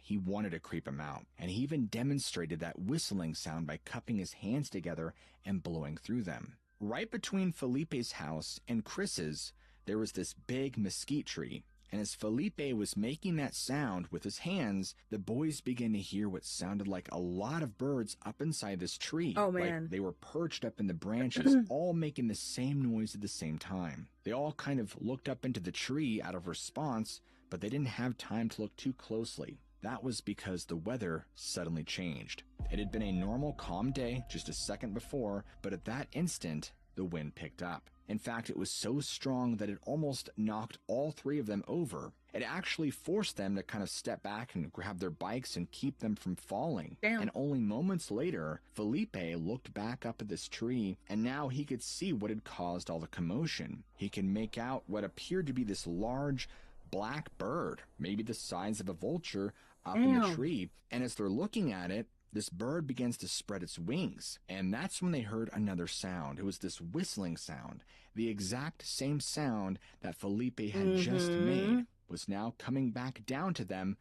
he wanted to creep him out. And he even demonstrated that whistling sound by cupping his hands together and blowing through them. Right between Felipe's house and Chris's, there was this big mesquite tree. And as Felipe was making that sound with his hands, the boys began to hear what sounded like a lot of birds up inside this tree. Oh, man. Like they were perched up in the branches, all making the same noise at the same time. They all kind of looked up into the tree out of response, but they didn't have time to look too closely. That was because the weather suddenly changed. It had been a normal, calm day just a second before, but at that instant, the wind picked up. In fact, it was so strong that it almost knocked all three of them over. It actually forced them to kind of step back and grab their bikes and keep them from falling. Damn. And only moments later, Felipe looked back up at this tree, and now he could see what had caused all the commotion. He could make out what appeared to be this large black bird, maybe the size of a vulture, up in the Damn. tree. And as they're looking at it, this bird begins to spread its wings, and that's when they heard another sound. It was this whistling sound. The exact same sound that Felipe had just made was now coming back down to them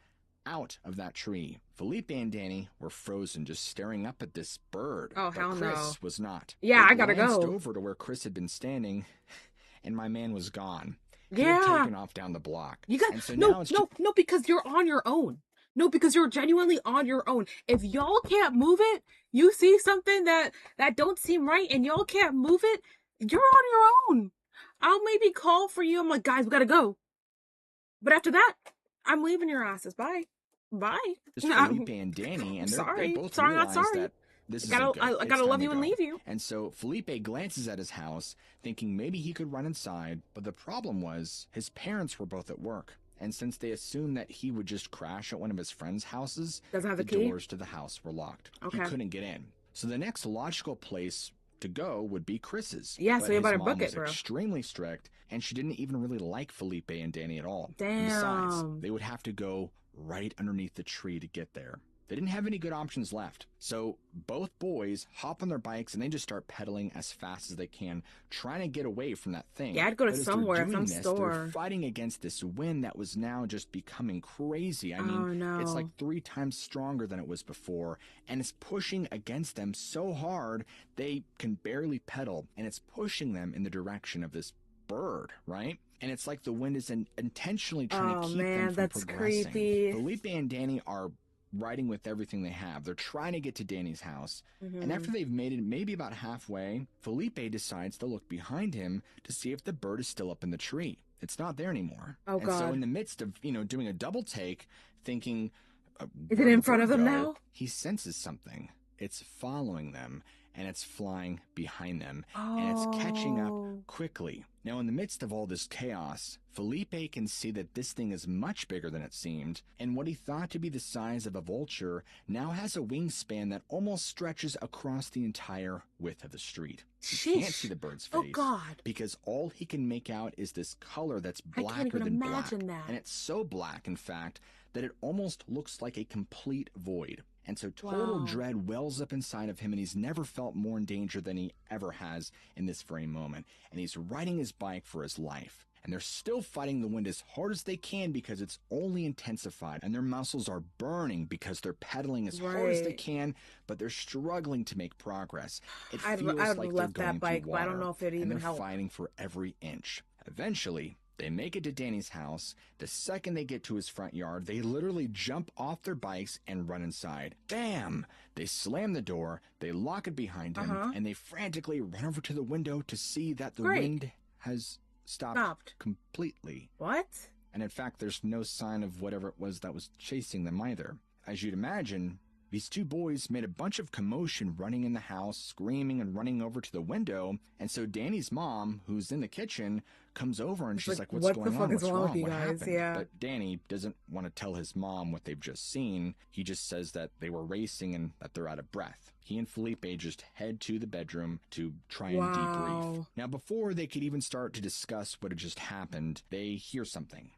out of that tree. Felipe and Danny were frozen, just staring up at this bird. Oh, but hell Chris no. was not. Yeah, They I gotta glanced go. over to where Chris had been standing, and my man was gone. He had Yeah. taken off down the block. You got And so now it's no, because you're on your own. No, because you're genuinely on your own. If y'all can't move it, you see something that don't seem right, and y'all can't move it, you're on your own. I'll maybe call for you. I'm like, guys, we gotta go. But after that, I'm leaving your asses. Bye. just Felipe and Danny, and they Sorry. both Sorry, not realized sorry. that this is I good. gotta It's love time you to and go. leave you. And so Felipe glances at his house, thinking maybe he could run inside, but the problem was his parents were both at work. And since they assumed that he would just crash at one of his friends' houses, Doesn't have the the key? doors to the house were locked. Okay. He couldn't get in. So the next logical place to go would be Chris's. Yeah, but so you his better mom book was it, bro. extremely strict, and she didn't even really like Felipe and Danny at all. And besides, Damn. they would have to go right underneath the tree to get there. They didn't have any good options left. So both boys hop on their bikes and they just start pedaling as fast as they can, trying to get away from that thing. Yeah, I'd go to But as they're somewhere, doing some this, store. They're fighting against this wind that was now just becoming crazy. I mean, Oh, no. it's like 3 times stronger than it was before, and it's pushing against them so hard they can barely pedal, and it's pushing them in the direction of this bird, right? And it's like the wind is intentionally trying Oh, to keep man, them from that's progressing. creepy. Felipe and Danny are riding with everything they have. They're trying to get to Danny's house. Mm-hmm. And after they've made it maybe about halfway, Felipe decides to look behind him to see if the bird is still up in the tree. It's not there anymore. Oh, and so God. in the midst of, doing a double take, thinking, Is where'd it in the front of bird him go? now? He senses something. It's following them, and it's flying behind them, and it's catching up Oh. quickly. Now, in the midst of all this chaos, Felipe can see that this thing is much bigger than it seemed, and what he thought to be the size of a vulture now has a wingspan that almost stretches across the entire width of the street. He can't Sheesh. see the bird's Oh, face, God. because all he can make out is this color that's I can't blacker even than black, imagine that. and it's so black, in fact, that it almost looks like a complete void. And so total Wow. dread wells up inside of him, and he's never felt more in danger than he ever has in this very moment. And he's riding his bike for his life. And they're still fighting the wind as hard as they can because it's only intensified. And their muscles are burning because they're pedaling as hard as they Right. can, but they're struggling to make progress. It I'd feels have like left they're that going bike, through but I water, don't know if it'd and even they're help. fighting for every inch. Eventually, They make it to Danny's house. The second they get to his front yard, they literally jump off their bikes and run inside. Bam! They slam the door, they lock it behind him, and they frantically run over to the window to see that the wind has stopped completely. What? And in fact, there's no sign of whatever it was that was chasing them either. As you'd imagine, these two boys made a bunch of commotion running in the house, screaming and running over to the window. And so Danny's mom, who's in the kitchen, comes over and she's like, what's going on? What's wrong? What happened? Yeah. But Danny doesn't want to tell his mom what they've just seen. He just says that they were racing and that they're out of breath. He and Felipe just head to the bedroom to try and debrief. Now, before they could even start to discuss what had just happened, they hear something.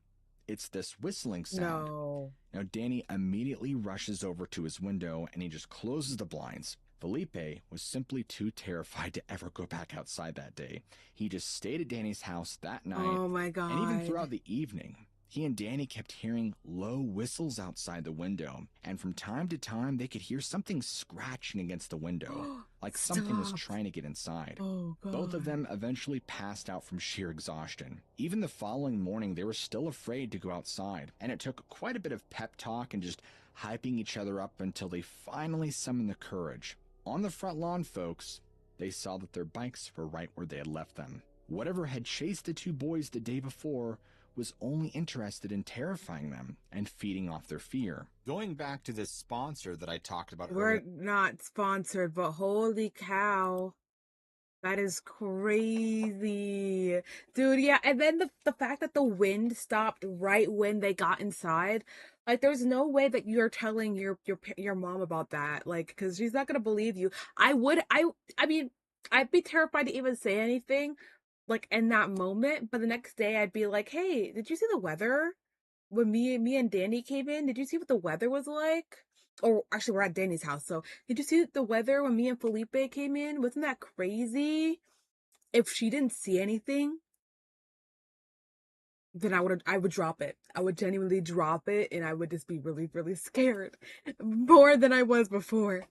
It's this whistling sound. Now, Danny immediately rushes over to his window and he just closes the blinds. Felipe was simply too terrified to ever go back outside that day. He just stayed at Danny's house that night. Oh my God. And even throughout the evening, he and Danny kept hearing low whistles outside the window. And from time to time, they could hear something scratching against the window, like something was trying to get inside. Oh, God. Both of them eventually passed out from sheer exhaustion. Even the following morning, they were still afraid to go outside. And it took quite a bit of pep talk and just hyping each other up until they finally summoned the courage. On the front lawn, folks, they saw that their bikes were right where they had left them. Whatever had chased the two boys the day before was only interested in terrifying them and feeding off their fear. Going back to this sponsor that I talked about earlier. We're not sponsored, but holy cow. That is crazy. Dude, yeah. And then the fact that the wind stopped right when they got inside. Like, there's no way that you're telling your mom about that. Like, because she's not going to believe you. I mean, I'd be terrified to even say anything, like, in that moment. But the next day, I'd be like, hey, did you see the weather? When me and Danny came in, did you see what the weather was like? Or actually, we're at Danny's house. So, did you see the weather when me and Felipe came in? Wasn't that crazy? If she didn't see anything, then I would drop it. I would genuinely drop it, and I would just be really, really scared. More than I was before.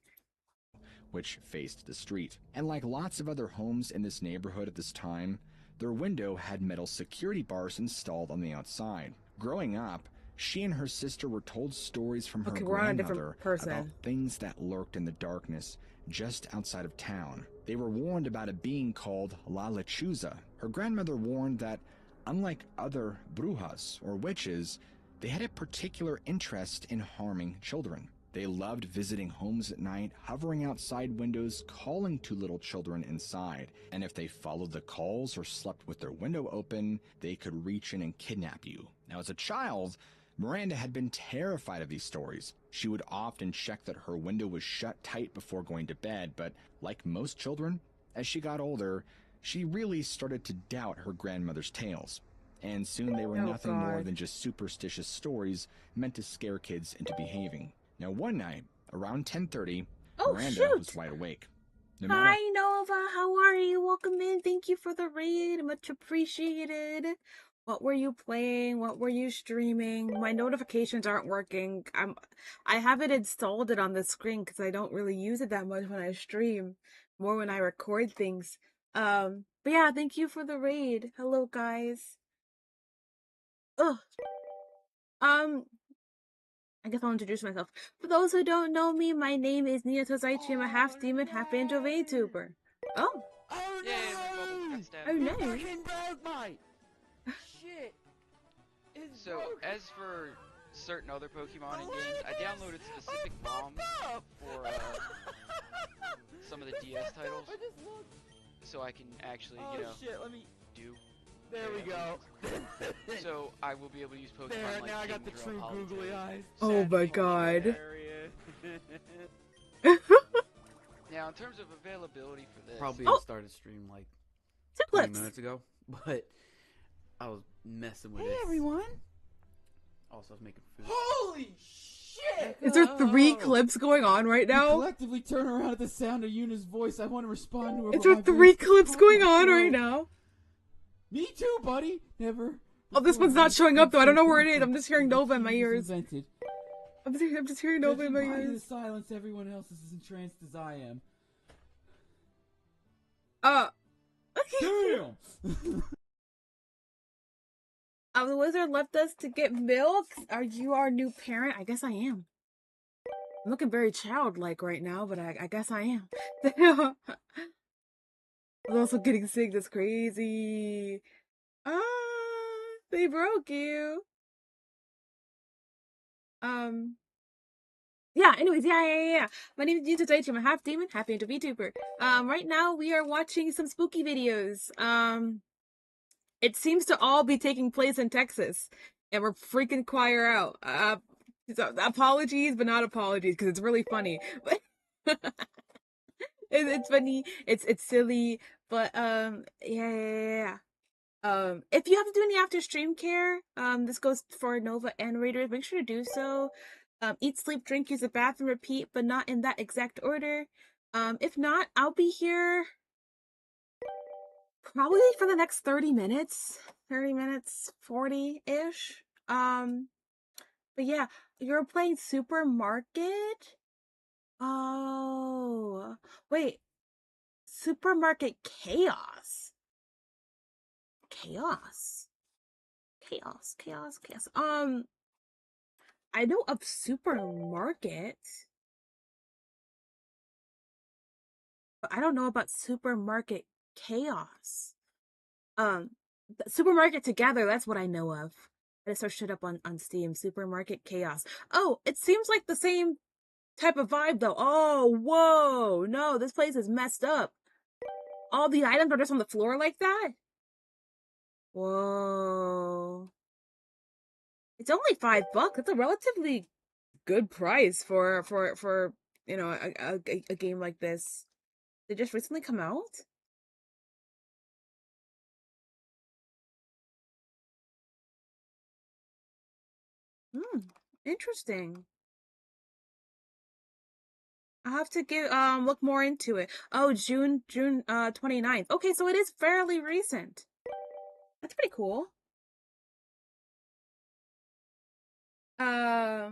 Which faced the street. And like lots of other homes in this neighborhood at this time, their window had metal security bars installed on the outside. Growing up, she and her sister were told stories from her grandmother about things that lurked in the darkness just outside of town. They were warned about a being called La Lechuza. Her grandmother warned that, unlike other brujas or witches, they had a particular interest in harming children. They loved visiting homes at night, hovering outside windows, calling to little children inside. And if they followed the calls or slept with their window open, they could reach in and kidnap you. Now, as a child, Miranda had been terrified of these stories. She would often check that her window was shut tight before going to bed, but like most children, as she got older, she really started to doubt her grandmother's tales. And soon they were nothing more than just superstitious stories meant to scare kids into behaving. Now, one night, around 10:30, Miranda was wide awake. Hi, Nova. How are you? Welcome in. Thank you for the raid. Much appreciated. What were you playing? What were you streaming? My notifications aren't working. I have it installed on the screen because I don't really use it that much when I stream. More when I record things. But yeah, thank you for the raid. Hello, guys. Ugh. I guess I'll introduce myself. For those who don't know me, my name is Nia Tozaichi. I'm a half-demon, half-angel VTuber. Oh. Oh no. Shit. So, as for certain other Pokemon in games, I downloaded specific ROMs for some of the DS titles, so I can actually, do. There we go. So I will be able to use Pokemon there, like now I got the true googly eyes. Oh my god. Now, in terms of availability for this, Probably started stream like 20 minutes ago, but I was messing with it. Hey everyone! Also, I was making food. Holy shit! Is there 3 clips going on right now? Collectively turn around at the sound of Yuna's voice. I want to respond to her. Is there 3 clips going on right now? Me too, buddy. Never. Oh, this one's not showing up though. I don't know where it is. I'm just hearing Nova in my ears. I'm just hearing Nova in my ears. The silence, everyone else is as entranced as I am. Okay. Damn! The wizard left us to get milk. Are you our new parent? I guess I am. I'm looking very childlike right now, but I guess I am. I was also getting sick. That's crazy. Ah, they broke you. Yeah, anyways, yeah. My name is YouTube. I'm a half demon, half into VTuber. Right now we are watching some spooky videos. It seems to all be taking place in Texas, and we're freaking choir out. So apologies, but not apologies, because it's really funny. It's funny, it's silly, but yeah. If you have to do any after stream care, this goes for Nova and Raiders, make sure to do so. Eat, sleep, drink, use the bathroom, repeat, but not in that exact order. If not, I'll be here probably for the next 30 minutes. 30 minutes, 40-ish. But yeah, you're playing Supermarket? Oh, wait. Supermarket Chaos. Chaos. I know of Supermarket, but I don't know about Supermarket Chaos. Supermarket Together, that's what I know of. I just searched it up on Steam. Supermarket Chaos. Oh, it seems like the same type of vibe though. Oh, whoa. No, this place is messed up. All the items are just on the floor like that? Whoa. It's only $5. It's a relatively good price for you know, a game like this. They just recently come out? Interesting. I'll have to look more into it. Oh, June 29th. Okay, so it is fairly recent. That's pretty cool. Are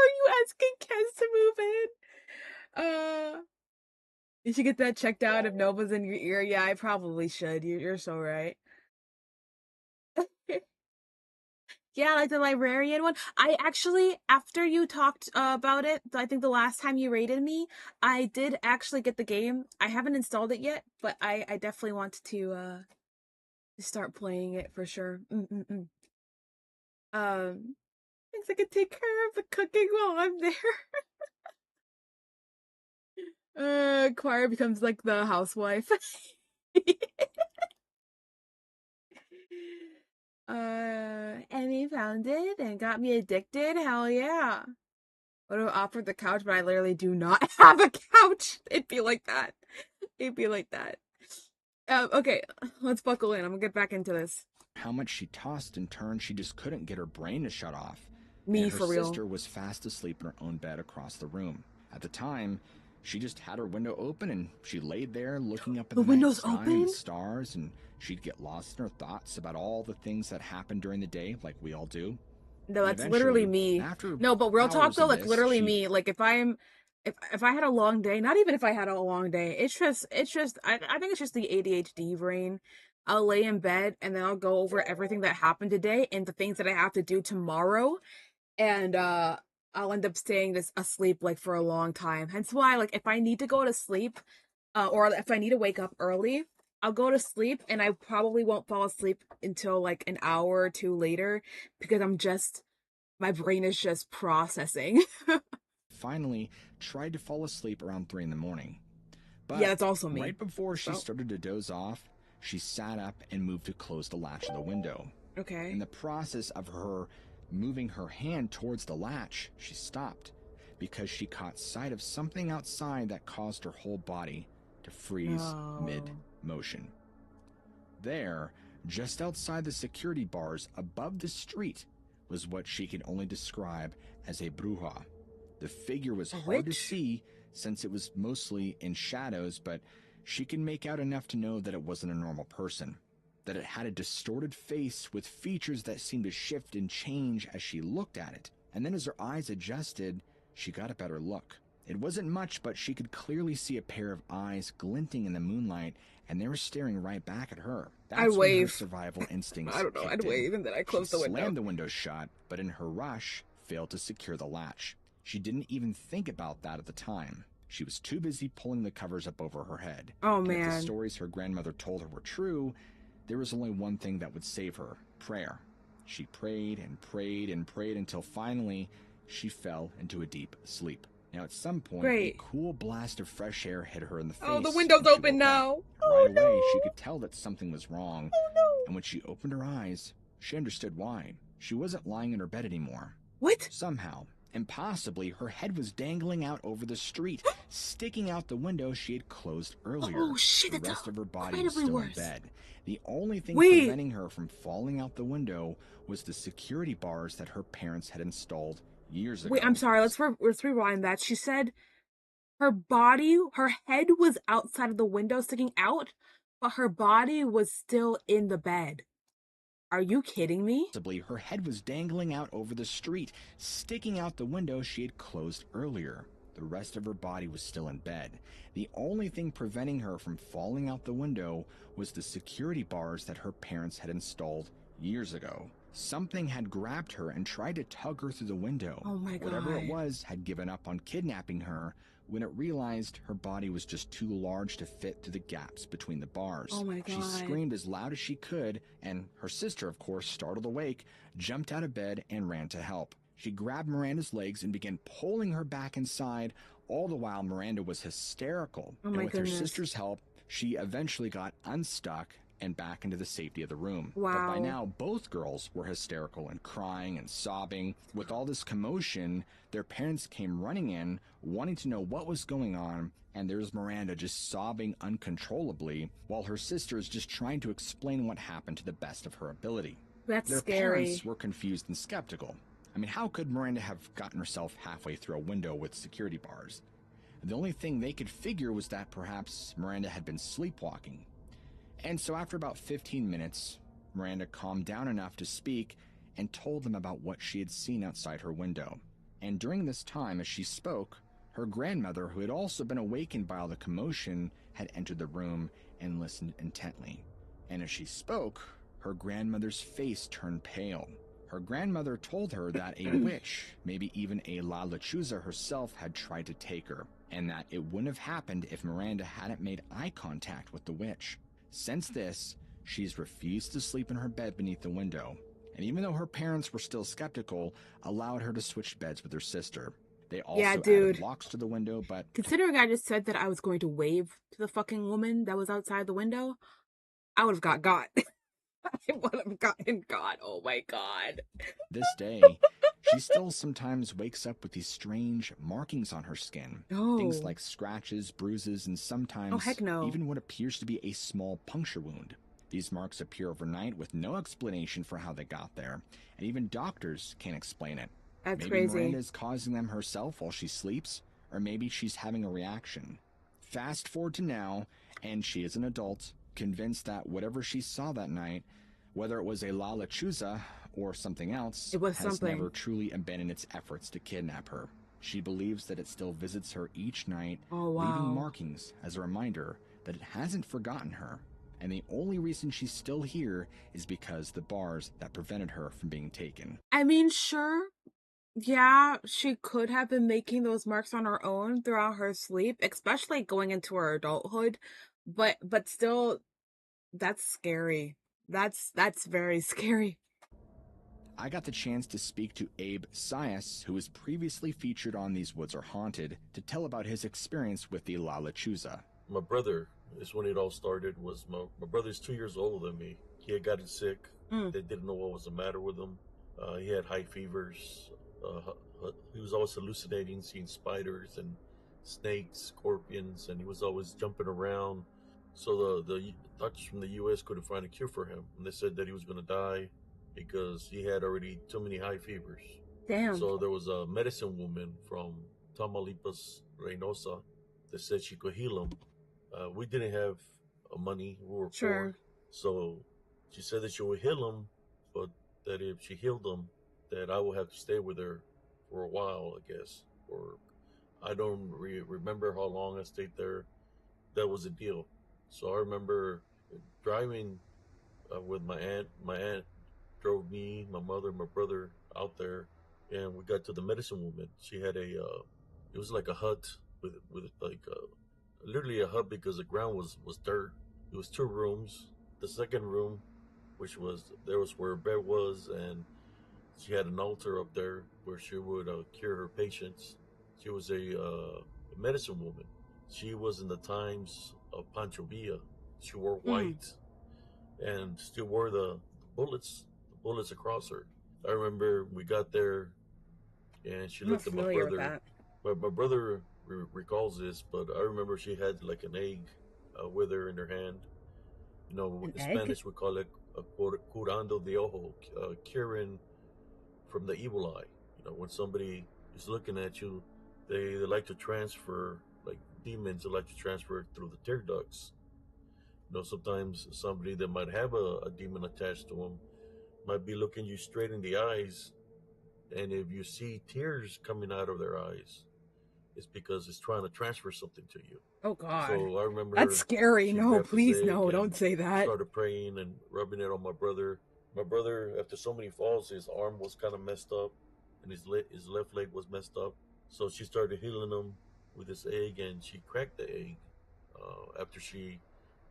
you asking Kez to move in? You should get that checked out if Nova's in your ear. Yeah, I probably should. You're so right. Yeah, like the librarian one. I actually, after you talked about it, I think the last time you rated me, I did actually get the game. I haven't installed it yet, but I definitely want to start playing it for sure. Thinks I could take care of the cooking while I'm there. Choir becomes like the housewife. Emmy found it and got me addicted. Hell yeah. Would have offered the couch, but I literally do not have a couch. It'd be like that. It'd be like that. Okay, let's buckle in. I'm gonna get back into this. How much she tossed and turned, she just couldn't get her brain to shut off. Me, and her for real. sister was fast asleep in her own bed across the room. At the time, she just had her window open and she laid there looking up at the night sky and the stars, and she'd get lost in her thoughts about all the things that happened during the day, like we all do. No, that's literally me. No, but real talk though, like literally me. Like if I had a long day, not even if I had a long day, it's just I think it's just the ADHD brain. I'll lay in bed and then I'll go over everything that happened today and the things that I have to do tomorrow, and I'll end up staying asleep like for a long time. Hence why, like, if I need to go to sleep, or if I need to wake up early, I'll go to sleep and I probably won't fall asleep until like an hour or two later because my brain is just processing. Finally, tried to fall asleep around 3 in the morning. But yeah, that's also me. Right before she started to doze off, she sat up and moved to close the latch of the window. Okay. In the process of her moving her hand towards the latch, she stopped because she caught sight of something outside that caused her whole body to freeze mid-motion. There, just outside the security bars above the street, was what she could only describe as a bruja. The figure was hard to see since it was mostly in shadows, but she could make out enough to know that it wasn't a normal person, that it had a distorted face with features that seemed to shift and change as she looked at it. And then as her eyes adjusted, she got a better look. It wasn't much, but she could clearly see a pair of eyes glinting in the moonlight, and they were staring right back at her. That's when her survival instincts I don't know, I'd kicked in. wave and then I closed the window. She slammed the window shut, but in her rush, failed to secure the latch. She didn't even think about that at the time. She was too busy pulling the covers up over her head. Oh, and man. if the stories her grandmother told her were true, there was only one thing that would save her: prayer. She prayed and prayed and prayed until finally she fell into a deep sleep. Now, at some point, a cool blast of fresh air hit her in the face. Oh, the window's open now. Right away, she could tell that something was wrong. Oh, no. And when she opened her eyes, she understood why. She wasn't lying in her bed anymore. What? Somehow, impossibly, her head was dangling out over the street, sticking out the window she had closed earlier. Oh, shit, the rest of her body was still in bed. The only thing Wait. preventing her from falling out the window was the security bars that her parents had installed years ago. Wait, I'm sorry. Let's rewind that. She said her head was outside of the window sticking out, but her body was still in the bed. Are you kidding me? Her head was dangling out over the street, sticking out the window she had closed earlier. The rest of her body was still in bed. The only thing preventing her from falling out the window was the security bars that her parents had installed years ago. Something had grabbed her and tried to tug her through the window. Oh my God. Whatever it was had given up on kidnapping her when it realized her body was just too large to fit through the gaps between the bars. Oh my God. She screamed as loud as she could, and her sister, of course, startled awake, jumped out of bed and ran to help. She grabbed Miranda's legs and began pulling her back inside, all the while Miranda was hysterical. Oh my and with goodness. her sister's help, she eventually got unstuck and back into the safety of the room. Wow. But by now, both girls were hysterical and crying and sobbing. With all this commotion, their parents came running in, wanting to know what was going on, and there's Miranda just sobbing uncontrollably, while her sister is just trying to explain what happened to the best of her ability. That's Their scary. parents were confused and skeptical. I mean, how could Miranda have gotten herself halfway through a window with security bars? The only thing they could figure was that perhaps Miranda had been sleepwalking. And so after about 15 minutes, Miranda calmed down enough to speak and told them about what she had seen outside her window. And during this time, as she spoke, her grandmother, who had also been awakened by all the commotion, had entered the room and listened intently. And as she spoke, her grandmother's face turned pale. Her grandmother told her that a witch, maybe even a La Lechuza herself, had tried to take her, and that it wouldn't have happened if Miranda hadn't made eye contact with the witch. Since this, she's refused to sleep in her bed beneath the window, and even though her parents were still skeptical, allowed her to switch beds with her sister. They also added locks to the window, but considering I just said that I was going to wave to the fucking woman that was outside the window, I would have got. I would have gotten got. Oh my God. This day, she still sometimes wakes up with these strange markings on her skin. Oh. Things like scratches, bruises, and sometimes even what appears to be a small puncture wound. These marks appear overnight with no explanation for how they got there, and even doctors can't explain it. That's maybe crazy. Miranda is causing them herself while she sleeps, or maybe she's having a reaction. Fast forward to now, and she is an adult, convinced that whatever she saw that night, whether it was a La Lechuza or something else, has never truly abandoned its efforts to kidnap her. She believes that it still visits her each night, leaving markings as a reminder that it hasn't forgotten her. And the only reason she's still here is because the bars that prevented her from being taken. I mean, sure. Yeah, she could have been making those marks on her own throughout her sleep, especially going into her adulthood. But still, that's scary. That's very scary. I got the chance to speak to Abe Sias, who was previously featured on These Woods Are Haunted, to tell about his experience with the La Lechuza. My brother is when it all started. Was my brother's 2 years older than me. He had gotten sick. They didn't know what was the matter with him. He had high fevers. He was always hallucinating, seeing spiders and snakes, scorpions, and he was always jumping around. So the doctors from the U.S. couldn't find a cure for him, and they said that he was going to die because he had already too many high fevers. Damn. So there was a medicine woman from Tamaulipas, Reynosa, that said she could heal him. We didn't have money. We were poor. So she said that she would heal him, but that if she healed him, that I would have to stay with her for a while, I guess. Or I don't remember how long I stayed there. That was a deal. So I remember driving with my aunt. My aunt drove me, my mother, my brother out there, and we got to the medicine woman. She had it was like a hut with like literally a hut because the ground was dirt. It was 2 rooms. The second room, which was there was where her bed was, and she had an altar up there where she would cure her patients. She was a medicine woman. She was in the times of Pancho Villa. She wore white and still wore the bullets across her. I remember we got there and she I'm not looked at my familiar with brother. that. But my brother recalls this, but I remember she had like an egg with her in her hand. You know, An in egg? Spanish we call it curando de ojo, curing from the evil eye. You know, when somebody is looking at you, they like to transfer, like demons, they like to transfer through the tear ducts. You know, sometimes somebody that might have a demon attached to them might be looking you straight in the eyes, and if you see tears coming out of their eyes, it's because it's trying to transfer something to you. Oh God, So I remember that's scary. she No, grabbed this please, egg no, and don't say that. started praying and rubbing it on my brother. My brother, after so many falls, his arm was kind of messed up, and his left leg was messed up. So she started healing him with this egg, and she cracked the egg after she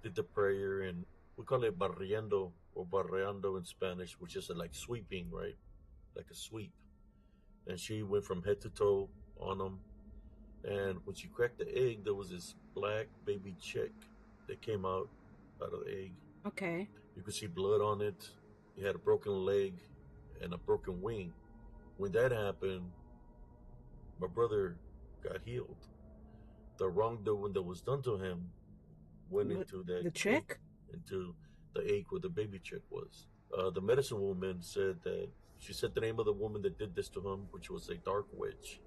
did the prayer, and we call it barriendo or barreando in Spanish, which is like sweeping, right? Like a sweep. And she went from head to toe on him. And when she cracked the egg, there was this black baby chick that came out of the egg. Okay. You could see blood on it. He had a broken leg and a broken wing. When that happened, my brother got healed. The wrongdoing that was done to him went into that the chick? egg, into the egg where the baby chick was. The medicine woman said that she said the name of the woman that did this to him, which was a dark witch,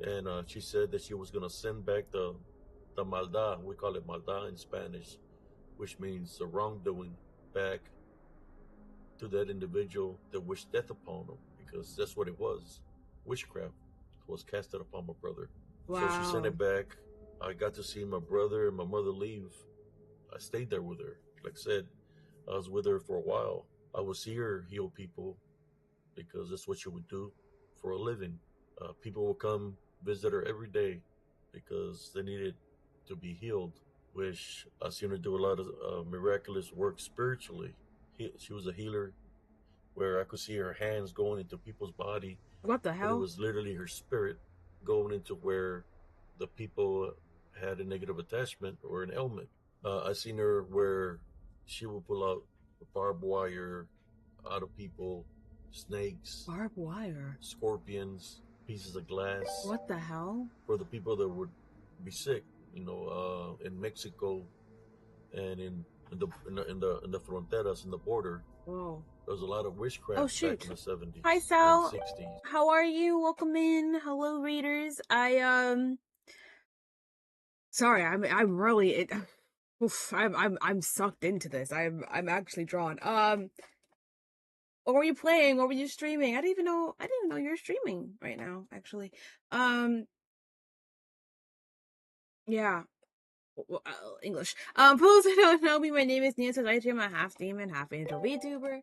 and she said that she was gonna send back the maldad. We call it maldad in Spanish, which means the wrongdoing, back to that individual that wished death upon him, because that's what it was. Witchcraft was casted upon my brother. Wow. So she sent it back. I got to see my brother and my mother leave. I stayed there with her. Like I said, I was with her for a while. I would see her heal people because that's what she would do for a living. People would come visit her every day because they needed to be healed, which I seen her do a lot of miraculous work spiritually. She was a healer where I could see her hands going into people's body. What the But it hell? was literally her spirit going into where the people had a negative attachment or an ailment. I seen her where she would pull out barbed wire out of people, snakes, Barbed wire, scorpions, pieces of glass. What the hell? For the people that would be sick, you know, in Mexico and in the fronteras, in the border. Whoa. There was a lot of witchcraft Oh shoot. back in the 70s. Hi Sal. And 60s. How are you? Welcome in. Hello readers. Sorry, I'm really oof, I'm sucked into this. I'm actually drawn. What were you playing? What were you streaming? I didn't even know you're streaming right now, actually. Yeah. English. For those who don't know me, my name is Nia Tadachi. I'm a half demon, half angel VTuber.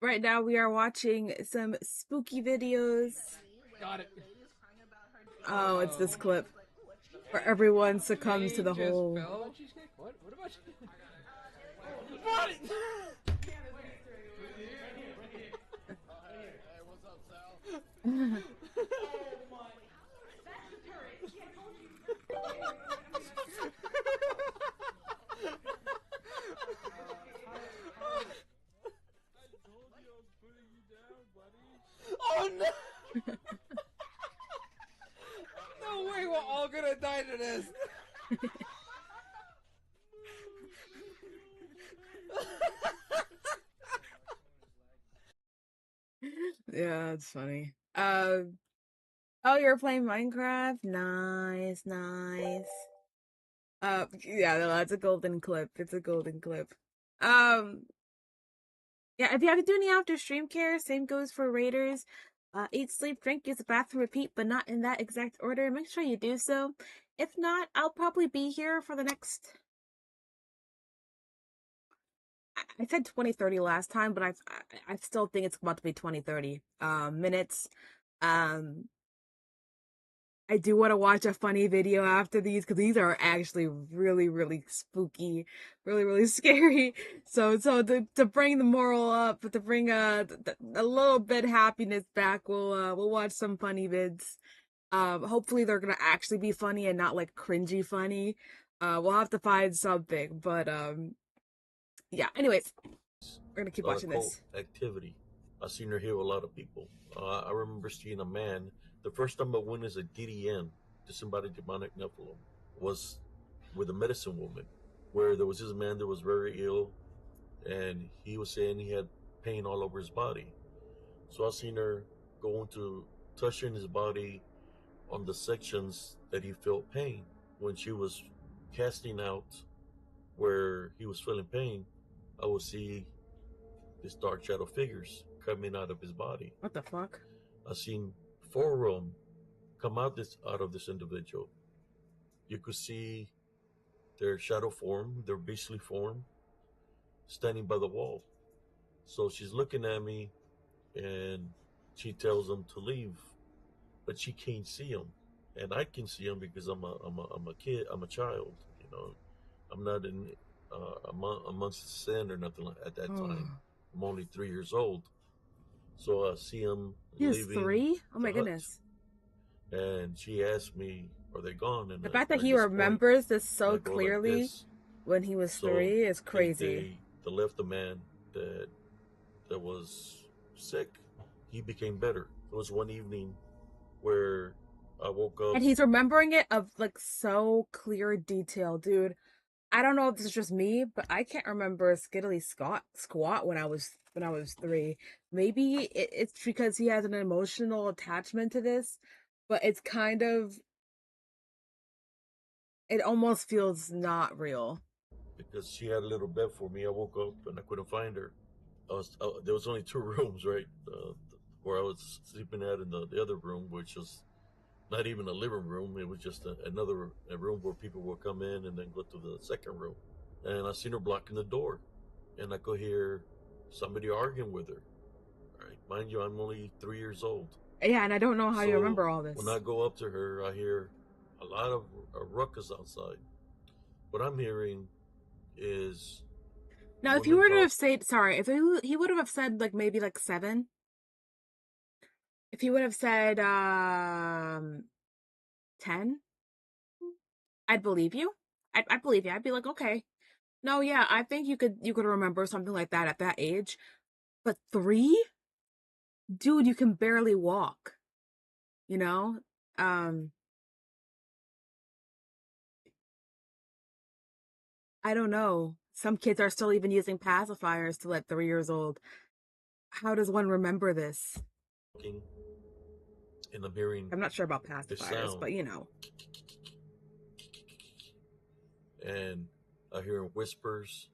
Right now we are watching some spooky videos. Got it. Oh, it's this clip where everyone succumbs to the whole. What? What about you? What? Oh no! No way, we're all gonna die to this. Yeah, it's funny. Oh, you're playing Minecraft? Nice, nice. Yeah, no, that's a golden clip. It's a golden clip. Yeah, if you have to do any after stream care, same goes for Raiders. Eat, sleep, drink, use the bathroom, repeat, but not in that exact order. Make sure you do so. If not, I'll probably be here for the next... I said 20-30 last time, but I still think it's about to be 20-30 minutes. I do want to watch a funny video after these because these are actually really, really spooky, really, really scary. So to bring the moral up, to bring a little bit happiness back, we'll watch some funny vids. Hopefully they're gonna actually be funny and not like cringy funny. We'll have to find something, but yeah. Anyways, we're gonna keep watching this. Activity. I've seen her heal a lot of people. I remember seeing a man. The first time I went as a DDN, disembodied demonic Nephilim, was with a medicine woman, where there was this man that was very ill, and he was saying he had pain all over his body. So I seen her going to touching his body on the sections that he felt pain. When she was casting out where he was feeling pain, I would see these dark shadow figures coming out of his body. What the fuck? I seen 4 of them come out of this individual. You could see their shadow form, their beastly form, standing by the wall. So she's looking at me, and she tells them to leave, but she can't see them, and I can see them because I'm a kid, I'm a child. You know, I'm not in amongst sin or nothing like at that time. I'm only 3 years old. So I see him He was leaving. 3? Oh my the hut. goodness. And she asked me, "Are they gone?" And The fact that he remembers this so like clearly this. when he was 3 is crazy. They left the man that was sick. He became better. There was one evening where I woke up. And he's remembering it of like so clear detail, dude. I don't know if this is just me, but I can't remember Skiddly squat when I was 3. Maybe it's because he has an emotional attachment to this, but it's kind of, it almost feels not real. Because she had a little bed for me, I woke up and I couldn't find her. There was only 2 rooms, right? Where I was sleeping at in the other room, which was not even a living room. It was just another room where people would come in and then go to the second room. And I seen her blocking the door, and I could hear somebody arguing with her. Right, mind you, I'm only 3 years old. Yeah, and I don't know how you remember all this. When I go up to her, I hear a lot of a ruckus outside. What I'm hearing is now, if you were to have said, sorry, if he would have said like maybe like 7. If he would have said 10, I'd believe you. I'd believe you. I'd be like, okay, no, yeah, I think you could remember something like that at that age. But 3, dude, you can barely walk. You know, I don't know. Some kids are still even using pacifiers to let 3 years old. How does one remember this? And I'm hearing. I'm not sure about pacifiers, but you know. And I hear whispers,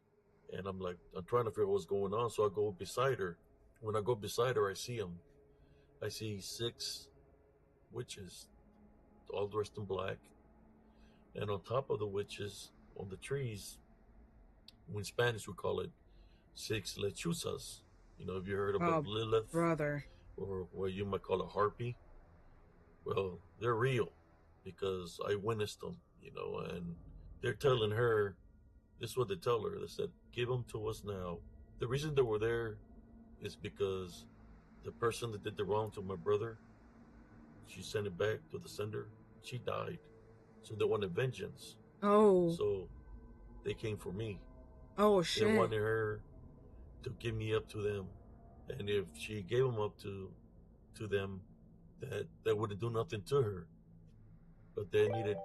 and I'm trying to figure out what's going on. So I go beside her. When I go beside her, I see them. I see 6 witches, all dressed in black. And on top of the witches, on the trees, in Spanish we call it 6 lechuzas. You know, have you heard about Lilith? Brother. Or what you might call a harpy? Well, they're real because I witnessed them, you know, and they're telling her, this is what they tell her. They said, "Give them to us now." The reason they were there is because the person that did the wrong to my brother, she sent it back to the sender. She died. So they wanted vengeance. Oh. So they came for me. Oh, shit. They wanted her to give me up to them. And if she gave them up to them, that wouldn't do nothing to her. But they needed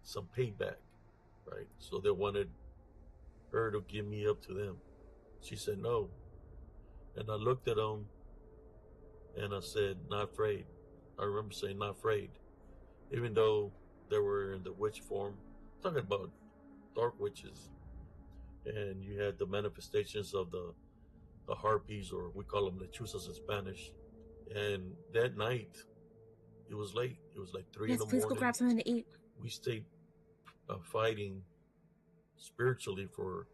some payback, right? So they wanted her to give me up to them. She said no. And I looked at them and I said, "Not afraid." I remember saying, "Not afraid." Even though they were in the witch form, talking about dark witches. And you had the manifestations of the harpies, or we call them lechuzas in Spanish. And that night, it was late. It was like 3 in the please morning. go grab something to eat. We stayed fighting spiritually for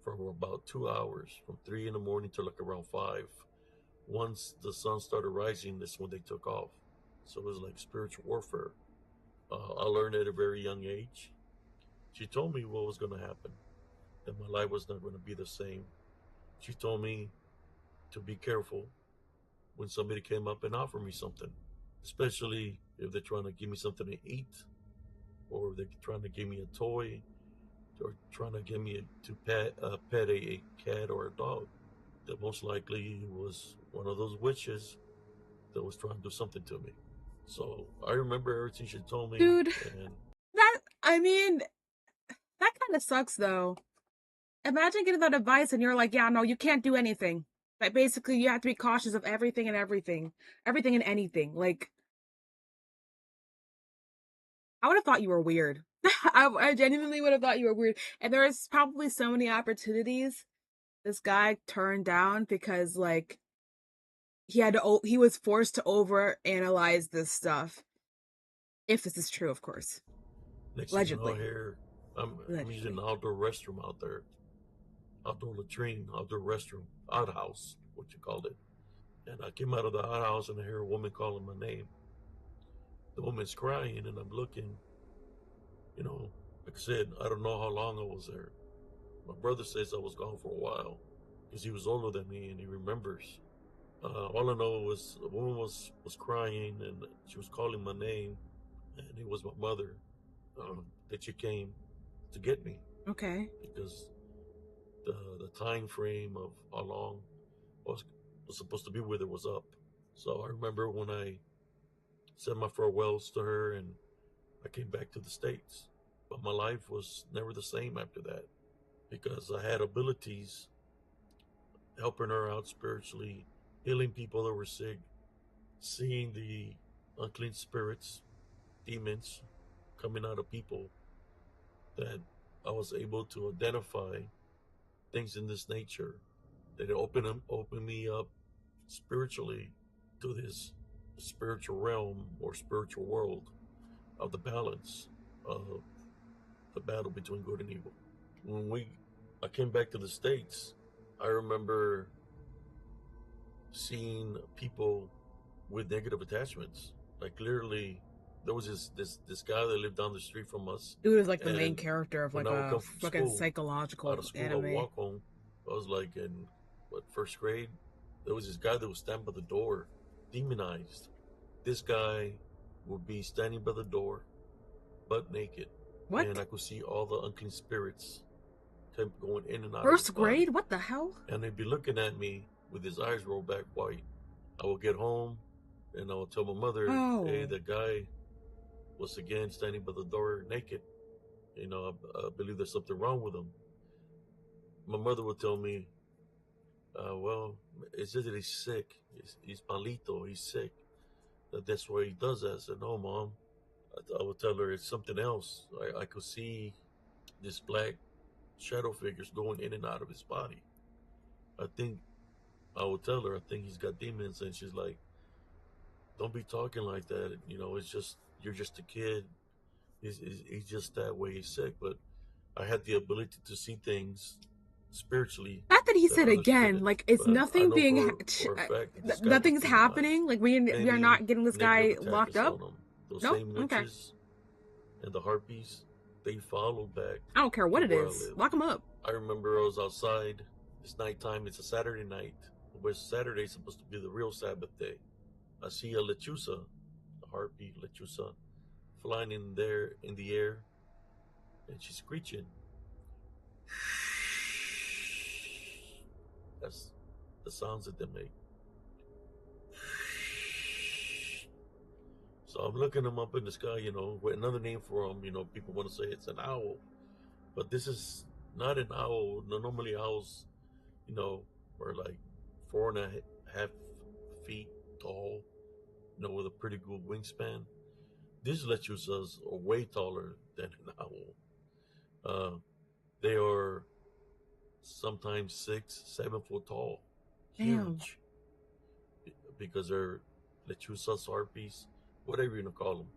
about 2 hours, from 3 in the morning to like around 5. Once the sun started rising, that's when they took off. So it was like spiritual warfare. I learned at a very young age. She told me what was going to happen, that my life was not going to be the same. She told me to be careful when somebody came up and offered me something, especially if they're trying to give me something to eat, or they're trying to give me a toy, or trying to get me to pet a cat or a dog. That most likely was one of those witches that was trying to do something to me. So I remember everything she told me. Dude, and that kind of sucks though. Imagine getting that advice and you're like, yeah, no, you can't do anything. Like, basically, you have to be cautious of everything and everything. Everything and anything. Like, I would have thought you were weird. I genuinely would have thought you were weird. And there's probably so many opportunities this guy turned down because, like, he was forced to overanalyze this stuff. If this is true, of course. next Allegedly. thing you know, here I'm using an outdoor restroom out there. Outdoor latrine, outdoor restroom, outhouse, what you called it. And I came out of the outhouse and I hear a woman calling my name. The woman's crying and I'm looking, like I said, I don't know how long I was there. My brother says I was gone for a while because he was older than me and he remembers. All I know was a woman was crying and she was calling my name, and it was my mother that she came to get me. Okay. Because the time frame of how long I was supposed to be with her was up. So I remember when I said my farewells to her and I came back to the States. But my life was never the same after that because I had abilities helping her out spiritually, healing people that were sick, seeing the unclean spirits, demons coming out of people, that I was able to identify things in this nature, that it opened me up spiritually to this spiritual realm or spiritual world of the balance of the battle between good and evil. When I came back to the States, I remember seeing people with negative attachments. Like literally, there was this guy that lived down the street from us. Dude is like the main character of like a fucking out psychological of school, anime. I walk home. I was like in first grade. There was this guy that was standing by the door, demonized. This guy would be standing by the door, butt naked. What? And I could see all the unclean spirits going in and out. First grade? What the hell? And they'd be looking at me with his eyes rolled back white. I would get home and I would tell my mother, hey, the guy was again standing by the door naked. I believe there's something wrong with him. My mother would tell me, well, it's just that he's sick. He's malito. He's sick. That's why he does that. I said, no, Mom. I would tell her it's something else. I could see this black shadow figures going in and out of his body. I would tell her, I think he's got demons. And she's like, don't be talking like that. It's just, you're just a kid. He's just that way. He's sick. But I had the ability to see things spiritually. Not that he said again, like it's nothing being, nothing's happening. Like we are not getting this guy locked up. Those same witches and the harpies, they followed back. I don't care what it is. Lock him up. I remember I was outside. It's nighttime. It's a Saturday night. Where Saturday is supposed to be the real Sabbath day. I see a lechuza, a harpy lechuza, flying in the air, and she's screeching. That's the sounds that they make. So I'm looking them up in the sky, with another name for them. People want to say it's an owl, but this is not an owl. Normally owls, are like 4.5 feet tall, with a pretty good wingspan. These lechuzas are way taller than an owl. They are sometimes 6-7 foot tall, huge, because lechuzas, harpies, whatever you want to call them.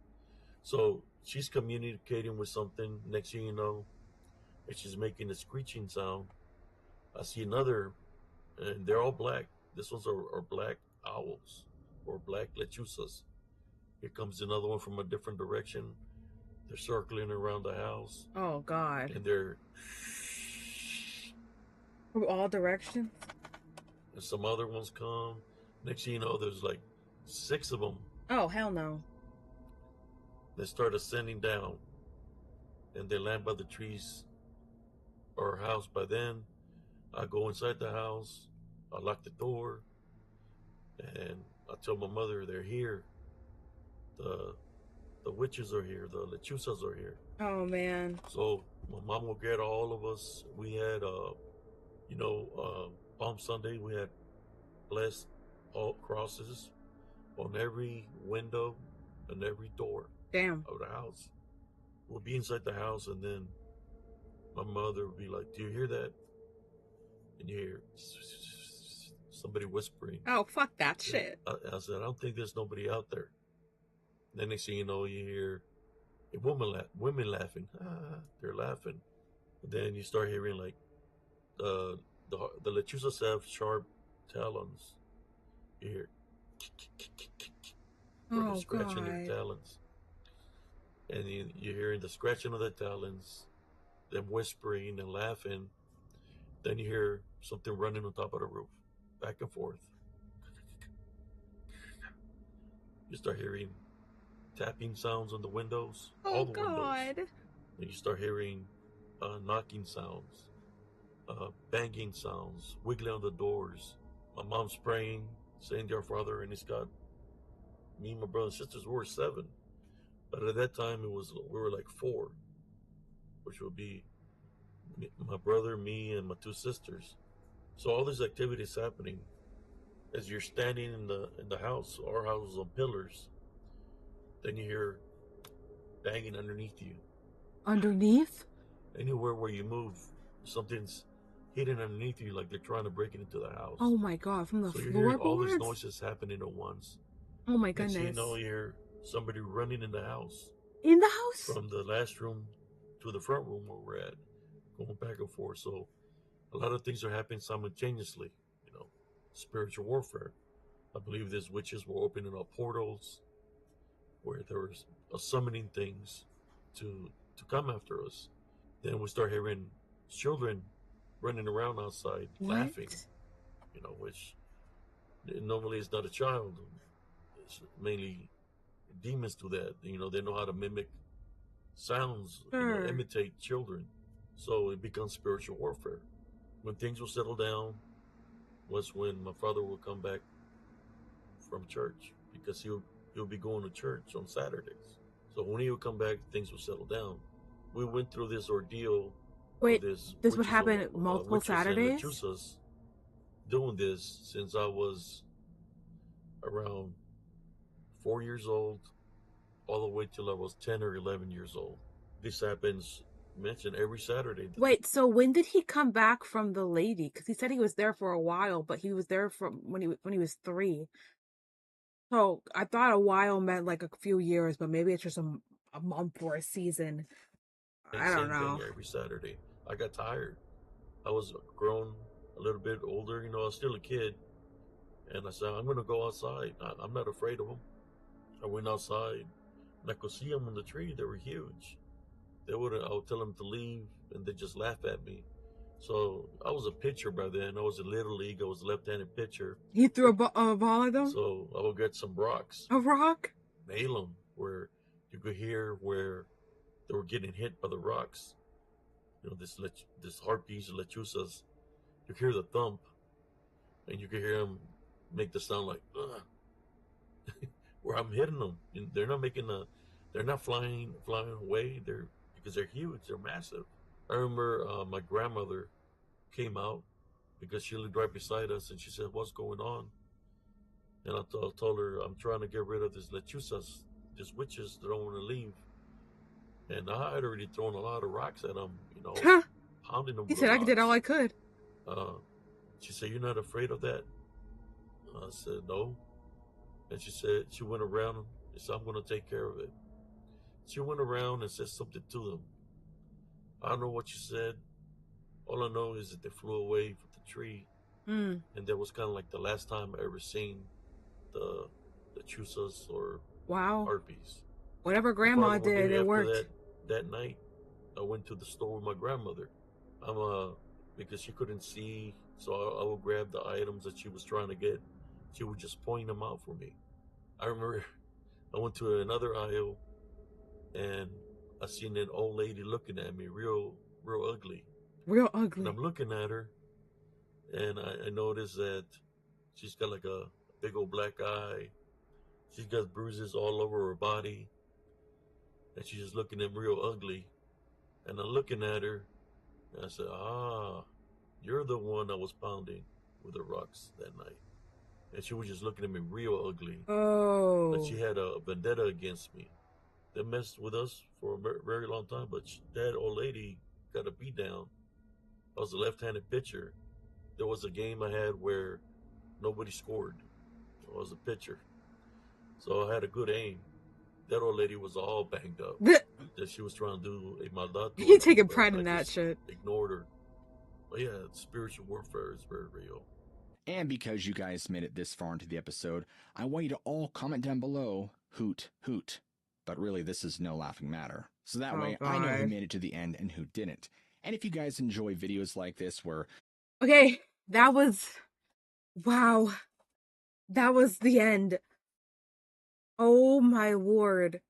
So she's communicating with something. Next thing you know, and she's making a screeching sound. I see another, and they're all black. This one's are black owls or black lechuzas. Here comes another one from a different direction. They're circling around the house. Oh, God. And they're from all directions. And some other ones come. Next thing you know, there's like 6 of them. Oh, hell no. They start ascending down. And they land by the trees or house. By then, I go inside the house. I lock the door. And I tell my mother they're here. The witches are here. The lechuzas are here. Oh, man. So my mom will get all of us. We had, Palm Sunday, we had blessed all crosses on every window and every door. Damn. Of the house. We'll be inside the house, and then my mother would be like, "Do you hear that?" And you hear somebody whispering. Oh, fuck that shit. I said, "I don't think there's nobody out there." Then next thing you know, you hear women laughing. They're laughing. And then you start hearing like the lechuzas have sharp talons. You hear they're scratching their talons. And you're hearing the scratching of the talons, them whispering and laughing. Then you hear something running on top of the roof, back and forth. You start hearing tapping sounds on the windows, all the windows. And you start hearing knocking sounds, banging sounds, wiggling on the doors. My mom's praying, saying "Dear Father," and it's got me and my brother and sisters. We were 7, but at that time we were like 4, which would be my brother, me, and my 2 sisters. So all this activity is happening as you're standing in the house. Our house was on pillars. Then you hear banging underneath you. Underneath? Anywhere where you move, something's hidden underneath you, like they're trying to break it into the house. Oh my God! From the so you're hearing all floorboards? these noises happening at once. Oh my goodness! Next thing you know, you hear somebody running in the house. In the house? From the last room to the front room where we're at, going back and forth. So a lot of things are happening simultaneously. Spiritual warfare. I believe these witches were opening up portals where there was summoning things to come after us. Then we start hearing children running around outside laughing, which normally is not a child. It's mainly demons do that. They know how to mimic sounds, imitate children. So it becomes spiritual warfare. When things will settle down was when my father will come back from church, because he'll be going to church on Saturdays. So when he would come back, things will settle down. We went through this ordeal. Wait, this would happen multiple Saturdays? Doing this since I was around 4 years old, all the way till I was 10 or 11 years old. This happens, mentioned every Saturday. Wait, so when did he come back from the lady? Because he said he was there for a while, but he was there from when he was 3. So I thought a while meant like a few years, but maybe it's just a month or a season. I don't know. Every Saturday, I got tired. I was grown, a little bit older. I was still a kid, and I said, "I'm going to go outside. I'm not afraid of them." I went outside, and I could see them in the tree. They were huge. I would tell them to leave, and they just laugh at me. So I was a pitcher by then. I was in Little League. I was a left-handed pitcher. He threw a ball at them? So I would get some rocks. A rock? Nail them where you could hear where they were getting hit by the rocks. This harpies, lechuzas, you hear the thump, and you can hear them make the sound like, ugh, where I'm hitting them. And they're not flying away. Because they're huge, they're massive. I remember my grandmother came out because she lived right beside us, and she said, "What's going on?" And I told her, "I'm trying to get rid of these lechuzas, these witches that don't want to leave." And I had already thrown a lot of rocks at them, pounding them. He said, "I did all I could." She said, "You're not afraid of that?" I said, "No." And she said, she went around them and said, I'm going to take care of it. She went around and said something to them. I don't know what she said. All I know is that they flew away from the tree. And that was kind of like the last time I ever seen the chusas or harpies. Whatever grandma did, it worked. That night, I went to the store with my grandmother. Because she couldn't see, so I would grab the items that she was trying to get. She would just point them out for me. I remember I went to another aisle and I seen an old lady looking at me, real ugly. Real ugly. And I'm looking at her, and I noticed that she's got like a big old black eye. She's got bruises all over her body, and she's just looking at me real ugly. And I'm looking at her, and I said, you're the one I was pounding with the rocks that night. And she was just looking at me real ugly. Oh. But she had a vendetta against me. They messed with us for a very long time, but that old lady got a beat down. I was a left-handed pitcher. There was a game I had where nobody scored. I was a pitcher. So I had a good aim. That old lady was all banged up. That she was trying to do a maldad. You taking pride in that shit. Ignored her. But yeah, spiritual warfare is very real. And because you guys made it this far into the episode, I want you to all comment down below, hoot, hoot. But really, this is no laughing matter. So that way, I know who made it to the end and who didn't. And if you guys enjoy videos like this where... Okay, that was... Wow. That was the end. Oh my lord.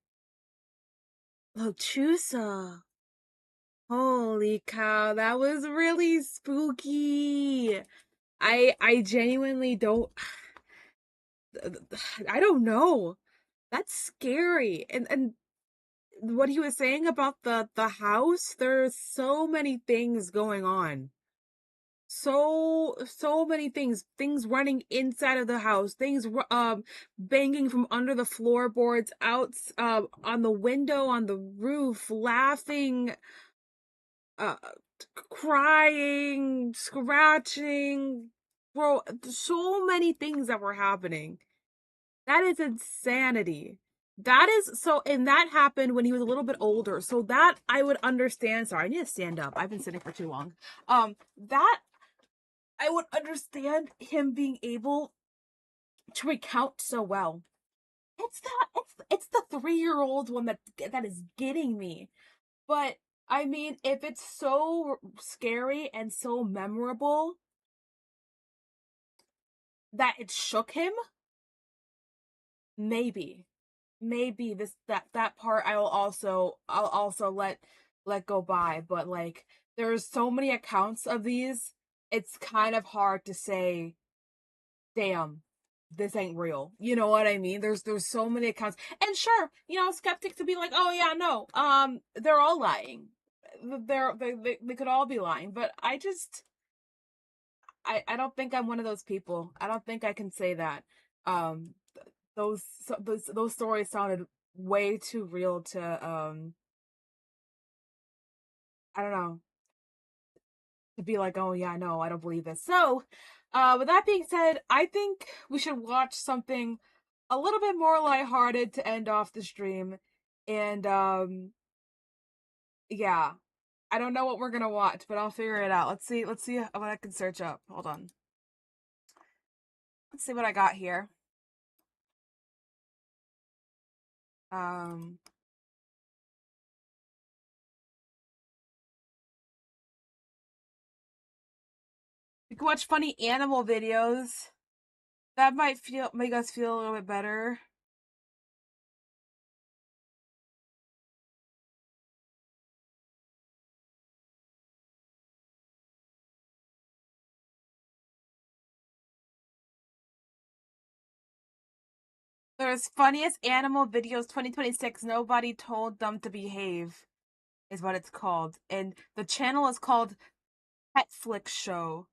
Lechusa. Holy cow, that was really spooky. I genuinely don't... I don't know. That's scary. And what he was saying about the house, there's so many things going on. So many things running inside of the house, things banging from under the floorboards, out on the window, on the roof, laughing, crying, scratching, bro, so many things that were happening. That is insanity. That is so, and that happened when he was a little bit older. So that I would understand. Sorry, I need to stand up. I've been sitting for too long. That I would understand him being able to recount so well. It's the 3-year-old one that is getting me. But I mean, if it's so scary and so memorable that it shook him, maybe that part I'll also let go by. But like, there's so many accounts of these, it's kind of hard to say, damn, this ain't real. You know what I mean? There's so many accounts. And sure, you know, skeptics to be like, oh yeah, no, they're all lying. They could all be lying. But I don't think I'm one of those people. I don't think I can say that. Those stories sounded way too real to I don't know, to be like, oh yeah, no, I don't believe this. So with that being said, I think we should watch something a little bit more lighthearted to end off the stream. And yeah, I don't know what we're gonna watch, but I'll figure it out. Let's see what I can search up. Hold on, let's see what I got here. You can watch funny animal videos. That might make us feel a little bit better. There's funniest animal videos 2026. Nobody told them to behave, is what it's called. And the channel is called Petflix Show.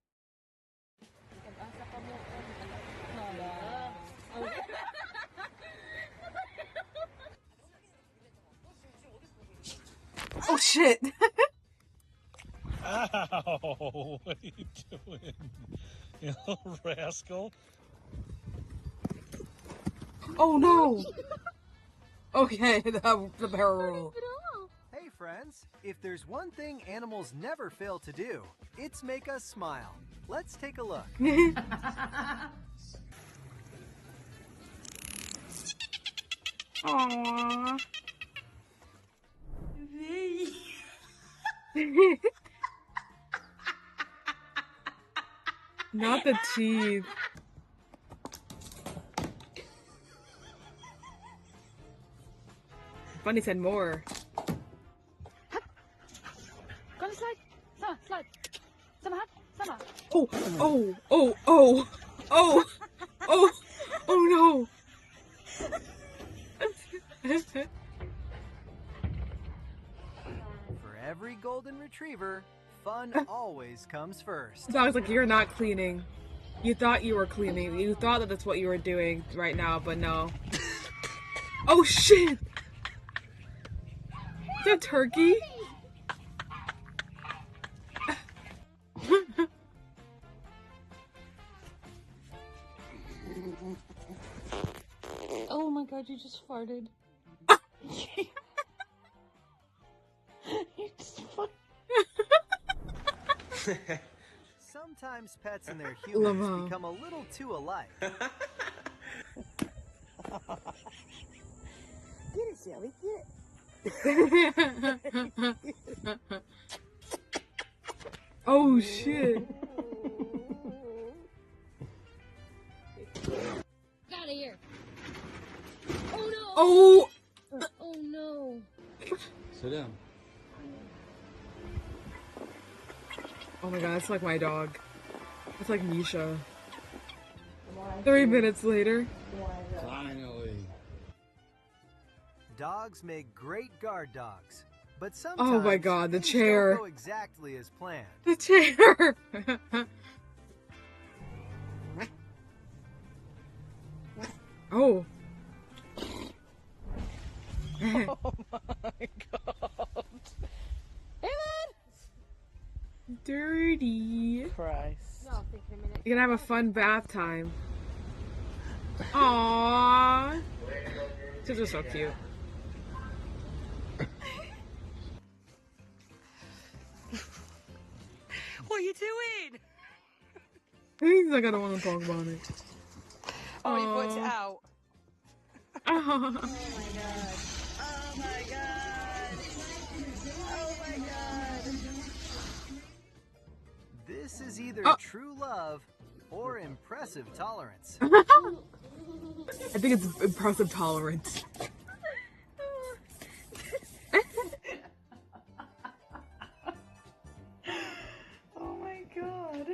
Oh shit. Ow! What are you doing? You little rascal. Oh no! Okay, the barrel roll. Hey friends, if there's one thing animals never fail to do, it's make us smile. Let's take a look. Aww. Not the teeth. Bunny said more. Go slide. Sama, slide. Sama, sama. Oh, oh, oh, oh, oh, oh, oh no. For every golden retriever, fun always comes first. Dog's like, you're not cleaning. You thought you were cleaning. You thought that that's what you were doing right now, but no. Oh shit! Is that turkey? Oh my god, you just farted. You just farted. Sometimes pets and their humans become a little too alike. Get it, Shelly, get it. Oh shit. Get out of here. Oh no. Oh. Oh no. Sit down. Oh my god, it's like my dog. It's like Misha. 3 minutes later. Finally. Dogs make great guard dogs, but sometimes Oh my god, the things chair. don't go exactly as planned. The chair. Oh. Oh my god. Dirty. Christ. You're gonna have a fun bath time. Aww. This is so cute. What are you doing? He's like, I don't want to talk about it. Oh, you put it out. Oh my god. Oh my god. Oh my god. This is either true love or impressive tolerance. I think it's impressive tolerance. Oh my god.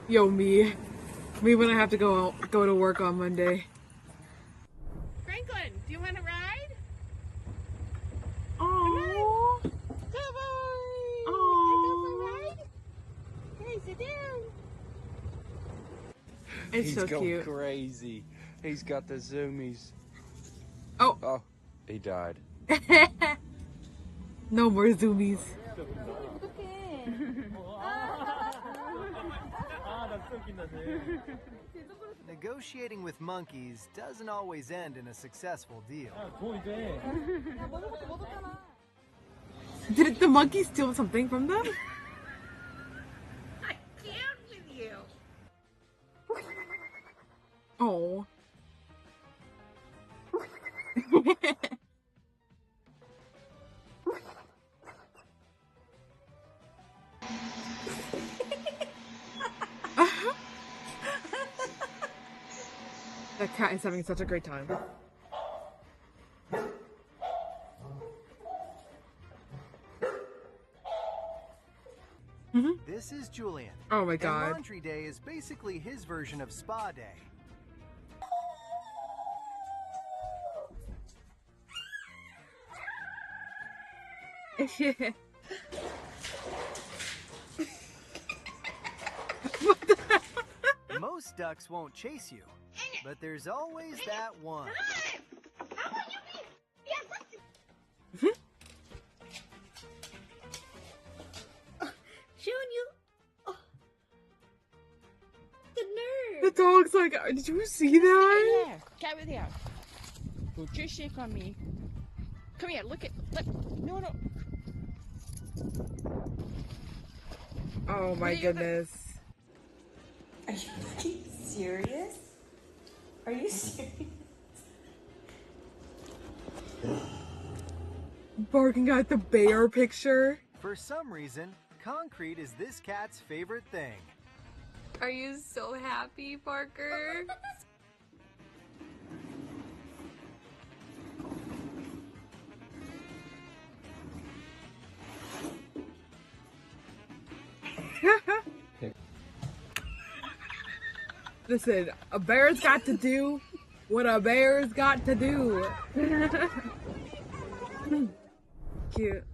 Yo, me when I have to go to work on Monday. Franklin, do you want to ride? Oh. Come on. Oh. Hey, sit down. It's He's so gone cute. crazy. He's got the zoomies. Oh. Oh, he died. No more zoomies. Negotiating with monkeys doesn't always end in a successful deal. Did the monkey steal something from them? I can't with you. Oh. That cat is having such a great time. This is Julian. Oh my And god. laundry day is basically his version of spa day. Most ducks won't chase you, but there's always that one. Showing you the nerve. my god, did you see that? Yeah, get over there. Go just shake on me. Come here, look. No. Oh my goodness. Are you fucking serious? Are you serious? Barking at the bear picture. For some reason, concrete is this cat's favorite thing. Are you so happy, Parker? Listen, a bear's got to do what a bear's got to do. Cute.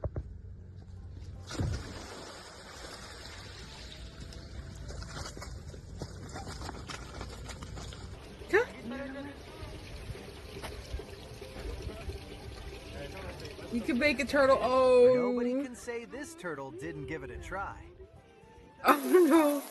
You can make a turtle. Oh. Nobody can say this turtle didn't give it a try. Oh no.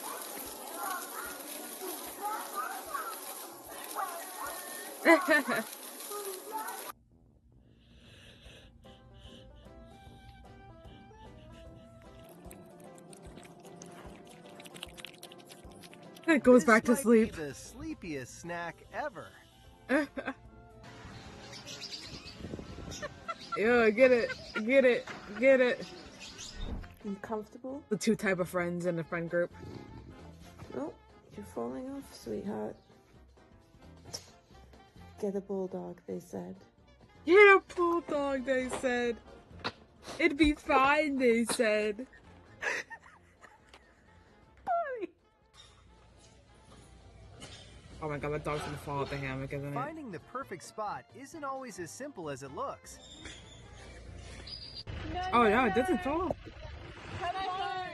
It goes back to sleep. The sleepiest snack ever. Yeah, get it. You comfortable? The two type of friends in the friend group. Nope, you're falling off, sweetheart. Get a bulldog, they said. Get a bulldog, they said. It'd be fine, they said. Oh my god, that dog's gonna fall out the hammock, isn't it? Finding the perfect spot isn't always as simple as it looks. Oh no, it doesn't fall. Come on!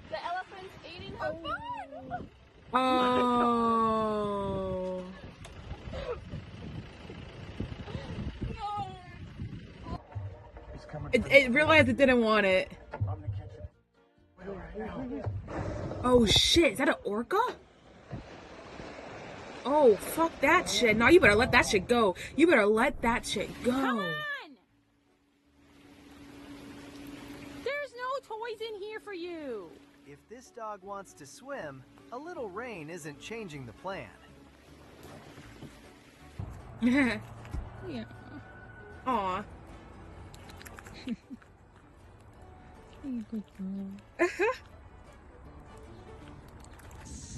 The elephant's eating her fun! Oh. It realized it didn't want it. Oh shit, is that an orca? Oh, fuck that shit. No, you better let that shit go. You better let that shit go. Come on! There's no toys in here for you. If this dog wants to swim, a little rain isn't changing the plan. Yeah. You're Aw. a good girl.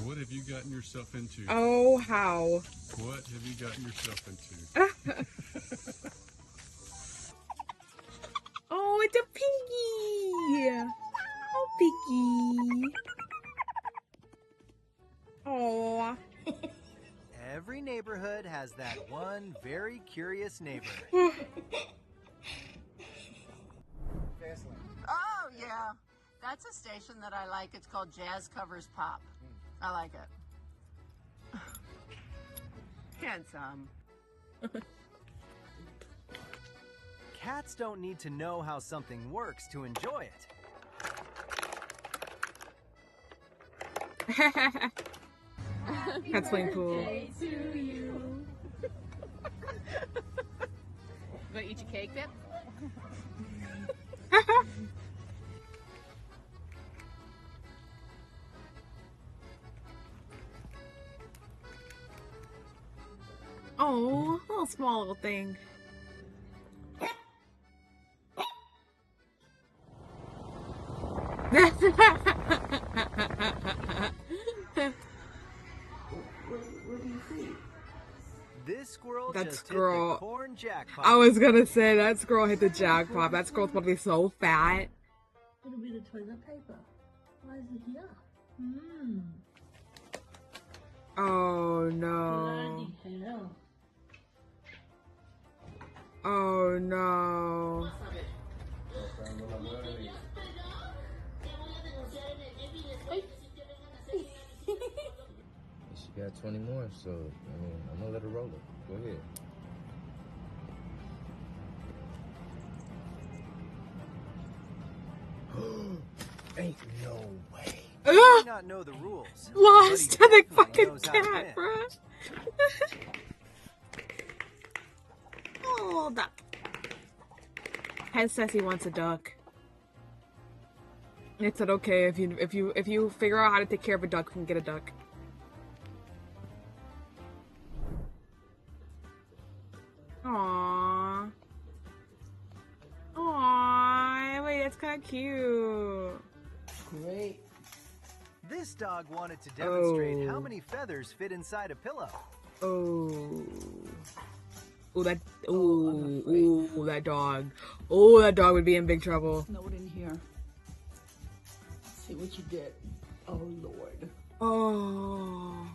What have you gotten yourself into? Oh, how? What have you gotten yourself into? Oh, it's a piggy. Oh, piggy. Oh. Every neighborhood has that one very curious neighbor. Oh, yeah. That's a station that I like. It's called Jazz Covers Pop. I like it. Handsome. Cats don't need to know how something works to enjoy it. That's playing cool. To you. Wanna eat your cake, Pip? Oh, little small little thing. This squirrel That just squirrel. hit the corn jackpot. I was gonna say that squirrel hit the jackpot. That squirrel's supposed to be so fat. It'll be the toilet paper. Why is it here? Oh no. Bloody hell. Oh no. She got 20 more, so I mean, I'm gonna let her roll it. Go ahead. Ain't no way. may not know the rules. Lost to the fucking knows how to cat, win. bruh. Oh, duck. Ted says he wants a duck. It said okay if you figure out how to take care of a duck, you can get a duck. Aww. Aww. Wait, that's kind of cute. Great. This dog wanted to demonstrate how Oh. many feathers fit inside a pillow. Oh. Oh, that. Oh, that dog. Oh, that dog would be in big trouble. Note in here. See what you did. Oh, Lord. Oh.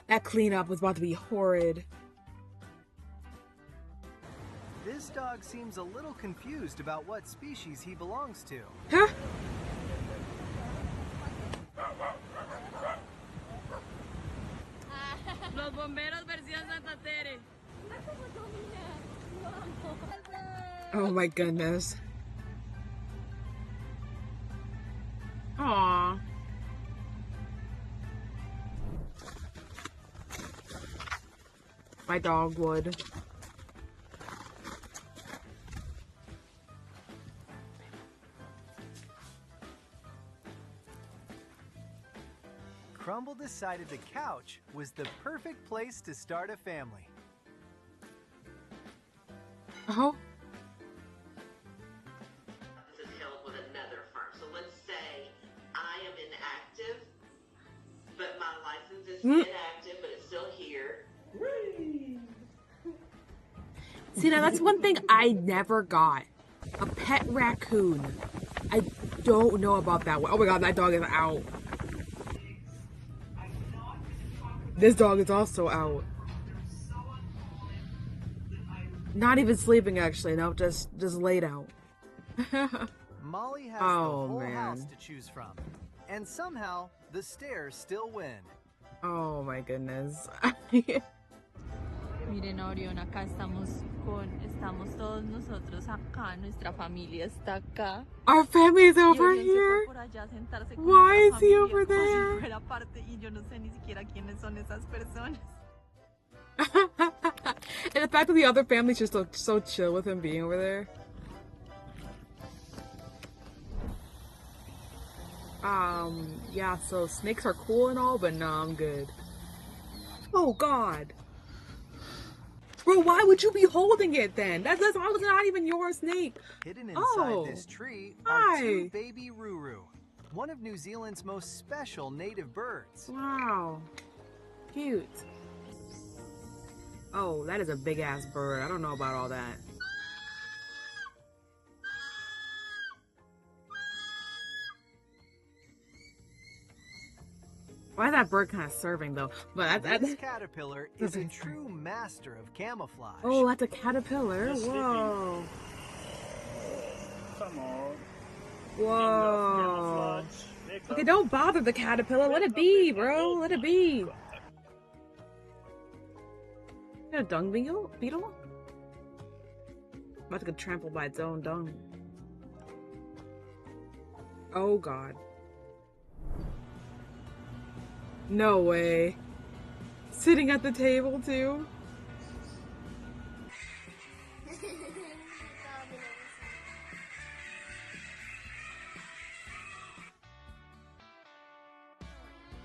That cleanup was about to be horrid. This dog seems a little confused about what species he belongs to. Huh? Los bomberos versión Santa Tere. Oh my goodness. Aww. My dog would. Crumble decided the couch was the perfect place to start a family. Oh. This is held with another firm. So let's say I am inactive, but my license is inactive, but it's still here. See, now that's one thing I never got. A pet raccoon. I don't know about that one. Oh my god, that dog is out. This dog is also out. Not even sleeping, actually. No, just laid out. Molly has Oh, the whole man. house to choose from. And somehow, the stairs still win. Oh my goodness. Miren, Orión, acá estamos todos nosotros acá, nuestra familia está acá. Our family's Y over Orión se fue here? por allá a sentarse con Why otra is he familia, over como si there? fuera parte, y yo no sé ni siquiera quiénes son esas personas. And the fact that the other families just look so chill with him being over there. Yeah, so snakes are cool and all, but nah, I'm good. Oh god. Bro, why would you be holding it then? That's not even your snake. Hidden inside this tree are two Hi. baby Ruru, one of New Zealand's most special native birds. Wow. Cute. Oh, that is a big ass bird. I don't know about all that. Why is that bird kind of serving though? But This caterpillar is a true master of camouflage. Oh, that's a caterpillar. Whoa. Come on. Whoa. Okay, don't bother the caterpillar. Let it be, bro. Let it be. Is that a dung beetle? About to get trampled by its own dung. Oh god. No way. Sitting at the table too?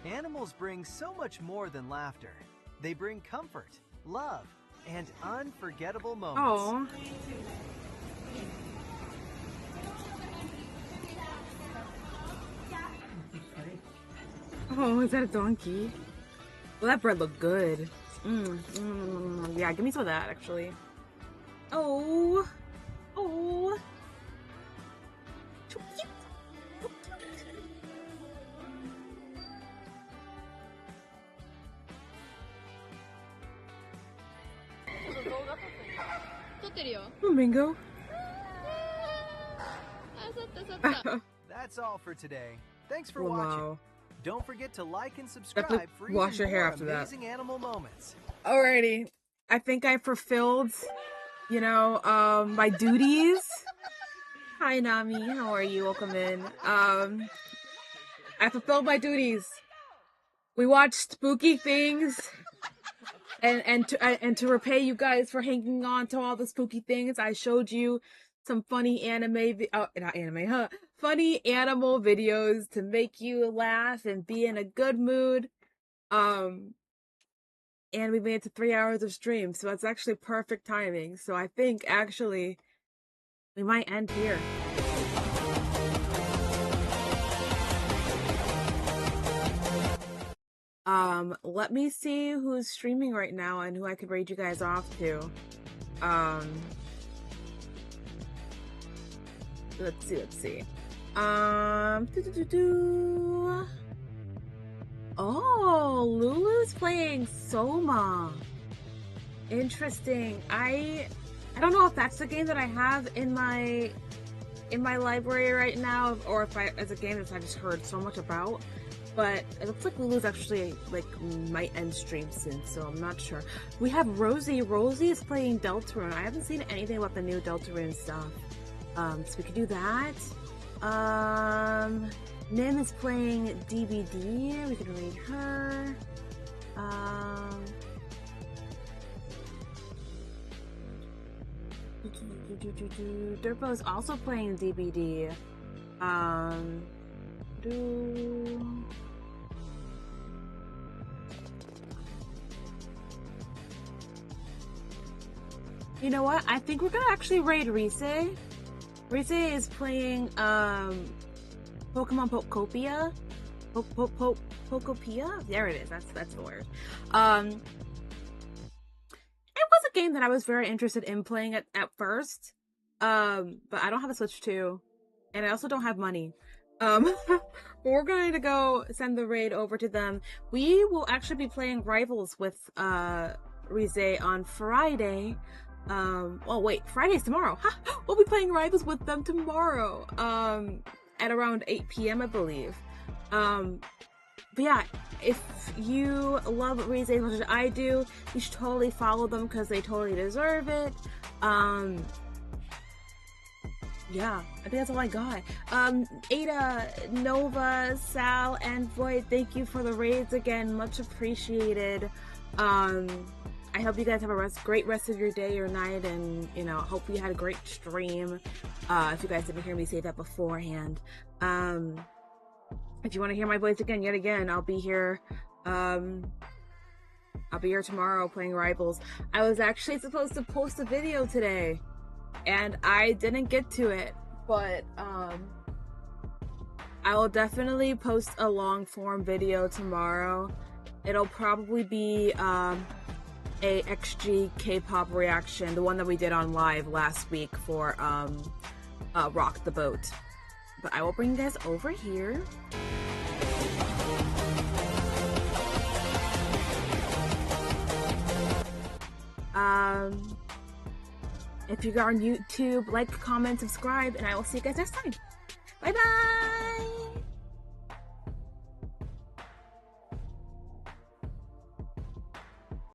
Animals bring so much more than laughter. They bring comfort, love, and unforgettable moments. Oh. Oh, is that a donkey? Well, that bread looked good. Yeah, give me some of that, actually. Oh. Oh. Flamingo. That's all for today. Thanks for Wow. watching. Don't forget to like and subscribe Definitely for wash even your hair more after that. amazing animal moments. Alrighty. I think I fulfilled, my duties. Hi Nami, how are you? Welcome in. I fulfilled my duties. We watched spooky things, and to repay you guys for hanging on to all the spooky things, I showed you some funny funny animal videos to make you laugh and be in a good mood. And we made it to 3 hours of stream, so that's actually perfect timing. So I think actually we might end here. Let me see who's streaming right now and who I could raid you guys off to. Let's see. Oh, Lulu's playing Soma. Interesting. I don't know if that's the game that I have in my library right now, or if it's a game that I just heard so much about. But it looks like Lulu's actually might end stream soon, so I'm not sure. We have Rosie. Rosie is playing Deltarune. I haven't seen anything about the new Deltarune stuff. So we could do that. Nim is playing DBD. We could read her. Durpo is also playing DBD. You know what? I think we're gonna actually raid Rise. Rise is playing Pokemon Pokopia. Pokopia? There it is. That's the word. It was a game that I was very interested in playing at first. But I don't have a Switch 2. And I also don't have money. We're going to go send the raid over to them. We will actually be playing Rivals with Rise on Friday. Well, wait, Friday's tomorrow. We'll be playing Rivals with them tomorrow. At around 8 p.m. I believe. But yeah, if you love Rise as much as I do, you should totally follow them because they totally deserve it. Yeah, I think that's all I got. Ada, Nova, Sal, and Void, thank you for the raids again. Much appreciated. I hope you guys have a great rest of your day or night, and, you know, hope you had a great stream. If you guys didn't hear me say that beforehand. If you want to hear my voice again, yet again, I'll be here. I'll be here tomorrow playing Rivals. I was actually supposed to post a video today, and I didn't get to it, but I will definitely post a long form video tomorrow. It'll probably be a XG K-pop reaction, the one that we did on live last week for Rock the Boat. But I will bring you guys over here. If you're on YouTube, like, comment, subscribe, and I will see you guys next time. Bye bye!